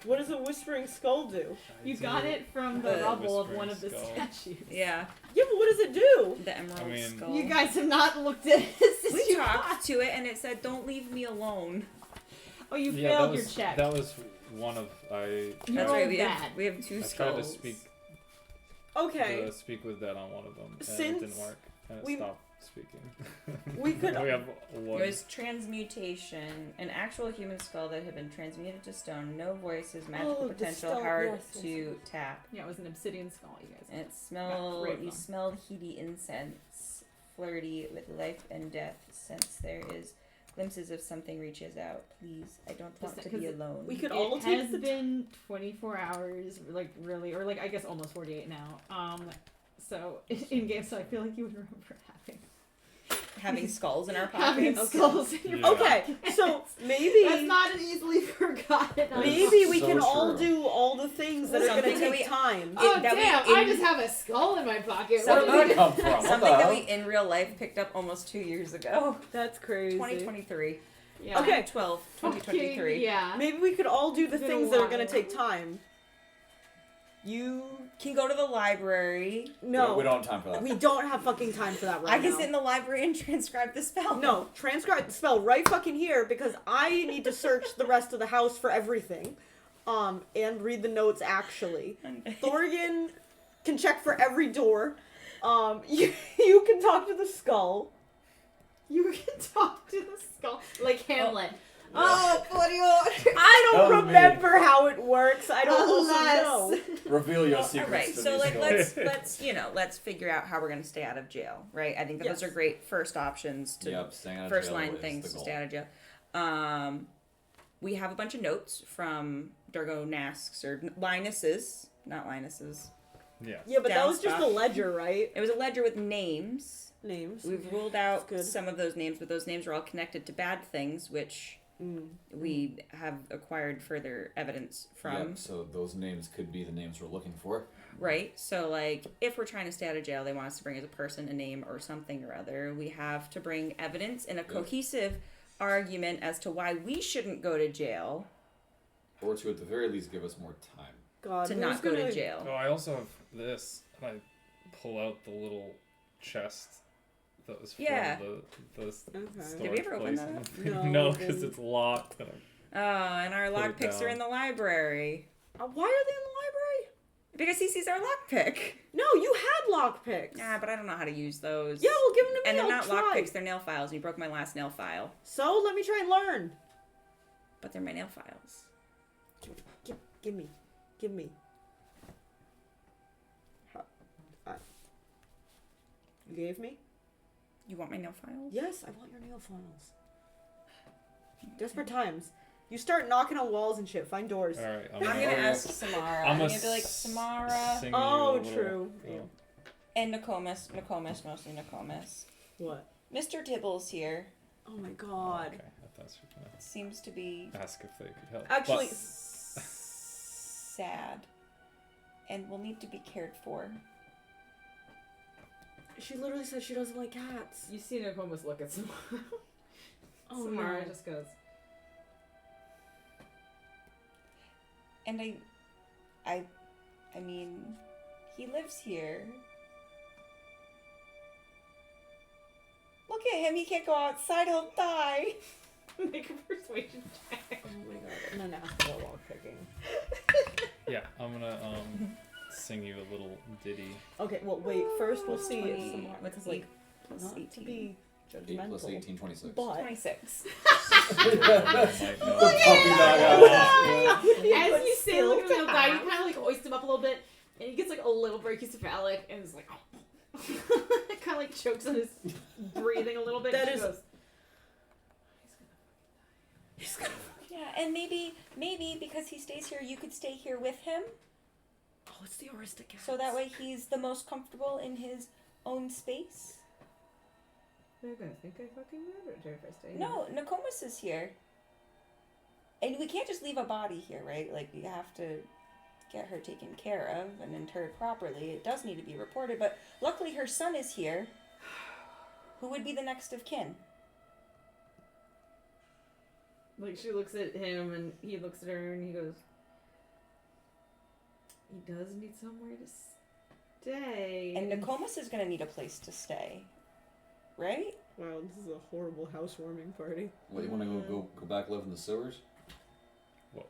What does a whispering skull do? You got it from the The rubble of whispering one of the skull. statues. Yeah. Yeah, but what does it do? The emerald I mean- skull. You guys have not looked at it since we you talked to it and it said, "Don't leave me alone." Oh, you Yeah, failed that your was, check. That was one of I. You That's rolled right. We bad. have, we have two I tried skulls. to speak Okay. to speak with that on one of them, and it Since didn't work, and it we- stopped speaking. We could- we have one. It was transmutation, an actual human skull that had been transmuted to stone. No voices, magical Oh, the potential, stone, hard yes, to yes, tap. Yeah, it was an obsidian skull, you guys. And it Got smelled. three of You them. smelled heaty incense, flirty with life and death. Since there is glimpses of something reaches out. Please, I don't want to be 'cause alone. We could It all take has the been 24 hours, like really, or like I guess almost 48 now. So in game, so I feel like you would remember having skulls in our having pockets. skulls in your Yeah. Okay, so maybe That's not an easily forgotten. maybe we So can all true. do all the things that are Something gonna that take we- time. Oh that we damn! I in- just have a skull in my pocket. So What Where is did it? that come from? What Something the that hell? we in real life picked up almost 2 years ago. That's crazy. 2023. Yeah. Okay. 2023. Fucking, yeah. Maybe we could all do the It's been a things that are gonna while. take time. You Can go to the library. no, We don't have time for that. we don't have fucking time for that right I can now. sit in the library and transcribe the spell. No, transcribe the spell right fucking here because I need to search the rest of the house for everything, and read the notes actually. Thorgan can check for every door. You can talk to the skull. You can talk to the skull like Hamlet. Oh, I don't That was me. remember how it works. I don't also know. Unless Reveal your All secrets right, to so these like goals. let's figure out how we're gonna stay out of jail, right? I think that those Yes. are great first options to Yep, staying out of first jail line is things the to goal. stay out of jail. We have a bunch of notes from Durgo Nask's or Linus's, not Linus's. Yeah. Yeah, but that Down was just a stuff. ledger, right? It was a ledger with names. Names. We've ruled out That's good. some of those names, but those names are all connected to bad things, which we have acquired further evidence from. Yep, so those names could be the names we're looking for. Right? So, like, if we're trying to stay out of jail, they want us to bring as a person, a name, or something or other. We have to bring evidence and a cohesive argument as to why we shouldn't go to jail Or to at the very least give us more time. God, to who's not go to gonna- jail. Oh, I also have this. And I pull out the little chest that was from Yeah. the Okay. storage Did we ever open place. that No, No, we because didn't. it's locked. And Oh, and our Put it lockpicks are down. in the library. Why are they in the library? Because he sees our lockpick. No, you had lockpicks. Yeah, but I don't know how to use those. Yeah, well, give them to me. And they're I'll not try. lockpicks, they're nail files. You broke my last nail file. So let me try and learn. But they're my nail files. Give me. You gave me? You want my nail files? Yes, I want your nail files. Desperate times. You start knocking on walls and shit. Find doors. all right, I'm gonna ask Samara. I'm gonna be like, Samara sing you Oh, a little- true. oh. and Nokomis, mostly Nokomis. What? Mr. Tibbles here Oh my god. Okay, I thought you were gonna seems to be ask if they could help. Actually, sad and will need to be cared for. she literally said she doesn't like cats. You see Nokomis look at Samara. Oh Samara no. just goes. And I mean, he lives here. at him. He can't go outside. He'll die. Make a persuasion check. Oh my god, I'm an ass for lock picking. Yeah, I'm gonna sing you a little ditty. Okay, well wait, first we'll see if 20 Samara, what's because like, plus not to 18. be 8 judgmental, plus 18, 26. but 26. Might know. Puppy dog eyes. As you say, look at the little guy, you kind of like hoist him up a little bit, and he gets like a little brachycephalic, and is like, kind of like chokes on his breathing a little bit. That and she is- goes, he's gonna. Yeah, and maybe because he stays here, you could stay here with him. Oh, it's the aristocrat. So that way he's the most comfortable in his own space. They're gonna think I fucking murdered her if I stay here. No, Nokomis is here. And we can't just leave a body here, right? Like, we have to get her taken care of and interred properly. It does need to be reported, but luckily her son is here. Who would be the next of kin? Like, she looks at him, and he looks at her, and he goes, he does need somewhere to stay. And Nokomis is going to need a place to stay. Right? Wow, this is a horrible housewarming party. What, you want to go back live in the sewers? Whoa.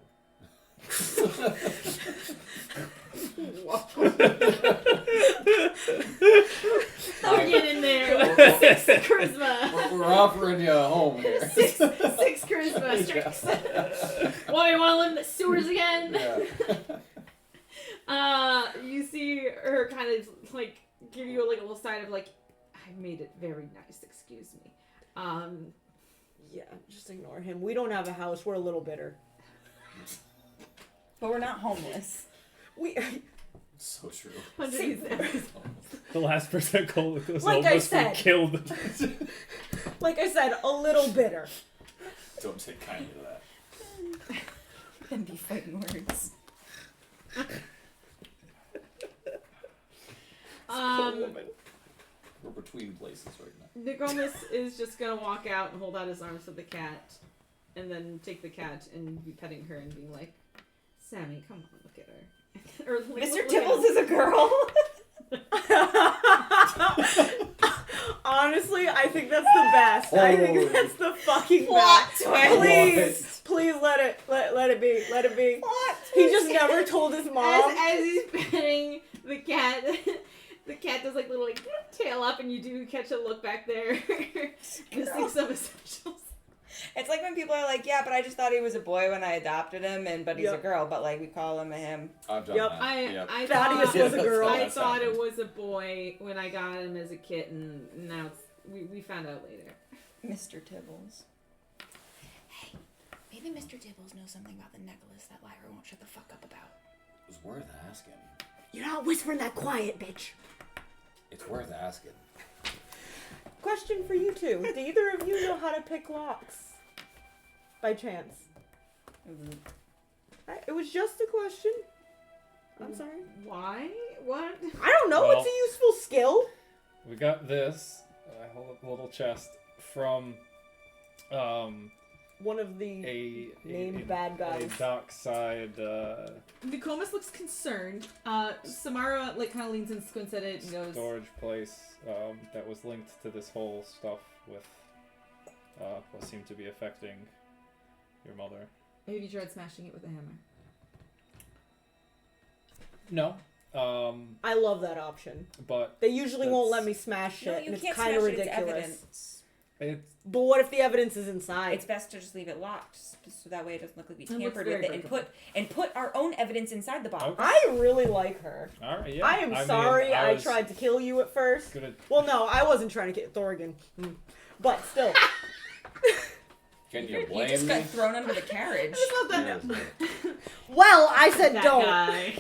Oh, get in there. 6 charisma. We're offering you a home here. 6 charisma strikes. Why, you want to live in the sewers again? Yeah. You see her kind of like give you like a little sign of like, I made it very nice. Excuse me. Yeah, just ignore him. We don't have a house. We're a little bitter. But we're not homeless. We. So true. underneath there. The last person called was Like I almost said. killed. Like I said, a little bitter. Don't take kindly to that. And be fighting words. We're between places right now. Nicomas is just gonna walk out and hold out his arms to the cat, and then take the cat and be petting her and being like, "Sammy, come on, look at her." Or, like, Mr. look at Tibbles him. is a girl. Honestly, I think that's the best. I think Holy. that's the fucking Plot best. twist. Please let it be. Let it be. Plot He twist. just never told his mom. As he's petting the cat, the cat does like little like tail up, and you do catch a look back there. Missing some essentials. It's like when people are like, yeah, but I just thought he was a boy when I adopted him, but he's a Yep. girl, but like we call him a him. I've done Yep. that. I Yep. Thaddeus thought, was a girl. I That's thought it happened. was a boy when I got him as a kitten. Now it's we found out later. Mr. Tibbles. Hey, maybe Mr. Tibbles knows something about the necklace that Lyra won't shut the fuck up about. It was worth asking. You're not whispering that quiet, bitch. It's worth asking. Question for you two. Do either of you know how to pick locks? By chance. It was just a question. I'm sorry. Why? What? I don't know. Well- It's a useful skill. We got this. I hold up a little chest from One of the named bad guys. A dockside. Nicomas looks concerned. Samara like kind of leans and squints at it and goes, Storage place that was linked to this whole stuff with what seemed to be affecting your mother. "Have you tried smashing it with a hammer?" No, I love that option. but They usually won't That's- let me smash shit, No, and you it's can't kind smash of it. It's ridiculous. evidence. it's But what if the evidence is inside? It's best to just leave it locked, so that way it doesn't look like we It looks tampered very with it and put our own evidence inside the box. Okay. I really like her. all right. Yeah, I am mean, sorry I was tried to kill you at first. Gonna, Well, no, I wasn't trying to kill Thorgan. But still. Can you You blame just me? got thrown under the carriage. Well, I said That don't. guy.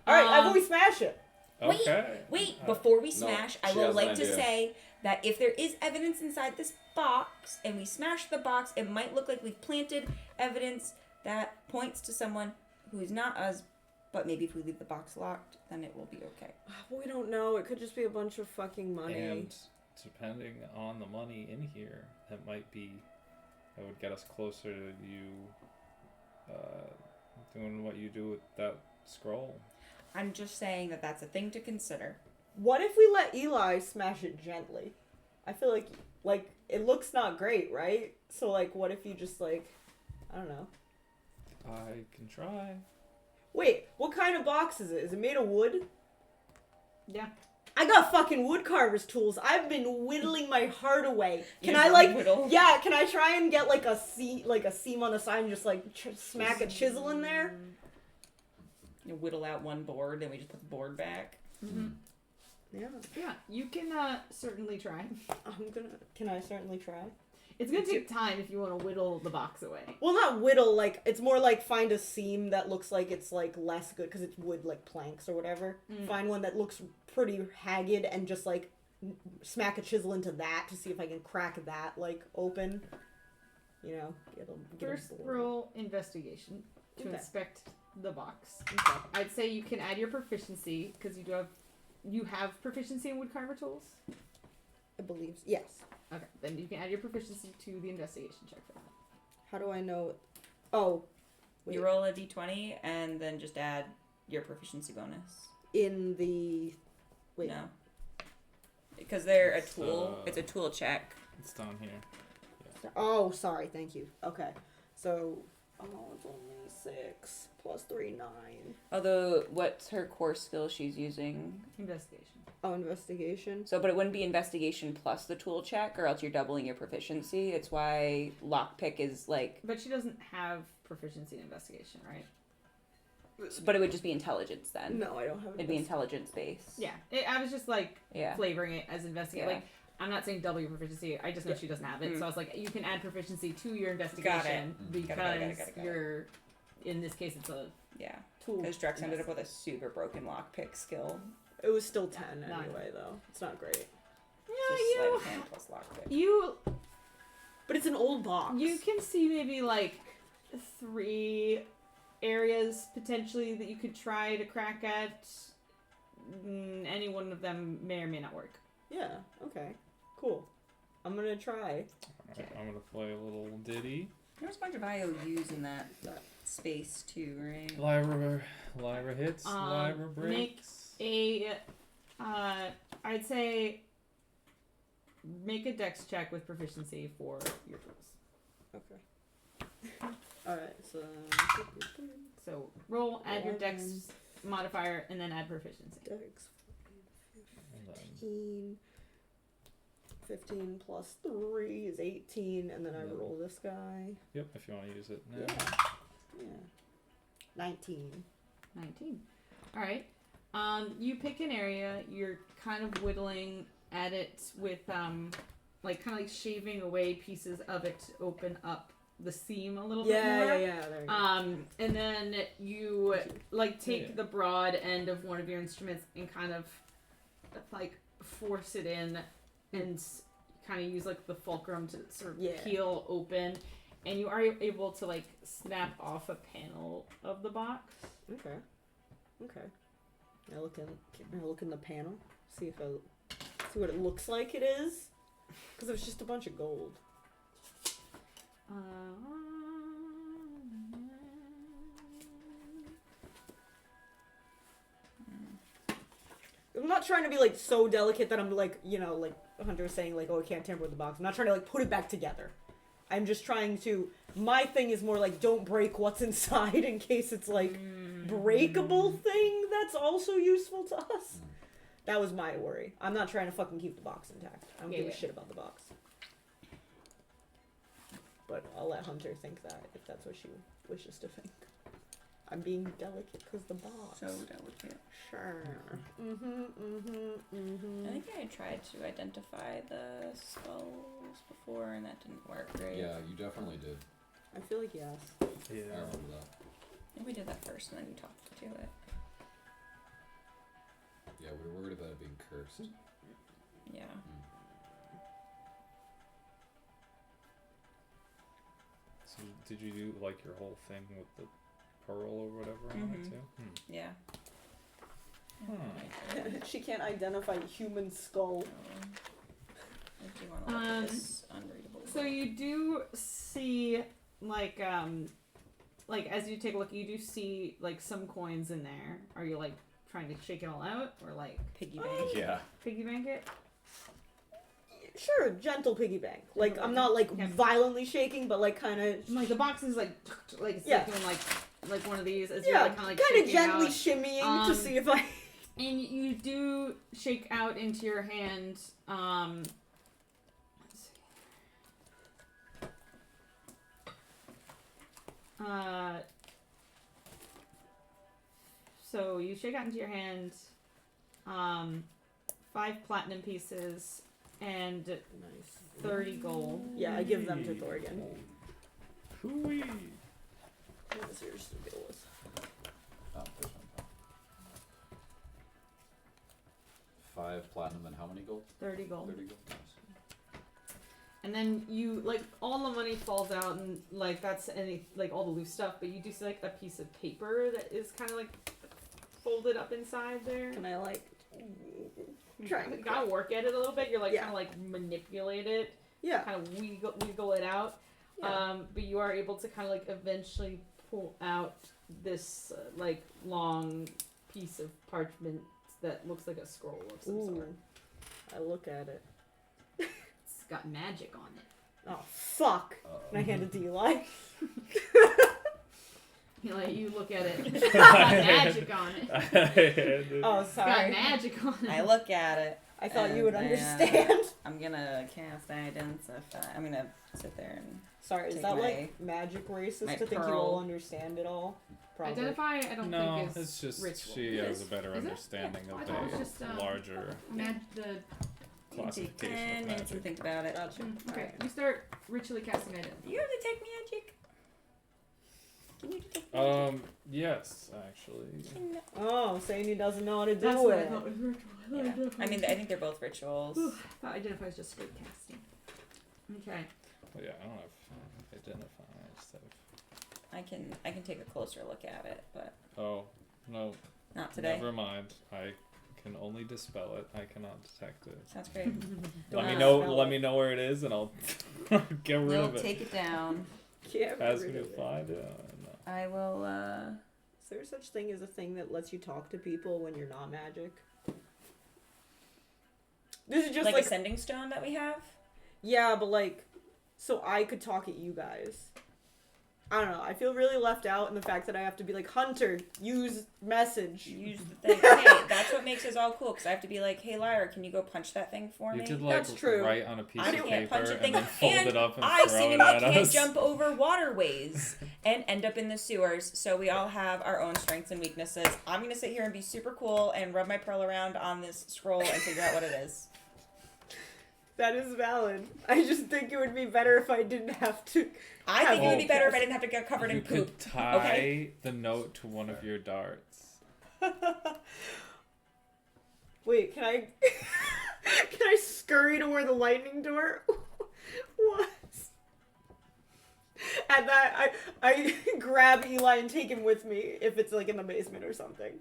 Alright, I've always smashed it. okay. Wait, before we smash, I she would has like an to idea. say that if there is evidence inside this box and we smash the box, it might look like we've planted evidence that points to someone who is not us, but maybe if we leave the box locked, then it will be okay. We don't know. It could just be a bunch of fucking money. And depending on the money in here, that might be that would get us closer to you doing what you do with that scroll. I'm just saying that that's a thing to consider. What if we let Eli smash it gently? I feel like it looks not great, right? So like, what if you just like, I don't know. I can try. Wait, what kind of box is it? Is it made of wood? Yeah. I got fucking wood carver's tools. I've been whittling my heart away. Can You I don't like, whittle? yeah? Can I try and get like a seam on the side and just like smack a chisel in there? You whittle out one board, and we just put the board back. Mm-hmm. Yeah, Yeah, you can certainly try. Can I certainly try? It's gonna take time if you want to whittle the box away. Well, not whittle. Like it's more like find a seam that looks like it's like less good because it's wood, like planks or whatever. Find one that looks pretty haggard and just like smack a chisel into that to see if I can crack that like open. You know, get First a board. roll investigation to Okay. inspect the box. Okay. I'd say you can add your proficiency because you have proficiency in woodcarver tools. I believe yes. Okay, then you can add your proficiency to the investigation check for that. How do I know? Oh, wait. You roll a d20 and then just add your proficiency bonus. In the wait. No. Because they're a It's, tool. It's a tool check. It's down here. Oh, sorry. Thank you. Okay, so it's only 6 plus 3, 9. Although, what's her core skill she's using? Investigation. Oh, investigation. So, but it wouldn't be investigation plus the tool check, or else you're doubling your proficiency. It's why lockpick is like, But she doesn't have proficiency in investigation, right? but it would just be intelligence then. No, I don't have. It'd be intelligence based. Yeah, I was just like Yeah. flavoring it as investigate. Yeah. Like, I'm not saying double your proficiency. I just know she doesn't have it. Mm. So I was like, you can add proficiency to your investigation because Got it. you're, in this case, it's a Yeah. tool. Because Drex ended up with a super broken lockpick skill. It was still 10 Nine. anyway, though. It's not great. So yeah, sleight of hand plus lockpick. you But it's an old box. you can see maybe like 3 areas potentially that you could try to crack at. Any one of them may or may not work. Yeah. Okay. Cool. I'm gonna try. Alright, I'm gonna play a little ditty. There's a bunch of IOUs in that space too, right? Lyra hits. Lyra breaks. I'd say make a dex check with proficiency for your tools. Okay. Alright, so. So roll, add your dex 11. modifier, and then add proficiency. Dex And then 15. 15 plus 3 is 18, and then I roll this guy. yep, if you want to use it now. Yeah. 19. 19. All right. You pick an area. You're kind of whittling at it with like kind of like shaving away pieces of it to open up the seam a little bit more. Yeah. There you go. And then you like take the broad end of one of your instruments and kind of like force it in and kind of use like the fulcrum to sort of peel open, and you are able to like snap off a panel of the box. Okay. I look in the panel, see what it looks like it is, because it's just a bunch of gold. I'm not trying to be like so delicate that I'm like, you know, like Hunter was saying, like, oh, I can't tamper with the box. I'm not trying to like put it back together. I'm just trying to. My thing is more like don't break what's inside in case it's like breakable thing that's also useful to us. That was my worry. I'm not trying to fucking keep the box intact. I don't give a shit about the box. But I'll let Hunter think that if that's what she wishes to think. I'm being delicate because the box. So delicate. Sure. I think I tried to identify the skulls before, and that didn't work right. Yeah, you definitely did. I feel like yes. I Yeah. remember that. I think we did that first, and then we talked to it. Yeah, we were worried about it being cursed. Yeah. So did you do like your whole thing with the pearl or whatever on it Mhm. too? Yeah. She can't identify human skull. I do want to look at this unreadable. So you do see like as you take a look, you do see like some coins in there. Are you like trying to shake it all out or like piggy bank. Yeah. piggy bank it? Sure, gentle piggy bank. Like I'm not like Yeah. violently shaking, but like kind of Like the box is like it's Yeah. like doing like one of these as yeah, you're like kind of kind of shaking gently out. shimmying to see if I. And you do shake out into your hand. Let's see. So you shake out into your hand 5 platinum pieces and Nice. 30 gold. Yeah, I give them to Thorgan. Hooey. What's yours to deal with? Oh, there's one. 5 platinum and how many gold? 30 gold. 30 gold. Nice. And then you like all the money falls out and like that's any like all the loose stuff, but you do see like a piece of paper that is kind of like folded up inside there. Can I like? You trying to gotta work at it a little bit. You're like Yeah. kind of like manipulate it, Yeah. kind of wiggle it out. Yeah. But you are able to kind of like eventually pull out this like long piece of parchment that looks like a scroll of some Ooh. sort. I look at it. It's got magic on it. Oh fuck! And I hand it to Eli. You know, like, you look at it. It's got magic on it. Oh, It's got sorry. magic on it. I look at it. I thought you would and understand. I'm gonna cast identify. I'm gonna sit there and Sorry, is Take that my- like magic racist my to think you pearl. all understand it all? Probably. Identify, I don't No, think is it's just ritual. she It has is? a better Is it? understanding Yeah, I of thought it was the just, larger the you take classification 10 of minutes to magic. think about it. Gotcha. Okay, Alright. you start ritually casting identify. Do you have detect magic? Can you detect magic? Yes, actually. Oh, saying he doesn't know how to do That's what I it. thought was ritual. Yeah. I mean, I think they're both rituals. I thought identify is just straight casting. Okay. Well, yeah, I don't have identify. I just have. I can take a closer look at it, but Oh no, not today. never mind. I can only dispel it. I cannot detect it. Sounds great. Let me Uh, know. spell Let it. me know where it is, and I'll get rid We'll of it. take it down. Can't Ask rid me to of it. find it. No. I will. Is there such thing as a thing that lets you talk to people when you're not magic? This is just like like a sending stone that we have. yeah, but like, so I could talk at you guys. I don't know. I feel really left out in the fact that I have to be like, Hunter, use message. Use the thing. Hey, that's what makes us all cool. Because I have to be like, hey, Lyra, can you go punch that thing for You me? could like That's true. write on a piece I of can't paper punch a and thing, then fold and it up and I throw it seemingly at can't us. jump over waterways and end up in the sewers. So we all have our own strengths and weaknesses. I'm gonna sit here and be super cool and rub my pearl around on this scroll and figure out what it is. That is valid. I just think it would be better if I didn't have to. I think it would be Oh. better if I didn't have to get covered in You poop. could tie okay? the note to one of your darts. Wait, can I? Can I scurry to where the lightning door was? At that, I grab Eli and take him with me if it's like in the basement or something.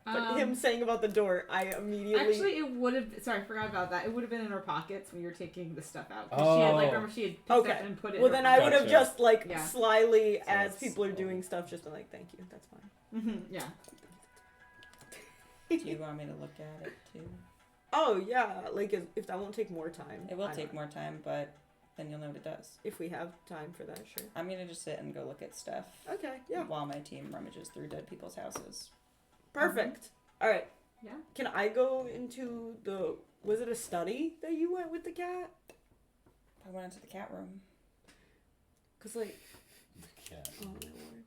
But him saying about the door, I immediately. Actually, it would have. Sorry, I forgot about that. It would have been in her pockets when you were taking the stuff out. 'Cause she had, like, Oh. remember she had picked Okay. up and put it. Well, in her then I would have Gotcha. just like Yeah. slyly, So as it's people are all- doing stuff, just been like, "Thank you, that's fine." Yeah. Do you want me to look at it too? Oh yeah, like if that won't take more time. It will I take don't- more time, but then you'll know what it does. if we have time for that. Sure. I'm gonna just sit and go look at stuff Okay. Yeah. while my team rummages through dead people's houses. Perfect. All right. Yeah. Can I go into the? Was it a study that you went with the cat? I went into the cat room. Cause like, Yeah. oh my lord.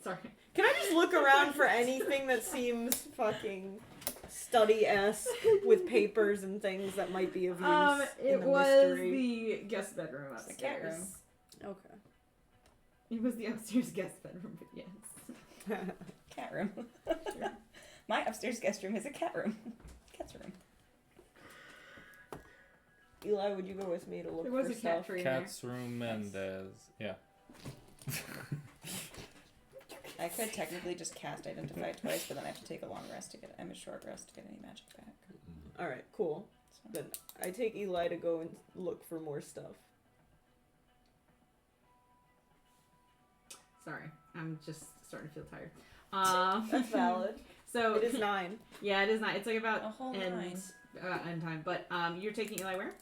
Sorry. Can I just look around for anything that seems fucking study-esque with papers and things that might be of use in It the was mystery? the guest bedroom It's the upstairs. cat room. Okay. It was the upstairs guest bedroom, but yes. Cat room. My upstairs guest room is a cat room. Cat's room. Eli, would you go with me to look There was for a cat stuff? tree in there. Cat's room Mendez. Yeah. I could technically just cast identify twice, but then I have to take a long rest to get. I'm a short rest to get any magic back. All right, cool. So. Then I take Eli to go and look for more stuff. Sorry, I'm just starting to feel tired. That's valid. So It is 9 Yeah, it is not. It's like about A whole end, 9. End time. But you're taking Eli where?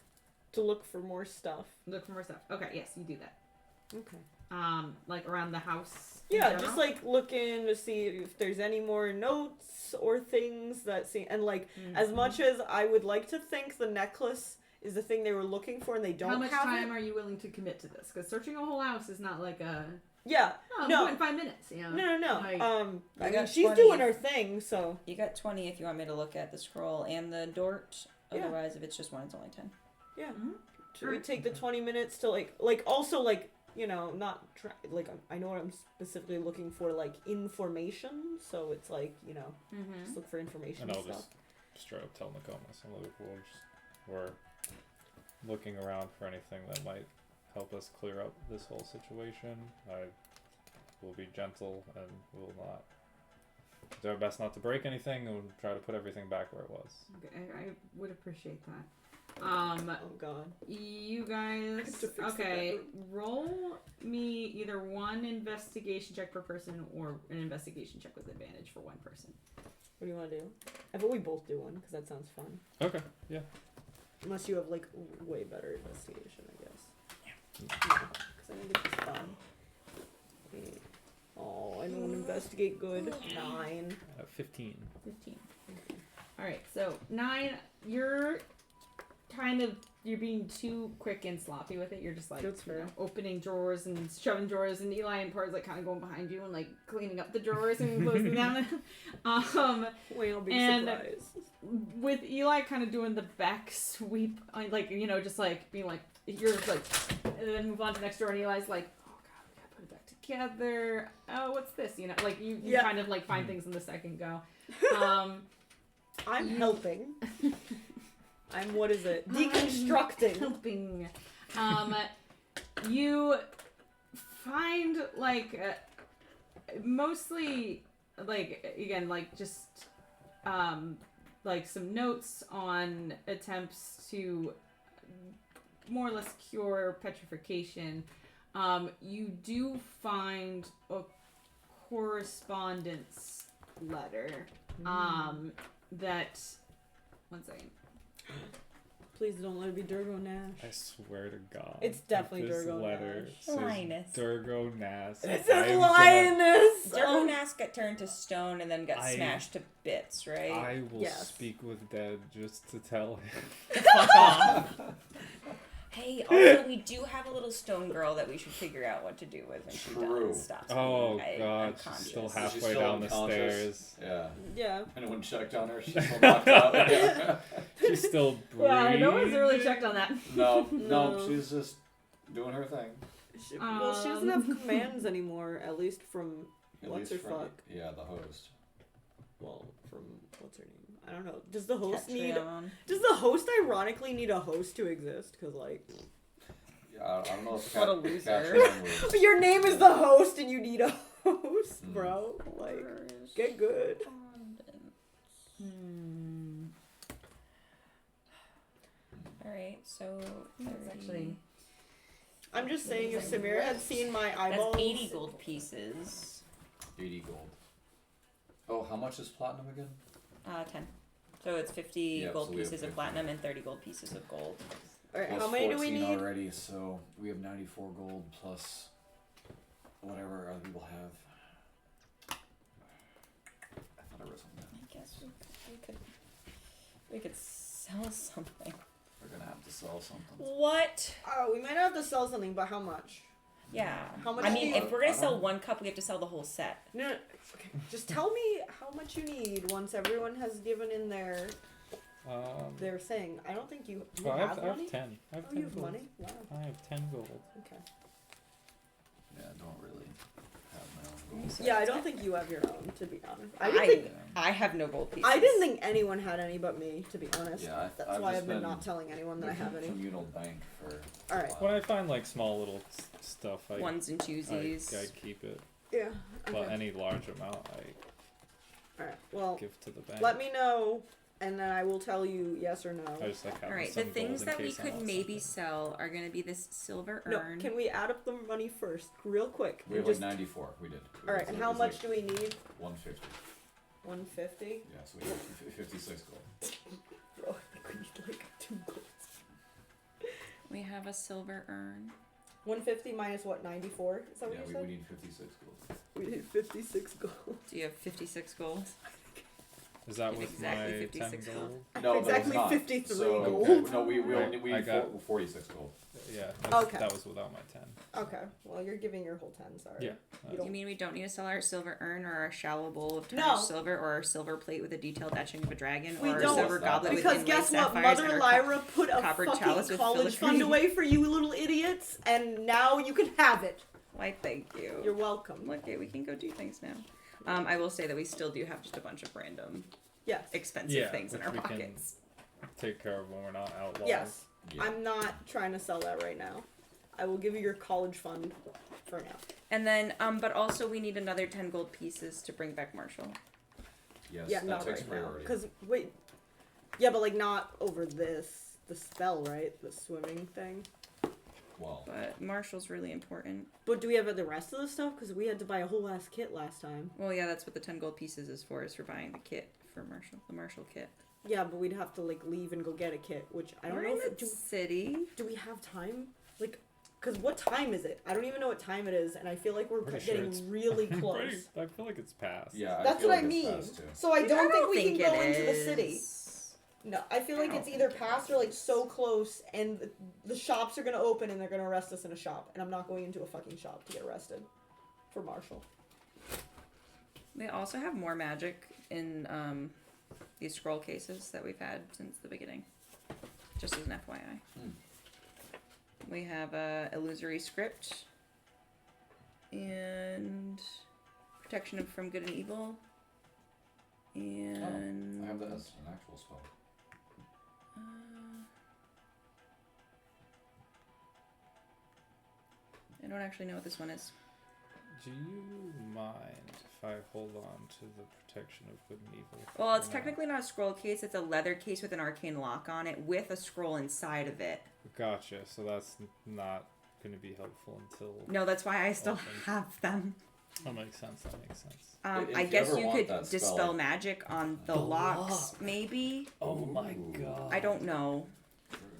to look for more stuff. Look for more stuff. Okay, yes, you do that. Okay. Like around the house. in Yeah, general? just like looking to see if there's any more notes or things that seem, and like as much as I would like to think the necklace is the thing they were looking for and they don't How much have time it. are you willing to commit to this? Because searching a whole house is not like a Yeah. No. 5 minutes. You know. No. Like- I I mean, got she's 20. doing her thing, so You got 20 if you want me to look at the scroll and the Dort. Yeah. Otherwise, if it's just one, it's only 10. yeah. Mhm. Should we take the 20 minutes to like also like, you know, not try, like I know what I'm specifically looking for, like information, so it's like, you know, Mm-hmm. just look for information And I'll stuff. just straight up tell Nokomis. We're looking around for anything that might help us clear up this whole situation. I will be gentle and will not do our best not to break anything, and we'll try to put everything back where it was. Okay, I would appreciate that. Oh god. You I guys, have to fix the okay, bedroom. roll me either one investigation check per person or an investigation check with advantage for one person. What do you want to do? I bet we both do one because that sounds fun. Okay, yeah. Unless you have like way better investigation, I guess. Because I think it's just fun. Okay. Oh, I don't want to investigate good. 9. 15. 15. Alright, so 9, you're being too quick and sloppy with it. You're just like, That's you know, fair. opening drawers and shoving drawers, and Eli and Par's like kind of going behind you and like cleaning up the drawers and closing them down. Wait, I'll be And- surprised. With Eli kind of doing the back sweep, like, you know, just like being like, you're just like, and then move on to next door, and Eli's like, oh god, we gotta put it back together. Oh, what's this? You know, like you Yeah. kind of like find things in the second go. I'm you- helping. I'm, what is it? I'm Deconstructing. helping. You find like mostly like again like just like some notes on attempts to more or less cure petrification. You do find a correspondence letter that one second. Please don't let it be Durgo Nash. I swear to God. It's definitely if this Durgo letter Nash. says Linus. Durgo Nash. It I says am lioness! Durgonask got turned to stone and then got I- smashed to bits, right? I will Yes. speak with Dead just to tell him. Fuck off. Hey, also, we do have a little stone girl that we should figure out what to do with when she's done True. and stops Oh being God, unconscious. she's still She's halfway still down the unconscious. stairs. Yeah. Yeah. Anyone checked on her? She's still knocked out. Yeah. She's still breathing. Well, no one's really checked on that. No, No. she's just doing her thing. Well, she doesn't have commands anymore, at least from At what's least her from fuck. yeah, the host. Well, from what's her name? I don't know. Does the host need? Catrion. Does the host ironically need a host to exist? Because like, Yeah, I don't know if What a Cat- loser. Catrion was- your name is the host and you need a host, Mm. bro. Like, Where is get good. Hmm. Alright, so That's actually I'm just saying, if Samira had seen my that's eyeballs, 80 gold pieces. 80 gold. Oh, how much is platinum again? 10. So it's 50 Yeah, gold so we have pieces of 50. platinum and 30 gold pieces of gold. All right, Plus how many do we 14 need? already? So we have 94 gold plus whatever other people have. I thought I wrote something down. I guess we could sell something. We're gonna have to sell something. What? Oh, we might have to sell something, but how much? Yeah. How much I do mean, you- if we're gonna I sell don't- one cup, we have to sell the whole set. No, no, okay. Just tell me how much you need once everyone has given in their thing. I don't think you Well, I have have money. 10. I have Oh, 10 you have gold. money. Wow. I have 10 gold. Okay. Yeah, I don't really have my own gold. Yeah, I don't think you have your own, to be honest. I have no gold pieces. I didn't think anyone had any but me, to be honest. Yeah, That's I've why just I've been been not telling anyone that I have any. Communal bank for. All right. When I find like small little stuff, I Ones and twosies. I keep it. Yeah. But Okay. any large amount, I All right. Well, give to the bank. let me know, and then I will tell you yes or no. I just like having Alright, some the things gold in that we case I'm could out maybe something. sell are gonna be this silver No, urn. can we add up the money first, real quick? We have and just, like 94. We did. all right, and how much do we need? 150. 150. Yeah, so we have 56 gold. Bro, I think we need like 2 gold. We have a silver urn. 150 minus what? 94? Is that what Yeah, you we said? need 56 gold. We need 56 gold. Do you have 56 gold? Is that You with exactly my 56 10 gold. gold? No, Exactly but it's not. 53 so, gold. No, we Right, only we I need got- 46 gold. Yeah. Okay. That was without my 10. Okay, well, you're giving your whole 10, sorry. Yeah. You You don't- mean we don't need to sell our silver urn or our shallow bowl of tarnished No. silver or our silver plate with a detailed etching of a dragon We or our don't. silver goblet with Because inlaid guess what? sapphires Mother and our Lyra put a copper fucking chalice with college filigree. fund away for you little idiots, and now you can have it. Why, thank you. You're welcome. Okay, we can go do things now. I will say that we still do have just a bunch of random Yes. expensive Yeah, things in which our we can- pockets. Take care of when we're not outlaws. Yes. Yeah. I'm not trying to sell that right now. I will give you your college fund for now. And then, but also we need another 10 gold pieces to bring back Marshall. Yes, Yeah, that not takes right now. priority. Because, wait. Yeah, but, like, not over this. The spell, right? The swimming thing. Well, But Marshall's really important. But do we have the rest of the stuff? Because we had to buy a whole ass kit last time. Well, yeah, that's what the 10 gold pieces is for buying the kit for Marshall, the Marshall kit. Yeah, but we'd have to, like, leave and go get a kit, which I don't We're know in if the do, city. do we have time? Like, because what time is it? I don't even know what time it is, and I feel like we're Pretty sure getting it's- really Pretty- close. I feel like it's past. yeah, That's feel what like I it's mean. fast, too. So I don't think we think can go it into the city. is. No, I feel I like don't it's either think it past or like so close, and the shops are gonna open and they're gonna arrest us in a shop, and I'm not going into a fucking shop to get arrested for Marshall. They also have more magic in these scroll cases that we've had since the beginning. Just as an FYI. We have a illusory script and protection from good and evil. And I have that as an actual spell. I don't actually know what this one is. Do you mind if I hold on to the protection of good and evil? Well, it's for now? technically not a scroll case. It's a leather case with an arcane lock on it with a scroll inside of it. Gotcha. So that's not going to be helpful until. No, that's why I still Open. have them. That makes sense. That makes sense. If I you guess ever you want could that dispel spell- magic on the locks, maybe. Oh my Ooh. god. I don't know.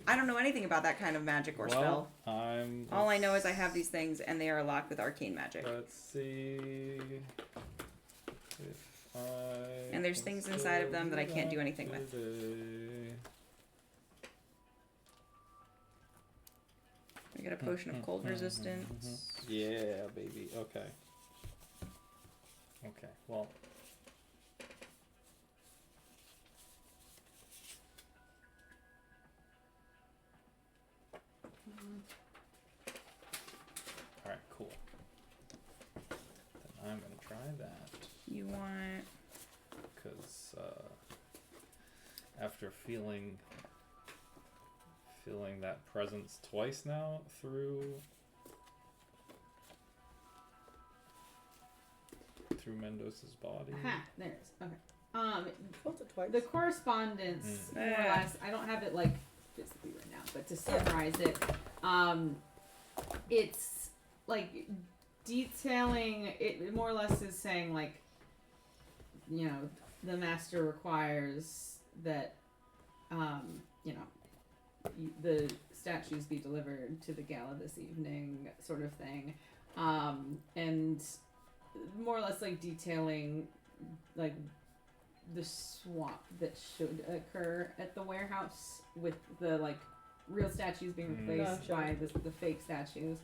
I don't know anything about that kind of magic or spell. I'm. All I know is I have these things and they are locked with arcane magic. Let's see. If I. And there's can things inside of still them that I can't do anything with. today. We got a potion of cold resistance. Yeah, baby. Okay. Okay. Well. All right. Cool. Then I'm gonna try that You want because after feeling that presence twice now through Mendos's body. Ha, there it is. Okay. What's it twice? The correspondence, more or less, I don't have it like physically right now, but to summarize it, it's like detailing. It more or less is saying like, you know, the master requires that, you know, the statues be delivered to the gala this evening, sort of thing, and more or less like detailing like the swap that should occur at the warehouse with the like real statues being replaced Gotcha. by the fake statues,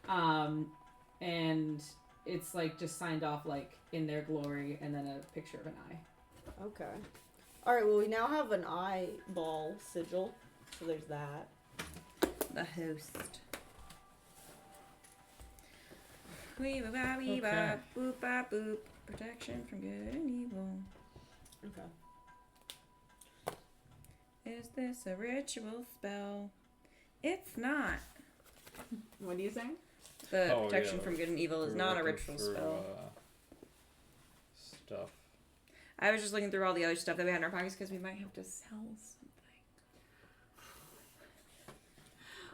and it's like just signed off like in their glory and then a picture of an eye. Okay. Alright, well, we now have an eyeball sigil, so there's that. the host. Wee ba ba wee Okay. ba boop ba boop. Protection from good and evil. Okay. Is this a ritual spell? It's not. What are you saying? The Oh, protection yeah. from good and evil is We're not a looking ritual through, spell. Stuff. I was just looking through all the other stuff that we had in our pockets because we might have to sell something.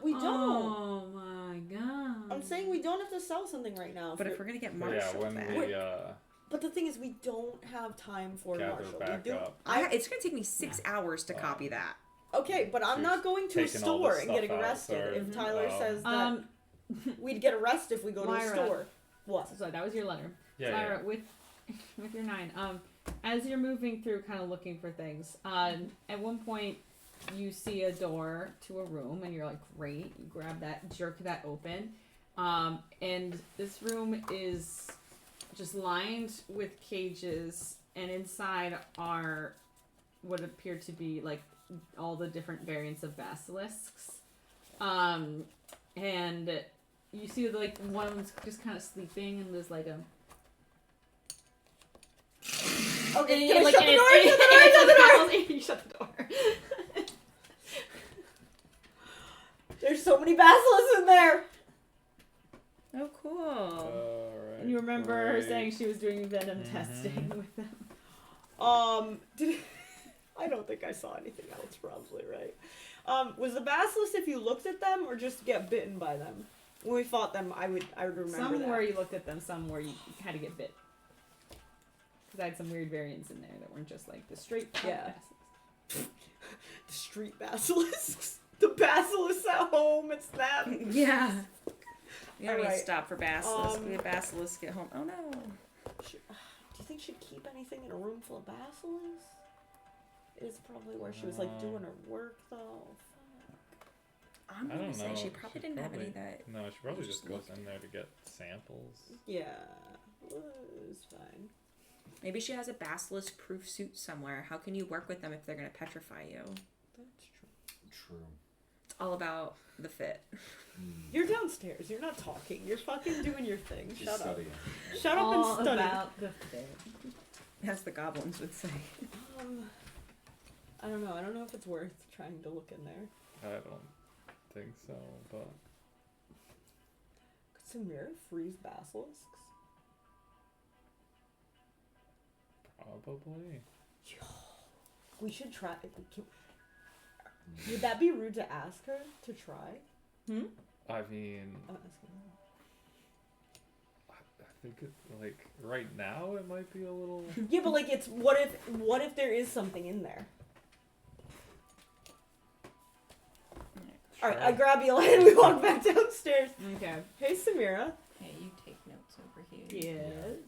We don't. Oh my god. I'm saying we don't have to sell something right now. But if we're gonna get But yeah, Marshall when back, we But the thing is, we don't have time for Gather Marshall. back we do. up. It's gonna take me 6 hours to copy that. Okay, but I'm So not going to a taking all store this and stuff getting out, arrested sorry. if Tyler Oh. says that we'd get arrested if we go to a Lyra. store. What? So that was your letter. Yeah, Lyra, yeah. with your 9, as you're moving through, kind of looking for things, at one point you see a door to a room, and you're like, great. You grab that, jerk that open, and this room is just lined with cages, and inside are what appear to be like all the different variants of basilisks, and you see like one's just kind of sleeping, and there's like a Okay, and can I like, shut the and door? it's- Shut the door! Shut the door! and you shut the door. There's so many basilisks in there. Oh, cool. Alright. And you remember her great. saying she was doing venom Mhm. testing with them. Did I don't think I saw anything else. Probably right. Was the basilisk if you looked at them or just get bitten by them? When we fought them, I would remember Some that. where you looked at them, some where you had to get bit. Because I had some weird variants in there that weren't just like the straight Yeah. basilisks. The street basilisks. The basilisks at home. It's them. Yeah. You don't need to Alright. stop for basilisk. We have basilisk at home. Oh no. Do you think she'd keep anything in a room full of basilisks? It's probably where she was like doing her work though. I'm I gonna don't say know. she probably didn't have any probably- that. No, she probably just just goes looked. in there to get samples. Yeah, it's fine. Maybe she has a basilisk proof suit somewhere. How can you work with them if they're gonna petrify you? That's true. True. It's all about the fit. You're downstairs. You're not talking. You're fucking doing your thing. She's Shut up. studying. Shut up All and study. about the thing. As the goblins would say. I don't know. I don't know if it's worth trying to look in there. I don't think so, but Could Samira freeze basilisks? probably. We should try. Would that be rude to ask her to try? I mean, I'm asking her. I think it like right now it might be a little. Yeah, but like it's what if there is something in there? All right, I grab Eli and we walk back downstairs. Okay. Hey, Samira, Hey, you take notes over here.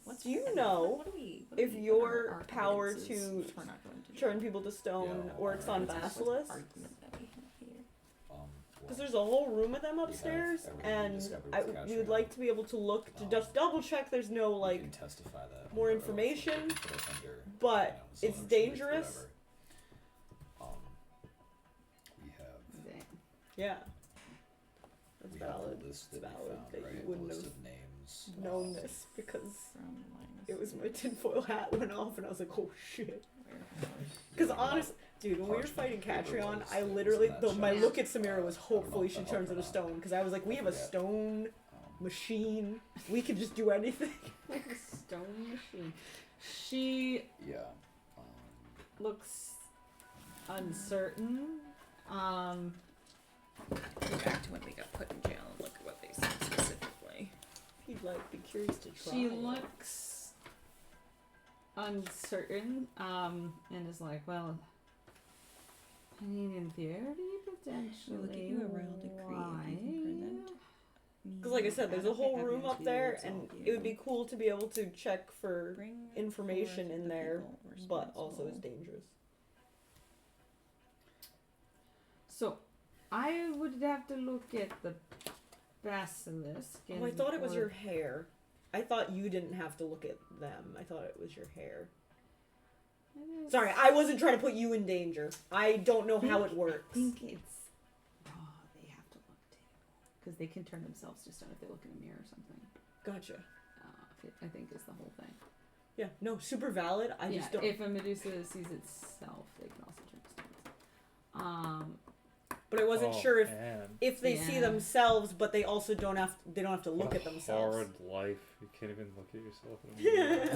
Yes. do you know What do we, if what your are our power evidences, to which we're not going to do? turn people to stone Yeah, works on alright. What's the basilisks? argument that we have here? Because there's a whole room of them upstairs, everything we and discovered I, with we would Kashryn. like to be able to look to just double check there's no You like can testify that more under oath, information, put us under, but some it's truth, dangerous. whatever. We have Yeah. That's we have valid. the list It's that we valid found, that right? you The wouldn't list have of names. known this because From it was my tinfoil hat went off and I was like, oh shit. Because honestly, dude, when we were fighting Catrion, I literally, my look at Samira was hopefully she turns into stone. Because I was like, we have a stone machine. We could just do anything. Stone machine. She Yeah. looks uncertain. Go back to when we got put in jail and look at what they said specifically. He'd like be curious to try. She looks uncertain, and is like, well, I mean, in theory, potentially. We'll give you a royal decree if you can present. Because like I said, there's a whole room up there, and it would be cool to be able to check for Bring information forth in the there, people but also it's responsible. dangerous. So, I would have to look at the basilisk. Oh, I thought it was or- your hair. I thought you didn't have to look at them. I thought it was your hair. It is- Sorry, I wasn't trying to put you in danger. I don't know how it works. I think it's. Oh, they have to look too. Because they can turn themselves to stone if they look in a mirror or something. Gotcha. I think is the whole thing. Yeah, no, super valid. I yeah, just don't. if a Medusa sees itself, they can also turn to stones. But I wasn't Oh, sure man. if they see Yeah. themselves, but they also don't have. They don't have to look What at a themselves. Horrid life. You can't even look at yourself in a mirror.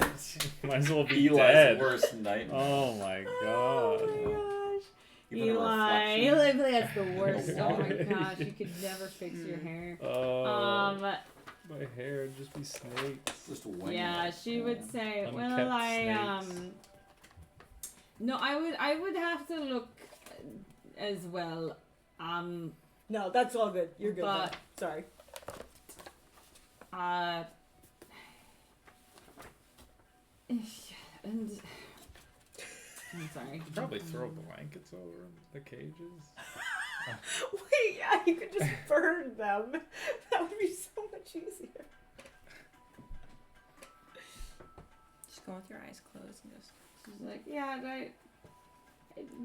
Might as well be Eli's dead. worst nightmare. Oh my god. gosh. Even a Eli, reflection. that's the worst. In Oh my water. gosh, you could never fix your hair. Oh. my hair and just be snakes. Just wing Yeah, it. she would say, Unkept well, I snakes. no, I would have to look as well. No, that's all good. You're good. But- then. Sorry. And I'm sorry. You could probably throw blankets over the cages. Wait, yeah, you could just burn them. That would be so much easier. Just go with your eyes closed and just. She's like, yeah, I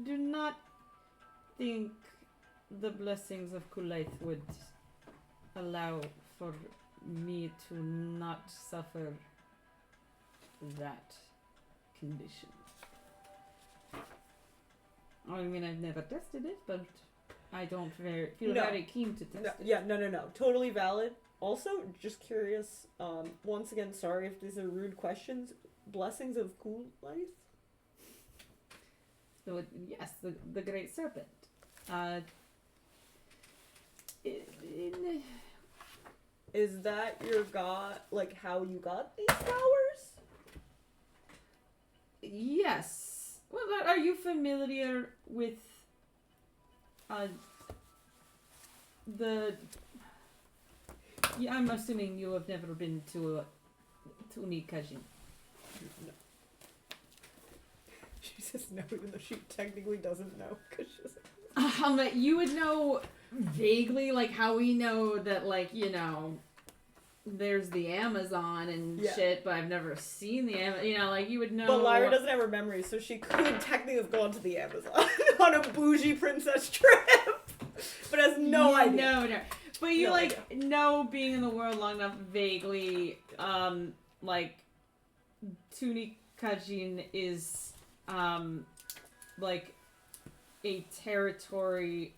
do not think the blessings of Kulaith would allow for me to not suffer that condition. I mean, I've never tested it, but I don't feel No. very keen to test No, it. yeah, no. Totally valid. Also, just curious, once again, sorry if these are rude questions. Blessings of cool life? So yes, the great serpent. Is that your god, like how you got these powers? Yes. Well, are you familiar with the? Yeah, I'm assuming you have never been to Unikajin. No. She says no, even though she technically doesn't know, because she's like, You would know vaguely, like how we know that, like, you know, there's the Amazon and Yeah. shit, but I've never seen the Amazon. You know, like you would know. But Lyra doesn't have her memories, so she could technically have gone to the Amazon on a bougie princess trip, but has no Yeah, idea. No. But you No like know being in the world long enough vaguely, like Tunikajin is like a territory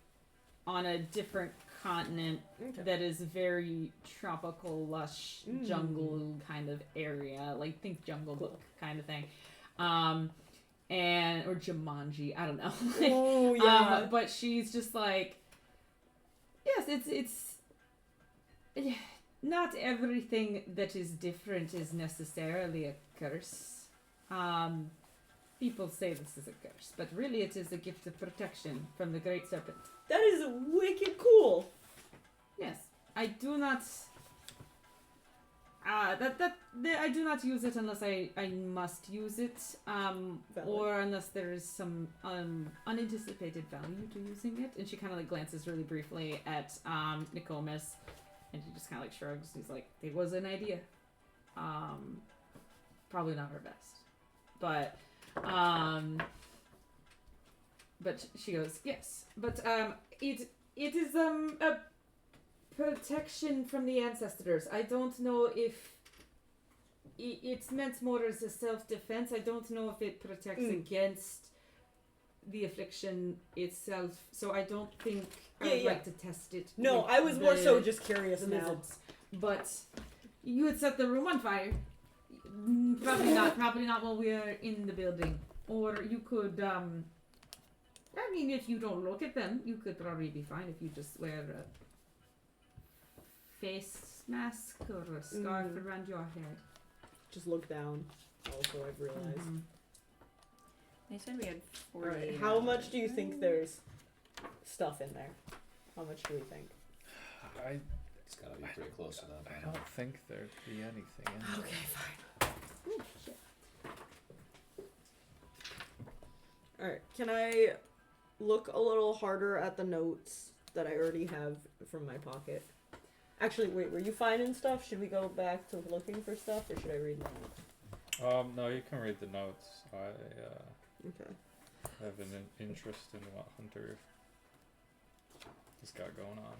on a different continent Okay. that is very tropical, lush, jungle kind of area. Like think Jungle Book kind of thing. And or Jumanji, I don't know. Oh yeah. But she's just like, yes, it's not everything that is different is necessarily a curse. People say this is a curse, but really it is a gift of protection from the Great Serpent. That is wicked cool. Yes, I do not. I do not use it unless I must use it, Valid. or unless there is some unanticipated value to using it. And she kind of like glances really briefly at Nicomas, and she just kind of like shrugs. She's like, "It was an idea, probably not her best, but she goes, yes, but it is a protection from the ancestors. I don't know if it's meant more as a self-defense. I don't know if it protects against the affliction itself. So I don't think I would like to test it. No, with I was more so the- just curious the now. lizards. But you would set the room on fire. Probably not while we are in the building. Or you could, I mean, if you don't look at them, you could probably be fine if you just wear a face mask or a scarf around your head. Just look down. Also, I've realized. Mhm. They said we had 40. Alright, how much do you think there's stuff in there? How much do we think? It's gotta be pretty close to that. I don't think there'd be anything in there. Fine. Alright, can I look a little harder at the notes that I already have from my pocket? Actually, wait, were you finding stuff? Should we go back to looking for stuff, or should I read the notes? No, you can read the notes. I Okay. have an interest in what Hunter has got going on.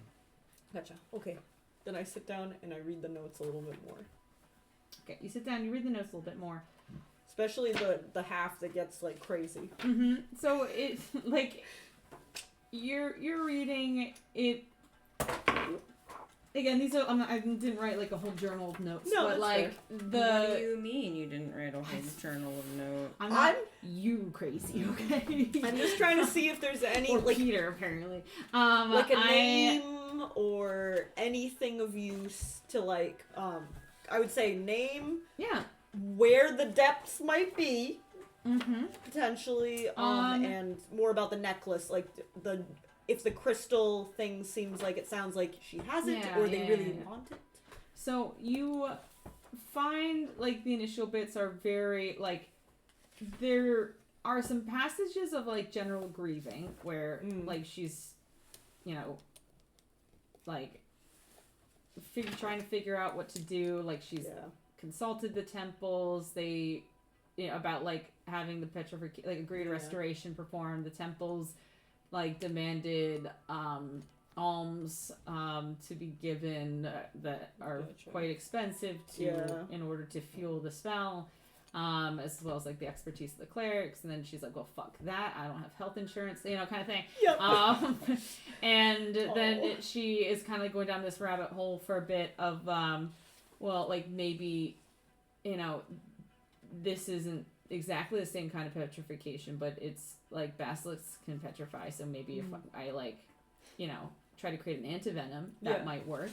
Gotcha. Okay. Then I sit down and I read the notes a little bit more. Okay, you sit down, you read the notes a little bit more. Especially the half that gets like crazy. Mm-hmm. So it like you're reading it. Again, these are I didn't write like a whole journal of notes, No, but that's like What the do you mean you didn't write a whole journal of notes? I'm not you crazy, okay? I'm just trying to see if there's any or like Peter apparently. like a name item or anything of use to like I would say name Yeah. where the depths might be Mm-hmm. potentially Um, and more about the necklace, like the if the crystal thing seems like it sounds like she has it Yeah, or they yeah, really yeah. want it. So you find like the initial bits are very like there are some passages of like general grieving where like she's, you know, like trying to figure out what to do. Like she's consulted the temples. They, you know, about like having the petrification, like a greater restoration performed. The temples like demanded alms to be given that are quite expensive to in order to fuel the spell, as well as like the expertise of the clerics. And then she's like, well, fuck that, I don't have health insurance, you know, kind of thing. And then she is kind of like going down this rabbit hole for a bit of well, like maybe, you know, this isn't exactly the same kind of petrification, but it's like basilisks can petrify, so maybe if I like, you know, try to create an antivenom, that might work.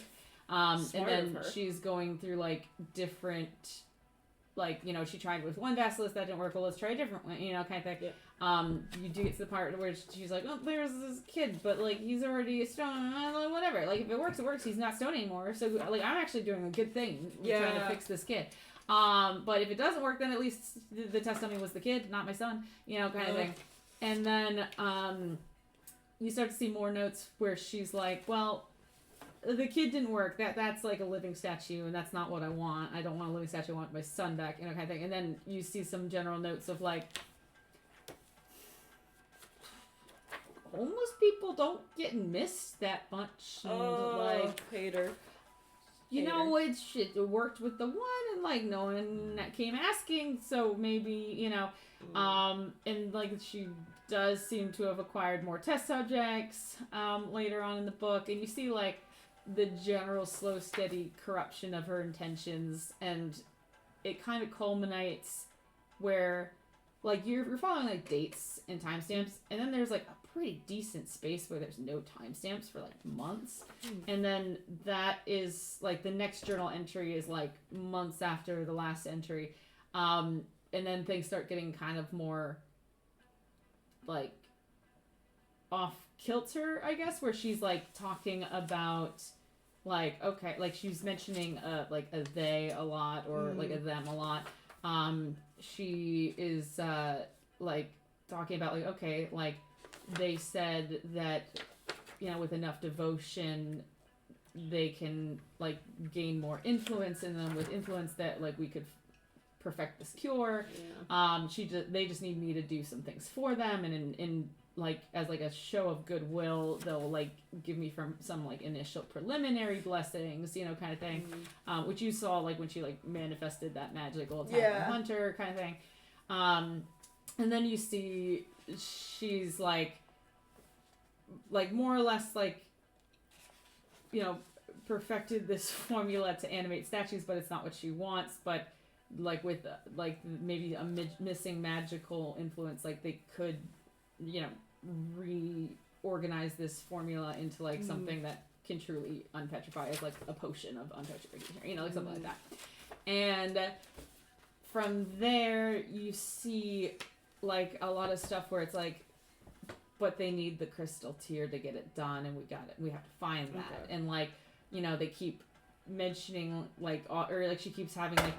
And then she's going through like different, like, you know, she tried with one basilisk, that didn't work, well, let's try a different one, you know, kind of thing. You do get to the part where she's like, oh, there's this kid, but like he's already a stone, whatever, like if it works, he's not stone anymore, so like I'm actually doing a good thing trying to fix this kid. But if it doesn't work, then at least the testimony was the kid, not my son, you know, kind of thing. And then you start to see more notes where she's like, well, the kid didn't work. That's like a living statue, and that's not what I want. I don't want a living statue. I want my son back, you know, kind of thing. And then you see some general notes of like, homeless people don't get missed that much, and like hater. You know, it worked with the one, and like no one came asking, so maybe, you know, and like she does seem to have acquired more test subjects later on in the book, and you see like the general slow, steady corruption of her intentions, and it kind of culminates where like you're following like dates and timestamps, and then there's like a pretty decent space where there's no timestamps for like months, and then that is like the next journal entry is like months after the last entry, and then things start getting kind of more like off kilter, I guess, where she's like talking about like, okay, like she's mentioning like a they a lot, or like a them a lot. She is like talking about like, okay, like they said that, you know, with enough devotion they can like gain more influence in them, with influence that like we could perfect this cure. They just need me to do some things for them, and in like as like a show of goodwill they'll like give me from some like initial preliminary blessings, you know, kind of thing, which you saw like when she like manifested that magical attack on Hunter kind of thing. And then you see she's like more or less like, you know, perfected this formula to animate statues, but it's not what she wants. But like with like maybe a missing magical influence, like they could, you know, reorganize this formula into like something that can truly unpetrify, as like a potion of unpetrification, you know, like something like that. And from there you see like a lot of stuff where it's like, but they need the crystal tear to get it done, and we have to find that. And like, you know, they keep mentioning like, or like she keeps having like,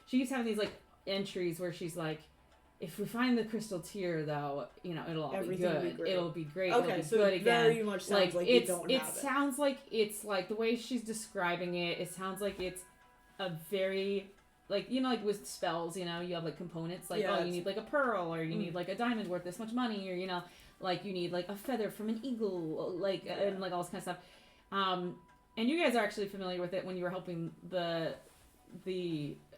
she keeps having these like entries where she's like, if we find the crystal tear though, you know, it'll all Everything be will be good. great. It'll be great. Okay, it'll be so good it again. very much sounds like you don't have it. It sounds like it's like the way she's describing it. It sounds like it's a very, like, you know, like with spells, you know, you have like components, like, oh, you need like a pearl, or you need like a diamond worth this much money, or, you know, like you need like a feather from an eagle, like, and like all this kind of stuff. And you guys are actually familiar with it when you were helping the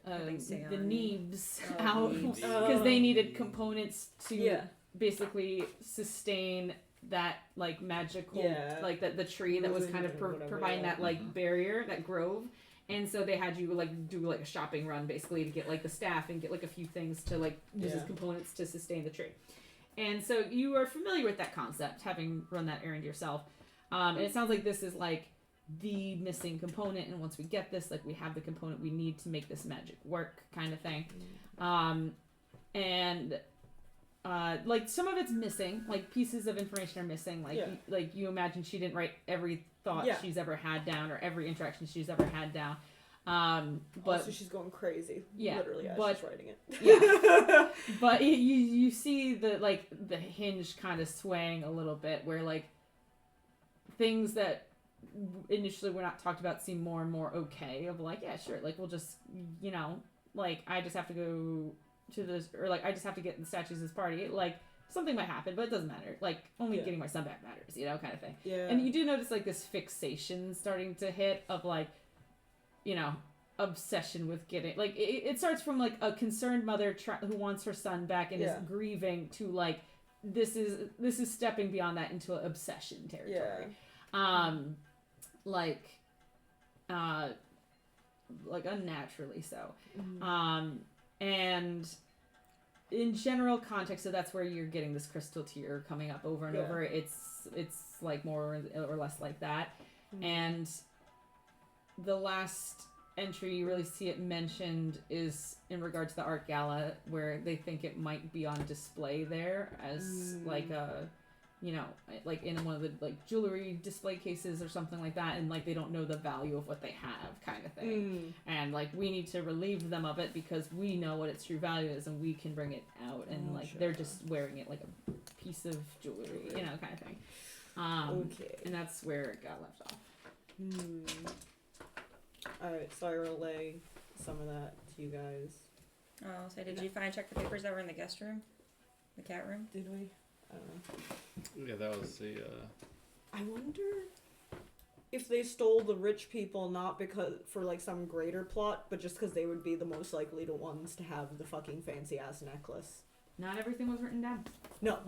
Neebs out, because they needed components to basically sustain that like magical, like the tree that was kind of providing that like barrier, that grove. And so they had you like do like a shopping run basically to get like the staff and get like a few things to like use as components to sustain the tree. And so you are familiar with that concept, having run that errand yourself. And it sounds like this is like the missing component, and once we get this, like we have the component we need to make this magic work, kind of thing. Like some of it's missing, like pieces of information are missing. Like like you imagine she didn't write every thought she's ever had down or every interaction she's ever had down. But also she's going crazy. Yeah, literally as but- she's writing it. Yeah. But you see the hinge kind of swaying a little bit, where like things that initially were not talked about seem more and more okay. Of like, yeah, sure, like we'll just, you know, like I just have to go to this, or like I just have to get the statues this party. Like something might happen, but it doesn't matter. Like only getting my son back matters, you know, kind of thing. Yeah. And you do notice like this fixation starting to hit of like, you know, obsession with getting, like it starts from like a concerned mother who wants her son back and is grieving to like this is stepping beyond that into obsession territory. Like unnaturally so. And in general context, so that's where you're getting this crystal tear coming up over and over. It's like more or less like that. And the last entry you really see it mentioned is in regard to the art gala, where they think it might be on display there as like a, you know, like in one of the like jewelry display cases or something like that, and like they don't know the value of what they have, kind of thing. And like we need to relieve them of it because we know what its true value is and we can bring it out, and they're just wearing it like a piece of jewelry, you know, kind of thing. And that's where it got left off. Alright, so I relay some of that to you guys. Oh, so did you check the papers that were in the guest room? The cat room? Did we? I don't know. Yeah, that was the. I wonder if they stole the rich people not because for like some greater plot, but just because they would be the most likely to ones to have the fucking fancy ass necklace. Not everything was written down. No,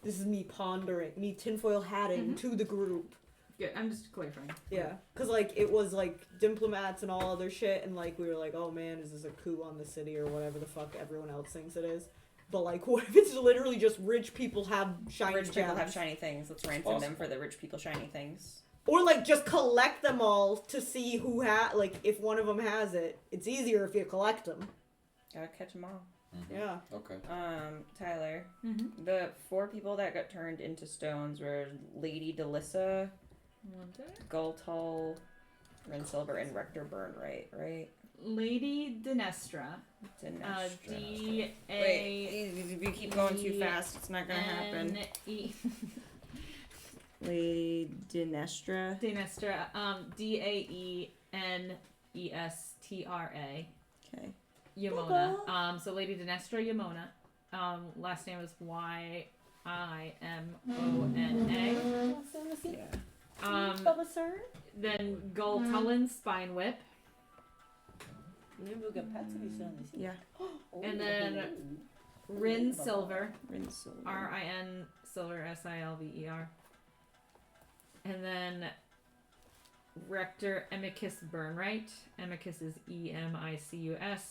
this is me pondering, me tinfoil hatting to the group. Yeah, I'm just clarifying. Yeah, because like it was like diplomats and all other shit, and like we were like, oh man, is this a coup on the city or whatever the fuck everyone else thinks it is? But like, what if it's literally just rich people have shiny Rich people have gems? shiny things. Let's ransom them for the rich people shiny things. Or like just collect them all to see who like if one of them has it. It's easier if you collect them. Gotta catch them all. Yeah. Okay. Tyler, the 4 people that got turned into stones were Lady Delissa, Gultal, Rensilver, and Rector Burnright, right? Lady Dinestra. Wait, if you keep going too fast, it's not gonna happen. Lady Dinestra. Dinestra. Daenestra. Okay. Yamona. So Lady Dinestra Yamona. Last name is Ymona. Yeah. Then Gultullen Spine Whip. Yeah. And then Rin Silver. Rensilver. Rin Silver Silver. And then Rector Emicus Burnright. Emicus is Emicus.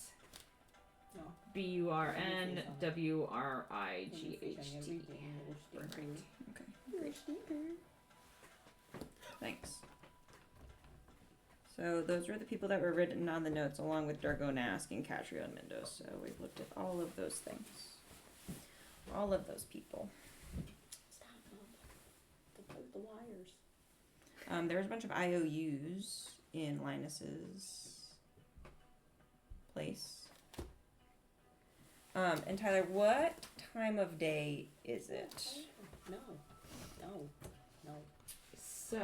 Burnright. Okay. Great. Thanks. So those were the people that were written on the notes, along with Dargo Nask and Catria and Mindos. So we've looked at all of those things. All of those people. The wires. There was a bunch of IOUs in Linus's place. And Tyler, what time of day is it? No. So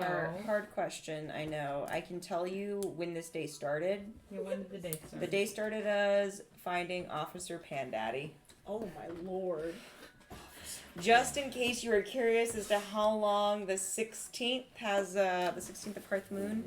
Hard question, I know. I can tell you when this day started. yeah, when did the day start? The day started as finding Officer Pandaddy. Oh my lord. Just in case you were curious as to how long the 16th has, the 16th of Hearth Moon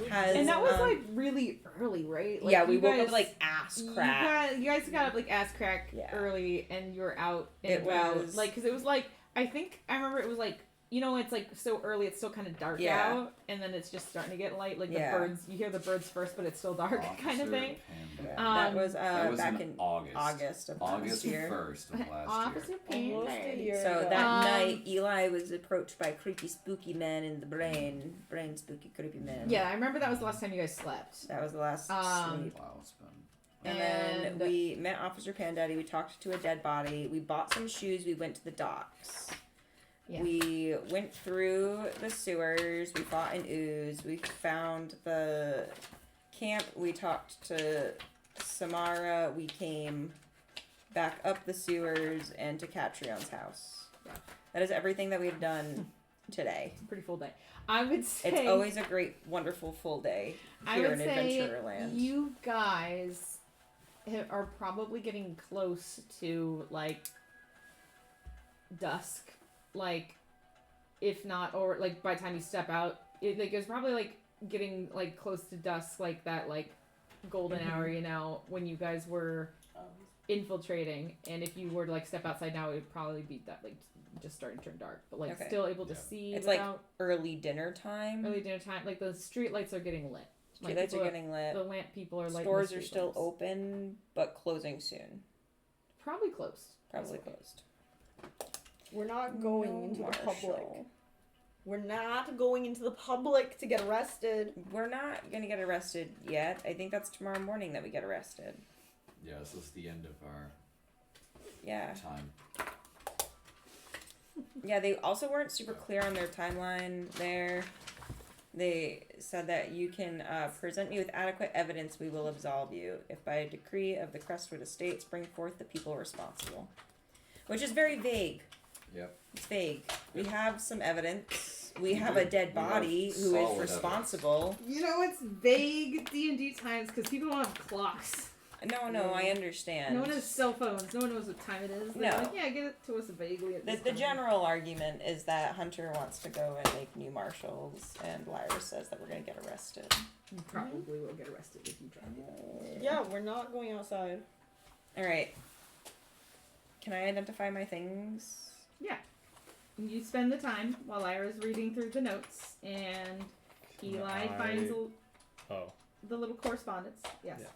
has. And that was like really early, right? Like, yeah, we you woke guys, up like ass crack. You guys got up like ass crack Yeah. early, and you were out and It about. was- Like, because it was like I remember it was like you know, it's like so early, it's still kind of dark Yeah. out, and then it's just starting to get light. Like Yeah. the birds, you hear the birds first, but it's still dark, kind of Officer thing. Panda. that was That was back in in August. August of last August year. 1st of last Officer year. Almost a Panda. year So ago. that Um, night, Eli was approached by creepy, spooky men in the brain spooky, creepy men. Yeah, I remember that was the last time you guys slept. That was the last sleep. Wow, it's been. And then we met Officer Pandaddy. We talked to a dead body. We bought some shoes. We went to the docks. Yeah. We went through the sewers. We fought an ooze. We found the camp. We talked to Samara. We came back up the sewers and to Catrion's house. Yeah. That is everything that we've done today. It's a pretty full day. I would say It's always a great, wonderful full day I here would in say Adventureland. you guys are probably getting close to like dusk, like if not, or like by the time you step out, it's probably like getting like close to dusk, like that like golden hour, you know, when you guys were infiltrating, and if you were to like step outside now, it would probably be that like just starting to turn dark, but like Okay. still able to Yeah. see It's like without early dinner time. early dinner time. Like the street lights are getting lit. Like Streetlights people are getting lit. The lamp people are like Stores are still open, but closing soon. Probably closed. Probably closed. We're not going into the public. Marshall. We're not going into the public to get arrested. We're not gonna get arrested yet. I think that's tomorrow morning that we get arrested. Yeah, this is the end of our Yeah. time. Yeah, they also weren't super clear on their timeline there. They said that you can present me with adequate evidence, we will absolve you, if by a decree of the Crestwood Estates bring forth the people responsible. Which is very vague. Yep. It's vague. We have some evidence. We have do. a dead We have body who solid is responsible. You know, it's vague D&D times because people don't have clocks. No, I understand. No one has cell phones. No one knows what time it is. They're No. like, yeah, get it to us vaguely at this The time. general argument is that Hunter wants to go and make new marshals, and Lyra says that we're going to get arrested. You probably will get arrested if you try it. Yeah, we're not going outside. Alright. Can I identify my things? You spend the time while Lyra's reading through the notes, and Eli I- finds Oh. the little correspondence. Yes. Yes.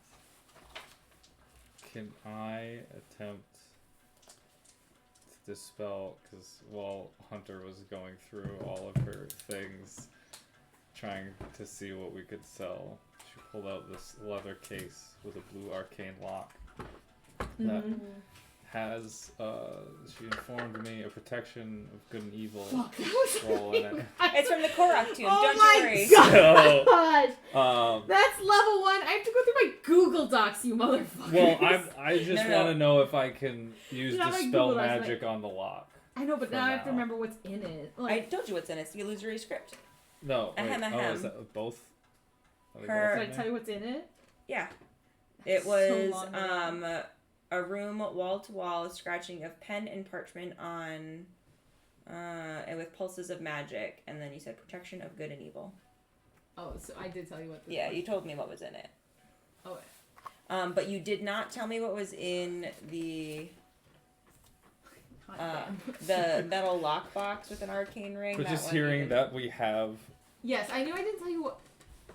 Can I attempt to dispel, because while Hunter was going through all of her things, trying to see what we could sell, she pulled out this leather case with a blue arcane lock that Mhm. has, she informed me, a protection of good and evil Fuck, that was scroll in it. It's from the Korok tomb, Oh don't my you worry. God. So, That's level 1. I have to go through my Google Docs, you motherfucker. well, I just No. want to know if I can use Not like dispel Google Docs, like- magic on the lock. I know, but For now I have to now. remember what's in it. I Like, told you what's in it. It's the illusory script. No, wait, Ahem, oh, ahem. is that both? Are they Her- both should I in tell there? you what's in it? Yeah. It So was long ago. a room wall to wall, scratching of pen and parchment on, and with pulses of magic, and then you said protection of good and evil. Oh, so I did tell you what this Yeah, was. you told me what was in it. Oh, But you did not tell me what was in the hot damn. the metal lockbox with an arcane ring. But that just one you hearing didn't- that we have, Yes, I knew I didn't tell you what.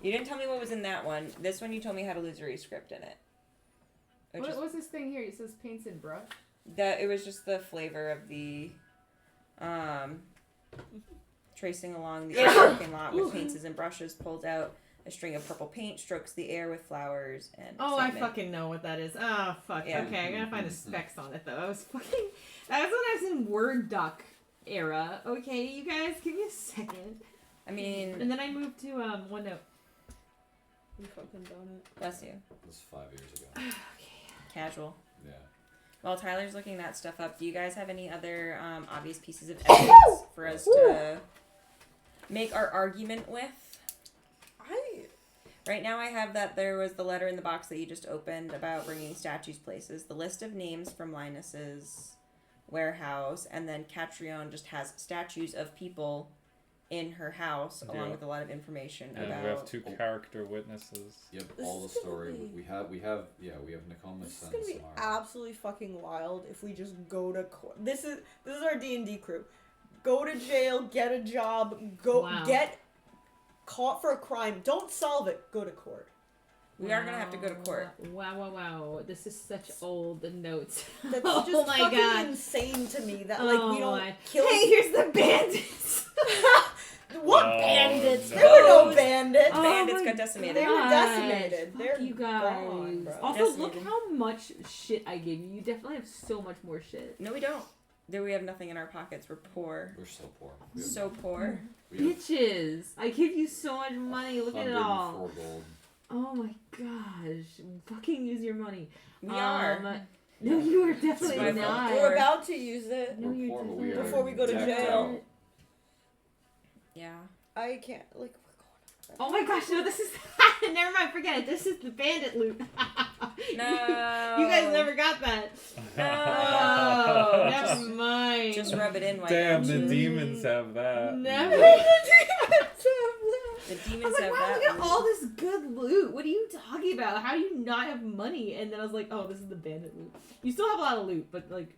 You didn't tell me what was in that one. This one you told me had illusory script in it. Which What is was this thing here? It says paints and brush. that it was just the flavor of the tracing along the arcane lot with paints and brushes, pulls out a string of purple paint, strokes the air with flowers and Oh, I excitement. fucking know what that is. Oh, fuck. Yeah. Okay, I gotta find the specs on it though. I was fucking. That was when I was in Word doc era. Okay, you guys, give me a second. I mean, And then I moved to OneNote. You fucking done it. bless you. It was 5 years ago. Casual. Yeah. While Tyler's looking that stuff up, do you guys have any other obvious pieces of evidence for us to make our argument with? Right now I have that there was the letter in the box that you just opened about bringing statues places, the list of names from Linus's warehouse, and then Catrion just has statues of people in her house, along Yeah. with a lot of information and about... we have two character witnesses. Yep. This All the is gonna story. be- We have. We have Nokomis This is and gonna be Samara. absolutely fucking wild if we just go to this is our D&D crew. go to jail, get a job, go Wow. get caught for a crime. Don't solve it. Go to court. We are gonna have to go to court. Wow. This is such old notes. That's Oh just my fucking God. insane to me. That like we Oh don't my- kill. Hey, here's the bandits. What Oh, bandits? no. There were no Those bandits. Oh Bandits my got decimated. They were gosh. decimated. Fuck They're you guys. gone, bro. Also, look Decimated. how much shit I gave you. You definitely have so much more shit. No, we don't. There we have nothing in our pockets. We're poor. We're so poor. We have, So poor. we have Bitches, I give you so much money. Look at it all. 104 gold. Oh my gosh. Fucking use your money. We are. No, you are definitely my not. fault. We're about to use it. No, We're you're poor, but definitely we not. are Before we go to decked jail. out. Yeah. I can't like. Oh my gosh, no, this is. Never mind, forget it. This is the bandit loot. No. You guys never got that. Oh, never mind. Just rub it in. Why Damn, don't the you? demons have that. Never. The I was demons like, have wow, that. look at all this good loot. What are you talking about? How do you not have money? And then I was like, oh, this is the bandit loot. You still have a lot of loot, but like,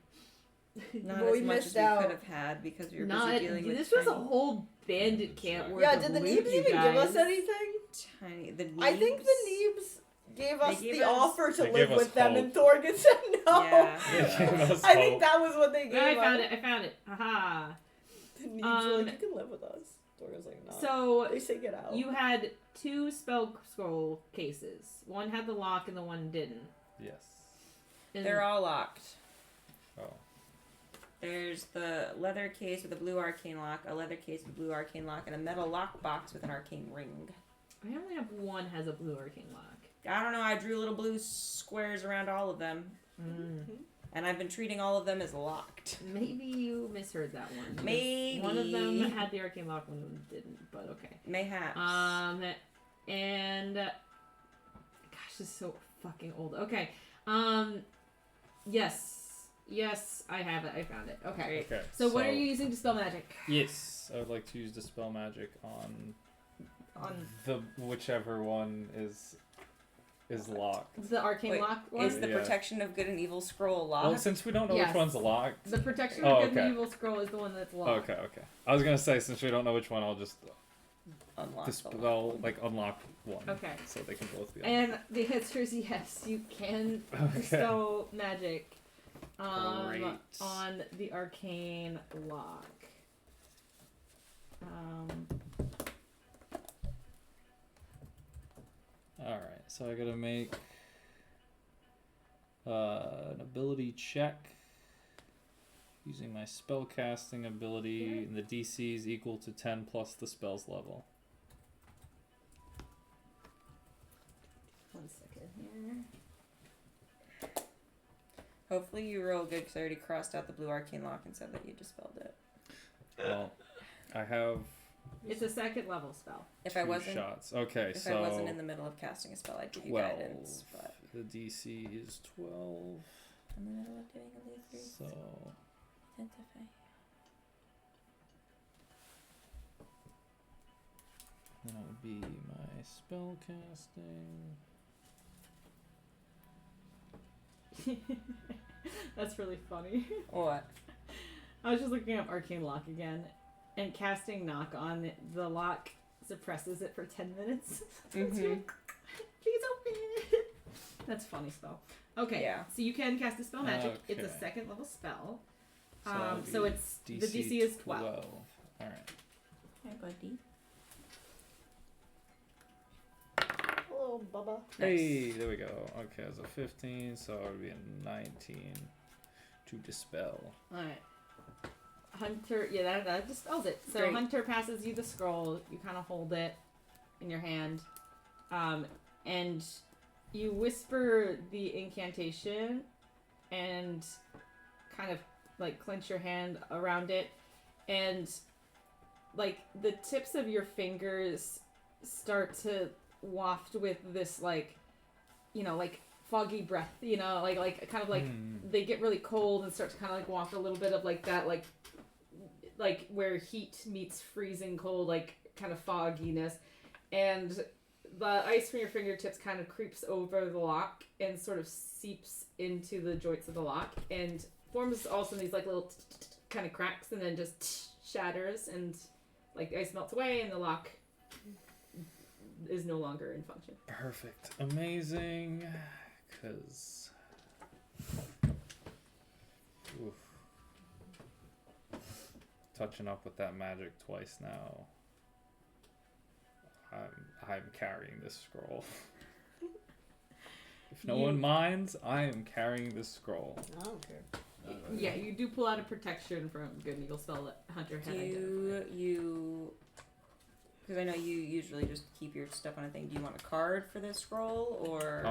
Not But as we much missed as we out. could have had because we were not. busy dealing with This was a tiny, whole bandit camp worth Yeah, of did the loot, Neebs you even give us guys. anything? tiny. The I think the Neebs- Neebs gave us gave the us- offer to They live gave us with them, hope. and Thorgan said no. Yeah. They gave us I think hope. that was what they gave No, I us. found it. Haha. The Neebs were Um, like, you can live with us. Thorgan's like, no. So they say get out. you had 2 spell scroll cases. One had the lock and the one didn't. Yes. And They're all locked. Oh. There's the leather case with a blue arcane lock, a leather case with a blue arcane lock, and a metal lock box with an arcane ring. I only have one has a blue arcane lock. I don't know. I drew little blue squares around all of them, Mm. and I've been treating all of them as locked. Maybe you misheard that one. because Maybe. one of them had the arcane lock, one of them didn't. But okay. Mayhaps. And gosh, this is so fucking old. Okay. Yes, I have it. I found it. Okay. Okay. So what are you using to spell magic? Yes, I would like to use Dispel Magic on the whichever one is locked. The arcane Wait, lock one. Is the Yeah. protection of good and evil scroll Well, locked? since we don't know Yes. which one's locked. The protection Oh, of good okay. and evil scroll is the one that's locked. Okay. I was gonna say since we don't know which one, I'll just Unlock the lock. dispel unlock one. Okay. So they can both be. And the answer is yes. You can Okay. bestow magic Great. on the arcane lock. All right, so I gotta make an ability check using my spellcasting ability, and the DC is equal to 10 plus the spell's level. 1 second here. Hopefully you roll good because I already crossed out the blue arcane lock and said that you dispelled it. Well, I have It's a second level spell. If two I wasn't, shots. Okay, if so I wasn't in the middle of casting a spell, I'd give you 12. guidance. But The DC is 12. in the middle of doing a laser, So identify. that would be my spell casting. That's really funny. What? I was just looking up arcane lock again, and casting knock on the lock suppresses it for 10 minutes. Mhm. Please open. That's a funny spell. Okay, Yeah. so you can cast a spell magic. It's a Okay. second level spell. So that'd So be it's the DC is 12. Alright. Hi, buddy. Hello, Bubba. Hey, there we go. Okay, it's a 15, so it would be a 19 to dispel. Alright. Hunter, yeah, that dispels it. So Great. Hunter passes you the scroll. You kind of hold it in your hand, and you whisper the incantation, and kind of like clench your hand around it, and like the tips of your fingers start to waft with this like, like foggy breath. Like kind of like. They get really cold and start to kind of like waft a little bit of like that like where heat meets freezing cold, like kind of fogginess, and the ice from your fingertips kind of creeps over the lock and sort of seeps into the joints of the lock and forms also these like little kind of cracks, and then just shatters and like the ice melts away and the lock is no longer in function. Perfect. Amazing. Because. Oof. Touching up with that magic twice now. I'm carrying this scroll. If no one minds, I am carrying this scroll. I don't care. Yeah, you do pull out a protection from Good Eagle spell that Hunter had identified. Do you? Because I know you usually just keep your stuff on a thing. Do you want a card for this scroll or?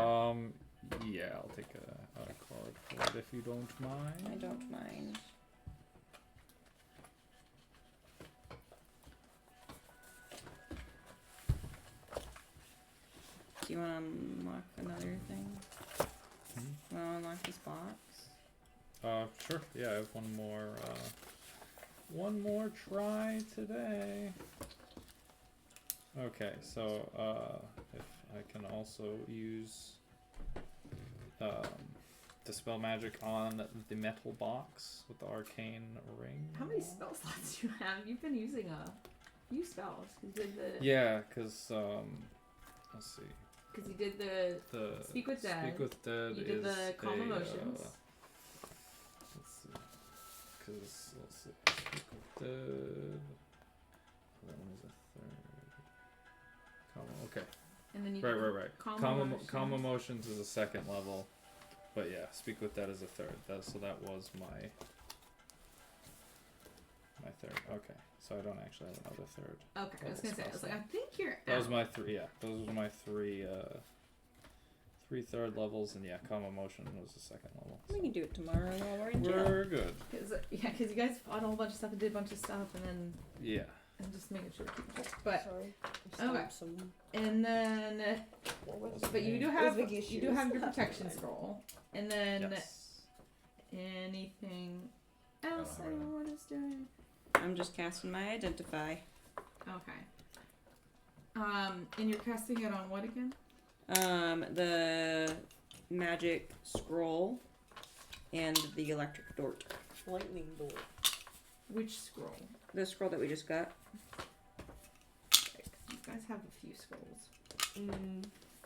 Yeah, I'll take a card for it if you don't mind. I don't mind. Do you want to unlock another thing? Want to unlock this box? Sure. Yeah, I have one more try today. Okay, so if I can also use dispel magic on the metal box with the arcane ring. How many spell slots do you have? You've been using a few spells. You did the Yeah, because let's see. Because you did the Speak with Dead. Speak with Dead. You did the Calm Emotions. Let's see. Because let's see. Speak with Dead. That one is a third. Calm. Okay. And then you Right. did Calm Emotions is a second level, but yeah, Speak with Dead is a third. So that was my third. Okay, so I don't actually have another third. Okay, I was gonna say. I was like, I think you're. That was out. my three. Yeah, those were my three third levels, and yeah, Calm Emotion was the second level. We can do it tomorrow while we're in jail. We're good. Because you guys fought a whole bunch of stuff and did a bunch of stuff, and then Yeah. and just making sure to keep it. But Sorry. okay. And then, but you do have your protection scroll, and then Yes. anything else I don't have anyone is doing. I'm just casting my identify. Okay. And you're casting it on what again? The magic scroll and the electric dart. Lightning bolt. Which scroll? The scroll that we just got. Okay, 'cause you guys have a few scrolls.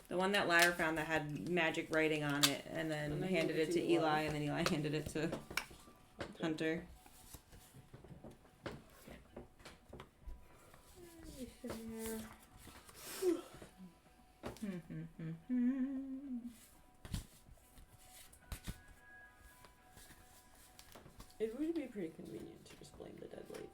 The one that Lyra found that had magic writing on it, and then handed it to Eli, and then Eli handed it to Hunter. It would be pretty convenient to just blame the dead lady.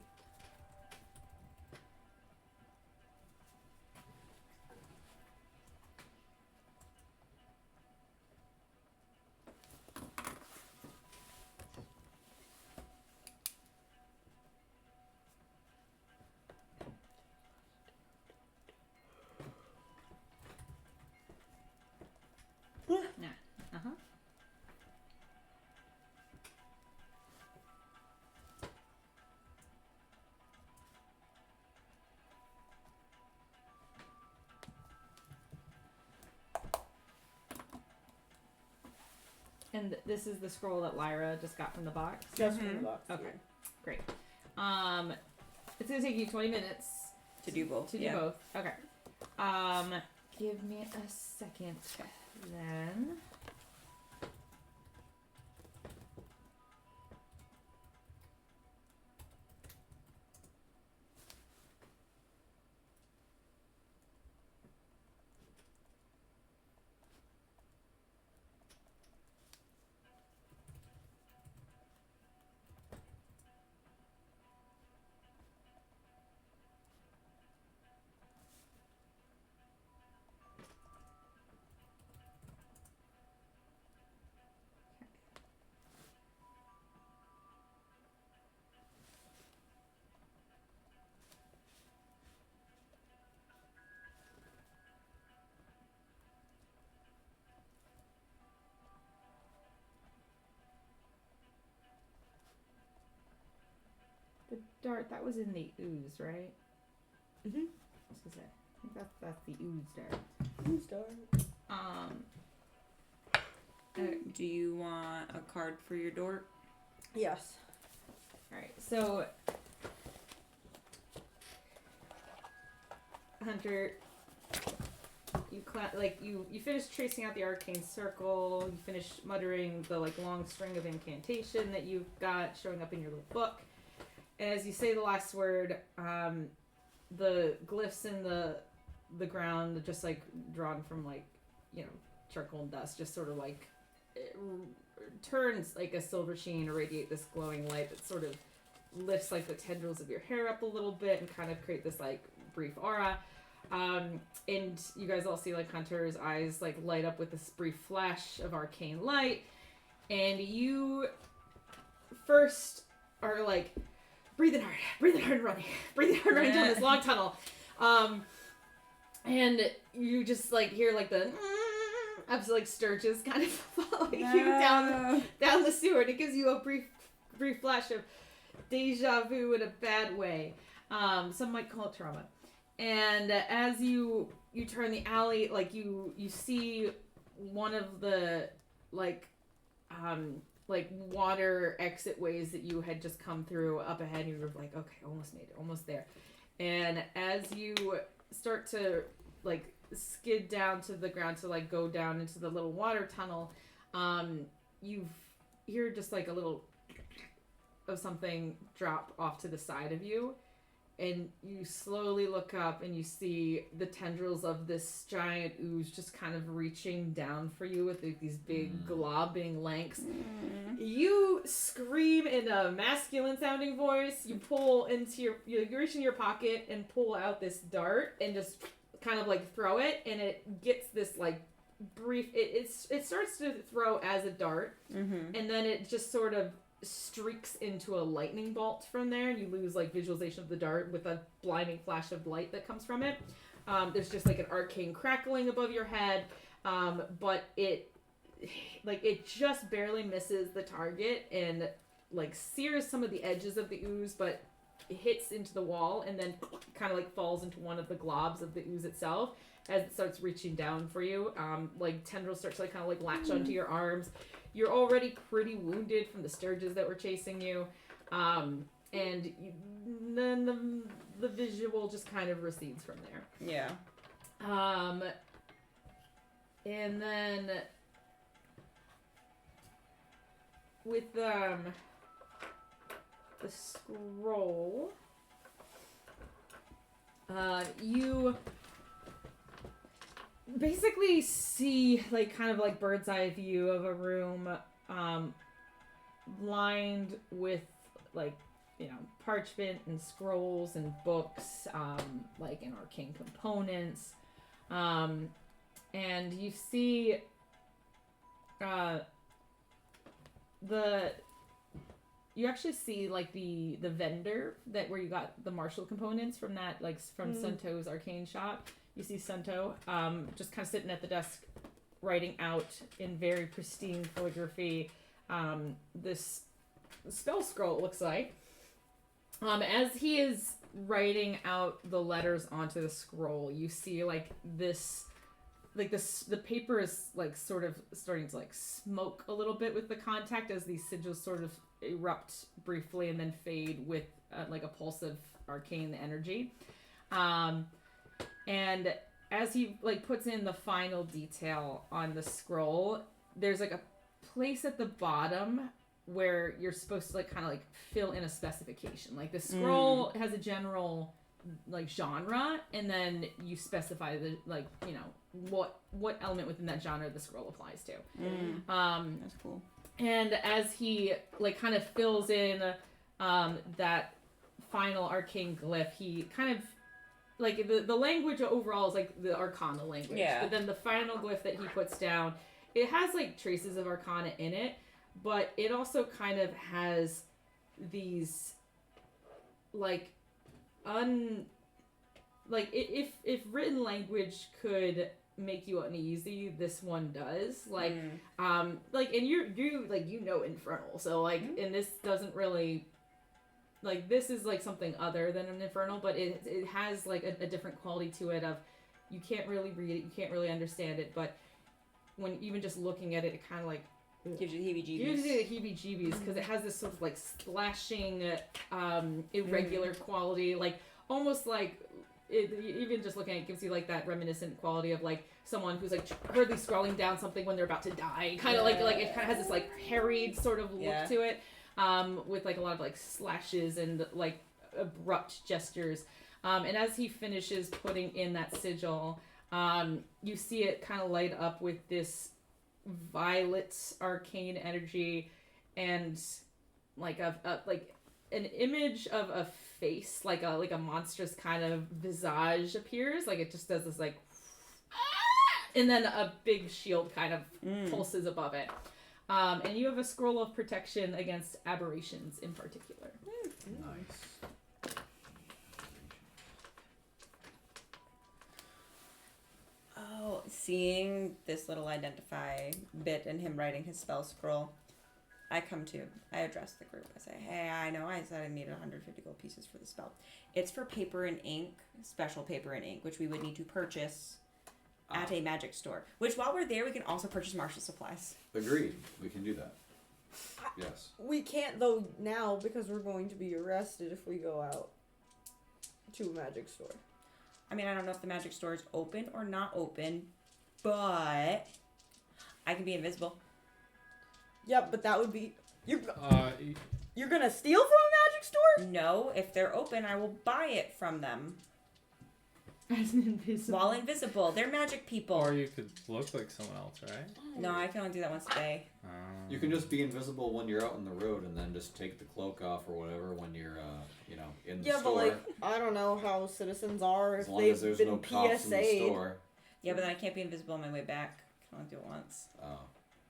Uh-huh. And this is the scroll that Lyra just got from the box. Just from the box. Okay. yeah. Great. It's gonna take you 20 minutes To do both. to do yeah. both. Okay. Give me a second then. The dart, that was in the ooze, right? Mhm. I was gonna say, I think that's the ooze dart. Who's dark? Do you want a card for your door? Yes. Alright, so Hunter, you finish tracing out the arcane circle. You finish muttering the like long string of incantation that you've got showing up in your little book. And as you say the last word, the glyphs in the ground, just like drawn from like charcoal and dust, just sort of like it turns like a silver sheen to radiate this glowing light that sort of lifts like the tendrils of your hair up a little bit and kind of create this like brief aura. And you guys all see like Hunter's eyes like light up with this brief flash of arcane light, and you first are like breathing hard and running down this long tunnel, and you just like hear like the of like sturges kind of following you down the sewer, and it gives you a brief flash of deja vu in a bad way. Some might call it trauma. And as you turn the alley, like you see one of the like water exit ways that you had just come through up ahead, and you were like, okay, almost made it, almost there. And as you start to like skid down to the ground to like go down into the little water tunnel, you hear just like a little of something drop off to the side of you, and you slowly look up and you see the tendrils of this giant ooze just kind of reaching down for you with these big globbing lengths. You scream in a masculine sounding voice. You pull into you reach in your pocket and pull out this dart and just kind of like throw it, and it gets this like brief, it starts to throw as a dart, and then it just sort of streaks into a lightning bolt from there, and you lose like visualization of the dart with a blinding flash of light that comes from it. There's just like an arcane crackling above your head, but it just barely misses the target and like sears some of the edges of the ooze, but it hits into the wall and then kind of like falls into one of the globs of the ooze itself as it starts reaching down for you. Like tendrils start to like kind of like latch onto your arms. You're already pretty wounded from the sturges that were chasing you, and then the visual just kind of recedes from there. Yeah. And then with the scroll, you basically see like kind of like bird's eye view of a room lined with like parchment and scrolls and books, like in arcane components, and you see you actually see like the vendor that where you got the martial components from that, like from Sunto's arcane shop. You see Sunto just kind of sitting at the desk writing out in very pristine calligraphy this spell scroll, it looks like. As he is writing out the letters onto the scroll, you see like this, the paper is like sort of starting to like smoke a little bit with the contact as these sigils sort of erupt briefly and then fade with like a pulse of arcane energy. And as he like puts in the final detail on the scroll, there's like a place at the bottom where you're supposed to like kind of like fill in a specification. Like the scroll has a general like genre, and then you specify the like what element within that genre the scroll applies to. That's cool. And as he like kind of fills in that final arcane glyph, he kind of like the language overall is like the Arcana language. Yeah. But then the final glyph that he puts down, it has like traces of Arcana in it, but it also kind of has these like if written language could make you uneasy, this one does. Like and you like Infernal, so like and this doesn't really like, this is like something other than an Infernal, but it has like a different quality to it of you can't really read it, you can't really understand it, but when even just looking at it, it kind of like gives you heebie-jeebies. Gives you the heebie-jeebies because it has this sort of like splashing, irregular quality, like almost like even just looking at it gives you like that reminiscent quality of like someone who's like hurriedly scrolling down something when they're about to die. Kind of like it kind of has this like harried sort of look to it, with like a lot of like slashes and like abrupt gestures. And as he finishes putting in that sigil, you see it kind of light up with this violet arcane energy, and like like an image of a face, like a monstrous kind of visage appears. Like it just does this like, and then a big shield kind of pulses above it. And you have a scroll of protection against aberrations in particular. Nice. Oh, seeing this little identify bit and him writing his spell scroll, I address the group. I say, hey, I know I said I needed 150 gold pieces for the spell. It's for paper and ink, special paper and ink, which we would need to purchase at a magic store. Which, while we're there, we can also purchase martial supplies. Agreed. We can do that. Yes. We can't though now because we're going to be arrested if we go out to a magic store. I mean, I don't know if the magic store is open or not open, but I can be invisible. Yep, but that would be you're y- gonna steal from a magic store? No, if they're open, I will buy it from them. As an invisible. While invisible. They're magic people. or you could look like someone else, right? No, I can only do that once a day. You can just be invisible when you're out on the road, and then just take the cloak off or whatever when you're, in the Yeah, store. but like I don't know how citizens are as if long they've as there's been no cops in the PSA'd. store. Yeah, but then I can't be invisible on my way back. I can only do it once. Oh.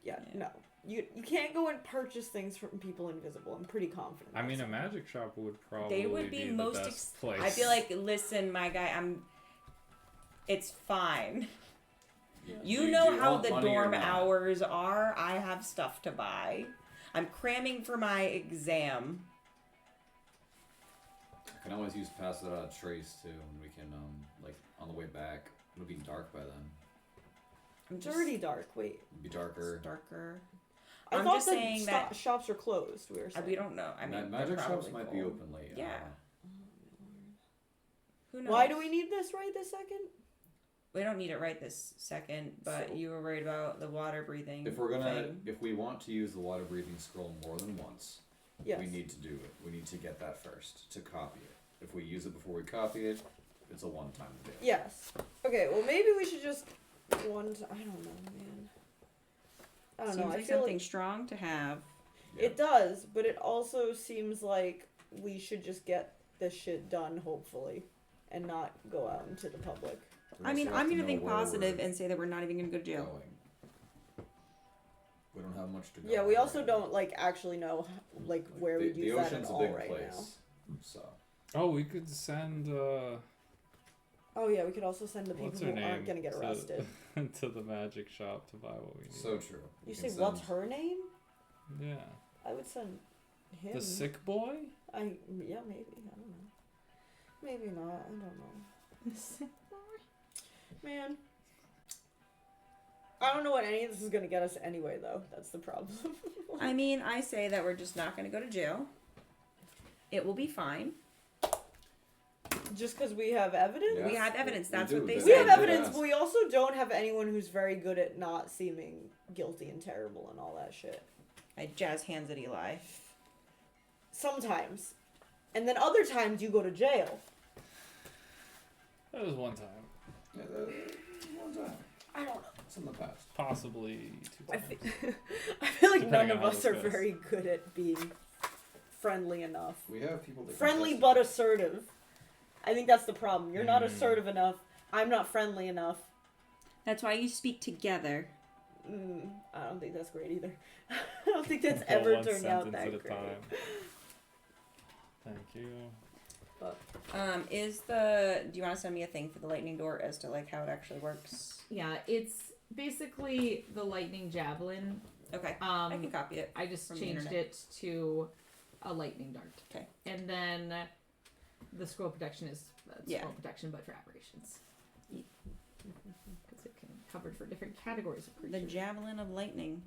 Yeah, Yeah. no. You can't go and purchase things from people invisible. I'm pretty confident. I mean, a that's magic shop would probably They would be the most best place. I feel like, listen, my guy, it's fine. You Do know you how want the money or dorm not? hours are. I have stuff to buy. I'm cramming for my exam. I can always pass it out of Trace too, and we can on the way back. It'll be dark by then. I'm It's just already dark. Wait, It'll be darker. It's darker. I I'm thought just the saying that shops are closed. We were saying. we don't know. I mean, they're magic shops probably might be full. open late. Yeah. Who knows? Why do we need this right this second? We don't need it right this second, but So- you were worried about the water breathing. If we want to use the water breathing scroll more than once, Yes. we need to do it. We need to get that first to copy it. If we use it before we copy it, it's a one-time deal. Yes. Okay. Well, maybe we should just I don't know, man. I don't Seems know. I like feel something like strong to have. Yeah. it does, but it also seems like we should just get this shit done, hopefully, and not go out into the public. We I mean, also have I'm to gonna know think where positive we're and say that we're not even gonna go to jail. going. We don't have much to go. Yeah, we on also right don't like actually know like where we the use that ocean's at a all big right place, so Oh, we could send now. Oh yeah, we could also send the people what's who her name aren't gonna get to- arrested. to the magic shop to buy what we need. so true. You We say can what's send- her name? Yeah, I would send him. the sick boy. Yeah, maybe. I don't know. Maybe not. I don't know. Man. I don't know what any of this is gonna get us anyway, though. That's the problem. I mean, I say that we're just not gonna go to jail. It will be fine. Just because we have evidence? Yeah. We have evidence. That's do. what they They- We have said. evidence, ask. but we also don't have anyone who's very good at not seeming guilty and terrible and all that shit. I jazz hands at Eli. Sometimes. And then other times you go to jail. That was one time, Yeah, one time. I don't know. It's in the past. possibly two I times. feel like Depending none on of how us this are goes. very good at being friendly enough. We have people that Friendly contest- but assertive. I think that's the problem. You're not Mm. assertive enough. I'm not friendly enough. That's why you speak together. I don't think that's great either. I don't think that's Go ever one turned out sentence that at a great. time. Thank you. Do you want to send me a thing for the lightning door as to like how it actually works? Yeah, it's basically the lightning javelin. Okay. I can Um, copy it. I just From the changed internet. it to a lightning dart. Okay. And then the scroll protection is Yeah. scroll protection, but for aberrations. Ye- Because it can covered for different categories of The creatures. javelin of lightning.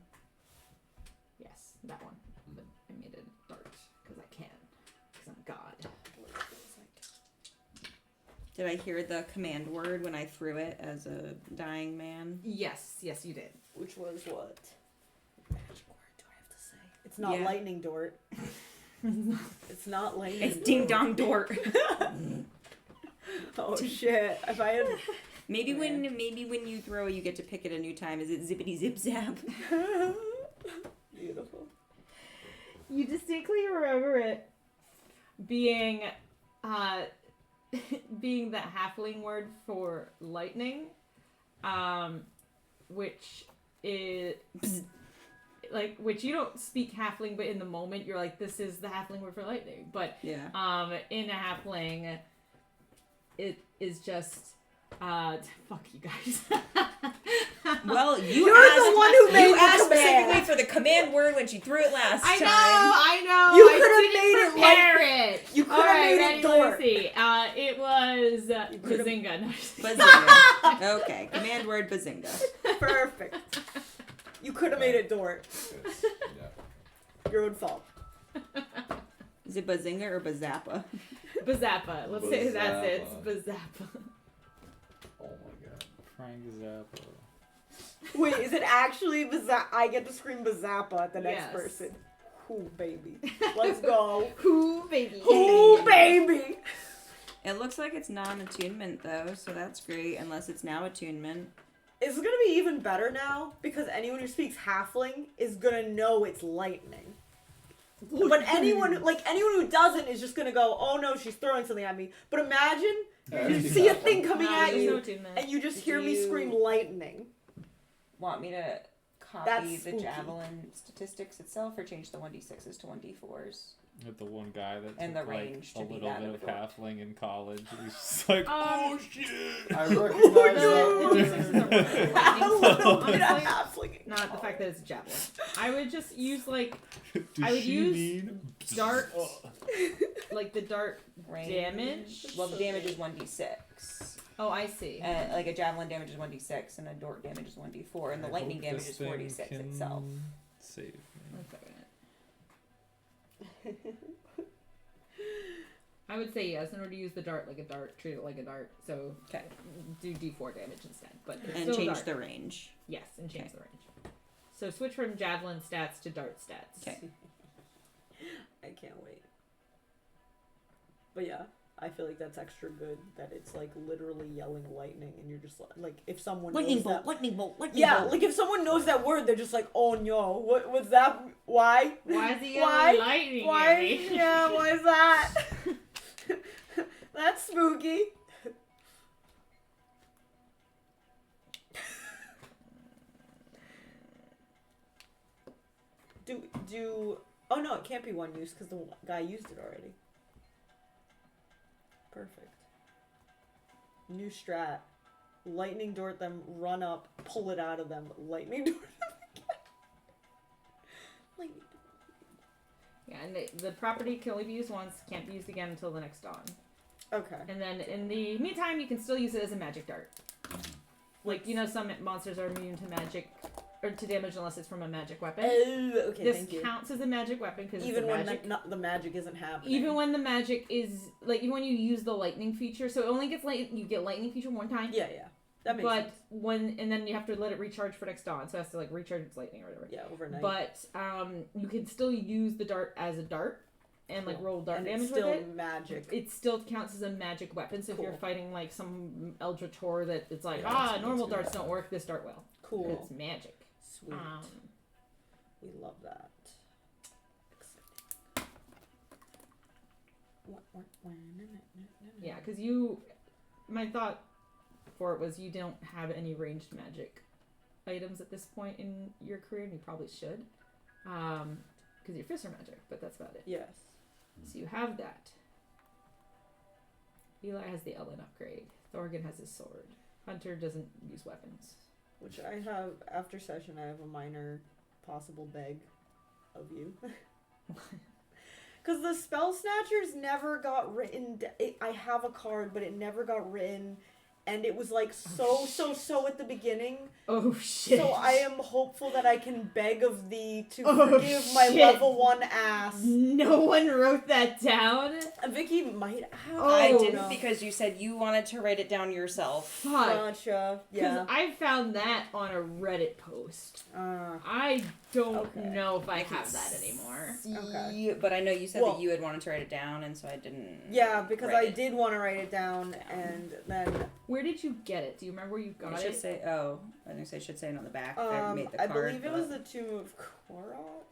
Yes, that one. But I made it dart because I can. Because I'm God. Did I hear the command word when I threw it as a dying man? Yes, you did. Which was what? Magic word do I have to say? It's not Yeah. lightning dort. It's not lightning. It's ding dong dort. Oh shit! If I had Maybe when you throw, you get to pick it a new time. Is it zippity zip zap? beautiful. You distinctly remember it being being the halfling word for lightning, which is which you don't speak halfling, but in the moment you're like, this is the halfling word for lightning. But Yeah. in a halfling, it is just fuck you guys. Well, You're the one who made you the asked command. specifically for the command word when she threw it last time. I know. You I could have didn't made it prepare it. You could All have right, made ready, it let me dort. see. It was could've- Bazinga. No, I'm just- Bazinga. Okay, command word bazinga. Perfect. You could have made it dort. It's- yeah. Your own fault. Is it bazinga or bazappa? Bazappa. Let's say that's it. It's Bazappa. Oh my god. Frank Zappa. Wait, is it actually I get to scream Bazappa at the next Yes. person. Ooh, baby. Let's go. Who, baby? Ooh, baby. It looks like it's non-attunement though, so that's great. Unless it's now attunement. It's gonna be even better now because anyone who speaks halfling is gonna know it's lightning. But anyone who doesn't is just gonna go, oh no, she's throwing something at me. But imagine you see a thing coming No, at there's you no attunement. and you just Did hear me you- scream lightning. Want me to copy That's the spooky. javelin statistics itself, or change the 1d6s to 1d4s? With the one guy that And took the range a to be little that bit of of a dwarf. halfling in college. He's just like, oh shit! I recognize No, that. this is a lightning, A little so bit of honestly, halfling. not the fact that it's a javelin. I would just use like Does I would she use mean dart, like the dart Range. damage. Well, the damage is 1d6. Oh, I see. Like a javelin damage is 1d6, and a dort damage is 1d4, and the I lightning hope damage this is thing 46 can itself. Save me. One second. I would say yes. In order to use the dart like a dart, treat it like a dart. So Okay. do D4 damage instead, but it's And still change dart. the range. Yes, and change Okay. the range. So switch from javelin stats to dart stats. Okay. I can't wait. But yeah, I feel like that's extra good that it's like literally yelling lightning and you're just like if someone knows that, lightning bolt, lightning yeah, like if someone knows that word, they're just like, oh no, what's that? Why? Why is he Why? yelling lightning? Why? at me? Yeah, why is that? That's spooky. Do oh no, it can't be one use because the guy used it already. Perfect. New strat. Lightning dort them, run up, pull it out of them, lightning dort them again. Lightning dort. Yeah, and the property can only be used once, can't be used again until the next dawn. Okay. And then in the meantime, you can still use it as a magic dart. Like, you know, some monsters are immune to magic, or to damage unless it's from a magic weapon. Oh, okay, This thank you. counts as a magic weapon because Even it's a when magic. the magic isn't happening. Even when the magic is, like, even when you use the lightning feature, so it only gets you get lightning feature one time. Yeah, yeah. That makes But sense. and then you have to let it recharge for next dawn, so it has to like recharge its lightning or whatever. Yeah, overnight. But you can still use the dart as a dart and like Cool. roll dart and damage it's still with it. magic. It still counts as a magic weapon. So if you're Cool. fighting like some Eldritch horror that it's like, Yeah, that's normal good. darts don't work, this dart will. Cool. It's magic. Sweet. We love that. Yeah, because my thought for it was you don't have any ranged magic items at this point in your career, and you probably should. Because your fists are magic, but that's about it. Yes. So you have that. Eli has the Ellen upgrade. Thorgan has his sword. Hunter doesn't use weapons. Which I have, after session, I have a minor possible beg of you. Because the Spell Snatchers never got written. I have a card, but it never got written and it was like so at the beginning. Oh shit. So I am hopeful that I can beg of thee to Oh, forgive my shit. level 1 ass. No one wrote that down. Vicky might have. Oh, I don't didn't know. because you said you wanted to write it down yourself. Fuck. Gotcha. Because Yeah. I found that on a Reddit post. Uh, I don't Okay. know if I can have that anymore. Okay. But I know you said Well- that you had wanted to write it down, and so I didn't. yeah, because write I it. did want to write it down, and then Where did you get it? Do you remember where you got It should it? say. Oh, I think it should say it on the back. They made the I card, believe it but- was the Tomb of Korok.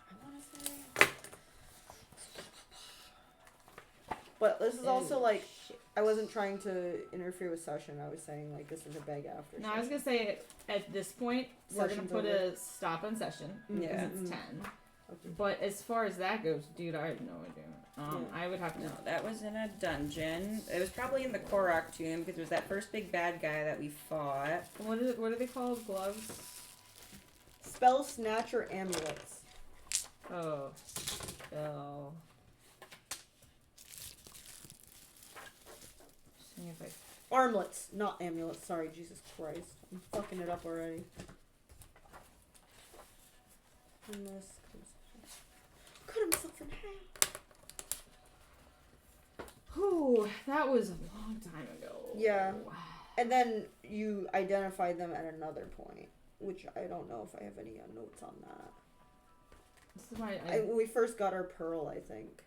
I want to say. But this is also like Shit. I wasn't trying to interfere with session. I was saying like this is a beg after. No, I was gonna say at this point we're gonna Session's put over. a stop on session because Yeah. it's 10. Okay. But as far as that goes, dude, I have no idea. Yeah. I would have to. No, that was in a dungeon. It was probably in the Korok tomb because it was that first big bad guy that we fought. What are they called? Gloves? Spell snatcher amulets. Oh, spell. Seeing if I Armlets, not amulets. Sorry, Jesus Christ, I'm fucking it up already. Unless cut himself in half. Whew, that was a long time ago. Yeah. And then you identify them at another point, which I don't know if I have any notes on that. This is why We first got our pearl, I think,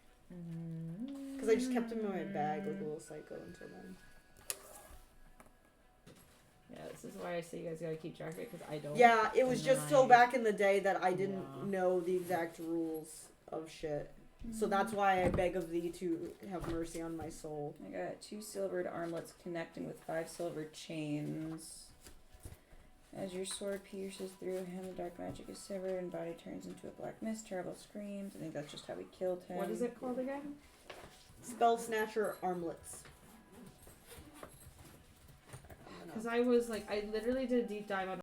because I just kept him in my bag like a little psycho until then. Yeah, this is why I say you guys gotta keep track of it because I don't. Yeah, it was And just then so I- back in the day that I didn't Yeah. know the exact rules of shit. So that's why I beg of thee to have mercy on my soul. I got 2 silvered armlets connecting with 5 silver chains. As your sword pierces through him, the dark magic is severed and body turns into a black mist. Terrible screams. I think that's just how we killed him. What is it called again? Spell snatcher armlets. Because I was like, I literally did a deep dive on